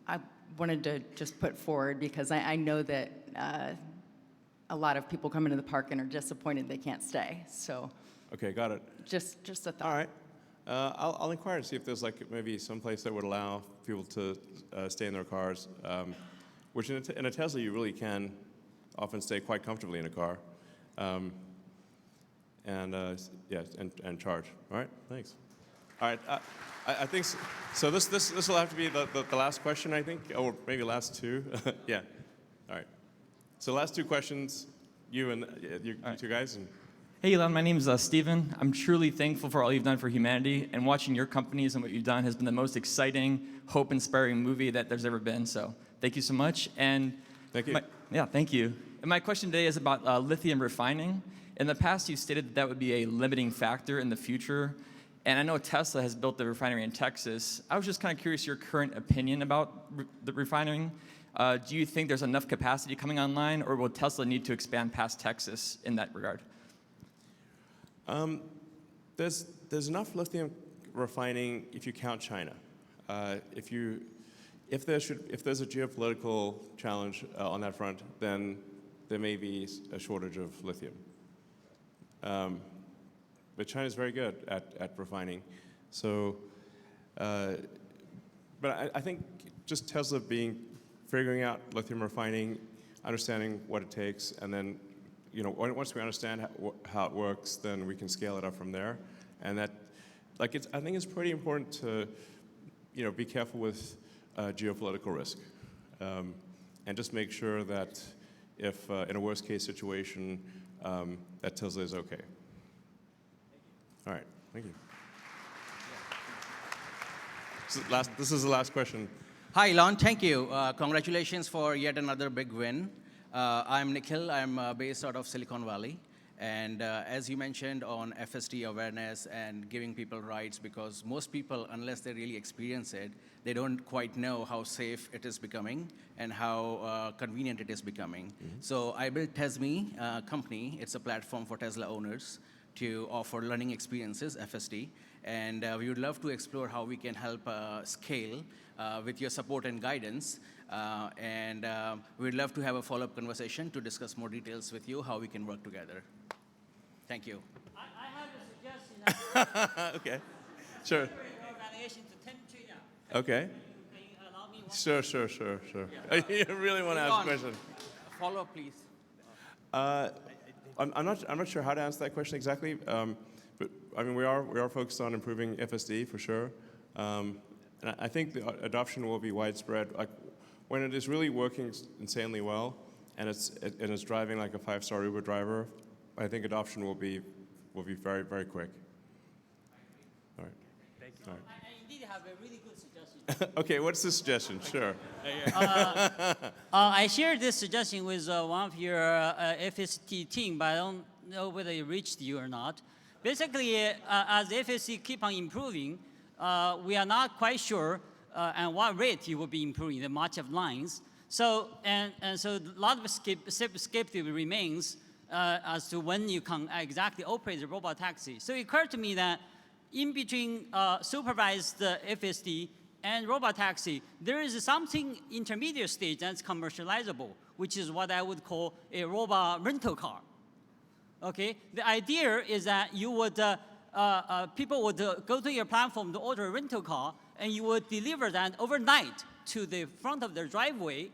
I wanted to just put forward because I know that a lot of people come into the park and are disappointed they can't stay. So. Okay, got it. Just a thought. All right. I'll inquire and see if there's maybe some place that would allow people to stay in their cars, which in a Tesla you really can often stay quite comfortably in a car. And charge. All right, thanks. All right, I think so. This will have to be the last question, I think, or maybe last two. Yeah. All right. So last two questions, you and you two guys. Hey, Elon, my name is Steven. I'm truly thankful for all you've done for humanity, and watching your companies and what you've done has been the most exciting, hope-inspiring movie that there's ever been. So thank you so much. And thank you. Thank you. And my question today is about lithium refining. In the past, you stated that would be a limiting factor in the future. And I know Tesla has built the refinery in Texas. I was just kind of curious your current opinion about the refining. Do you think there's enough capacity coming online, or will Tesla need to expand past Texas in that regard? There's enough lithium refining if you count China. If there's a geopolitical challenge on that front, then there may be a shortage of lithium. But China's very good at refining. So, but I think just Tesla figuring out lithium refining, understanding what it takes, and then, once we understand how it works, then we can scale it up from there. And that, I think it's pretty important to, be careful with geopolitical risk, and just make sure that if in a worst case situation, that Tesla is okay. All right, thank you. This is the last question. Hi, Elon, thank you. Congratulations for yet another big win. I'm Nikhil, I'm based out of Silicon Valley. And as you mentioned on FSD awareness and giving people rights, because most people, unless they really experience it, they don't quite know how safe it is becoming and how convenient it is becoming. Mm-hmm. So I built TesMe company. It's a platform for Tesla owners to offer learning experiences, FSD. And we would love to explore how we can help scale with your support and guidance. We'd love to have a follow-up conversation to discuss more details with you, how we can work together. Thank you. I have a suggestion. Okay, sure. Okay. Sure. You really want to ask a question? Follow up, please. I'm not sure how to answer that question exactly, but I mean we are focused on improving FSD for sure, and I think the adoption will be widespread. Like when it is really working insanely well, and it's driving like a 5-star Uber driver, I think adoption will be very very quick. All right. Thank you. All right. I indeed have a really good suggestion. Okay, what's the suggestion? Sure. I shared this suggestion with one of your FST team, but I don't know whether it reached you or not. Basically, as FST keep on improving, we are not quite sure at what rate it will be improving the much of lines. So so a lot of skepticism remains as to when you can exactly operate the robot taxi. So it occurred to me that in between supervised FSD and robot taxi, there is something intermediate stage that's commercializable, which is what I would call a robot rental car. Okay, the idea is that you would people would go to your platform to order a rental car, and you would deliver that overnight to the front of their driveway,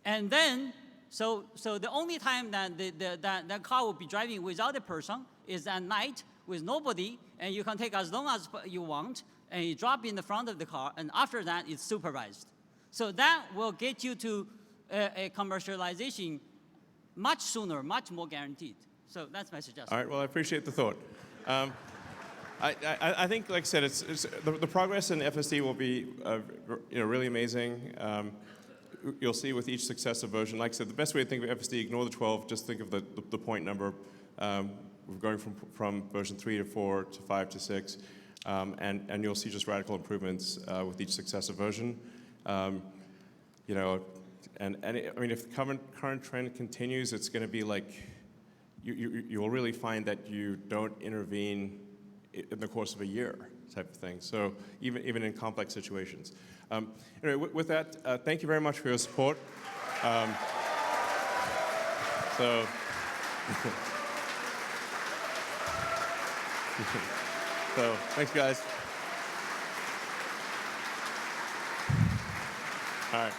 and then so the only time that that car will be driving without a person is at night with nobody, and you can take as long as you want, and you drop in the front of the car, and after that, it's supervised. So that will get you to a commercialization much sooner, much more guaranteed. So that's my suggestion. All right, well, I appreciate the thought. I think, like I said, the progress in FSD will be really amazing. You'll see with each successive version. Like I said, the best way to think of FSD, ignore the 12, just think of the point number. We're going from version 3 to 4 to 5 to 6. And you'll see just radical improvements with each successive version. You know, I mean, if the current trend continues, it's going to be like you'll really find that you don't intervene in the course of a year, type of thing. So even in complex situations. Anyway, with that, thank you very much for your support. So. So, thanks, guys. All right.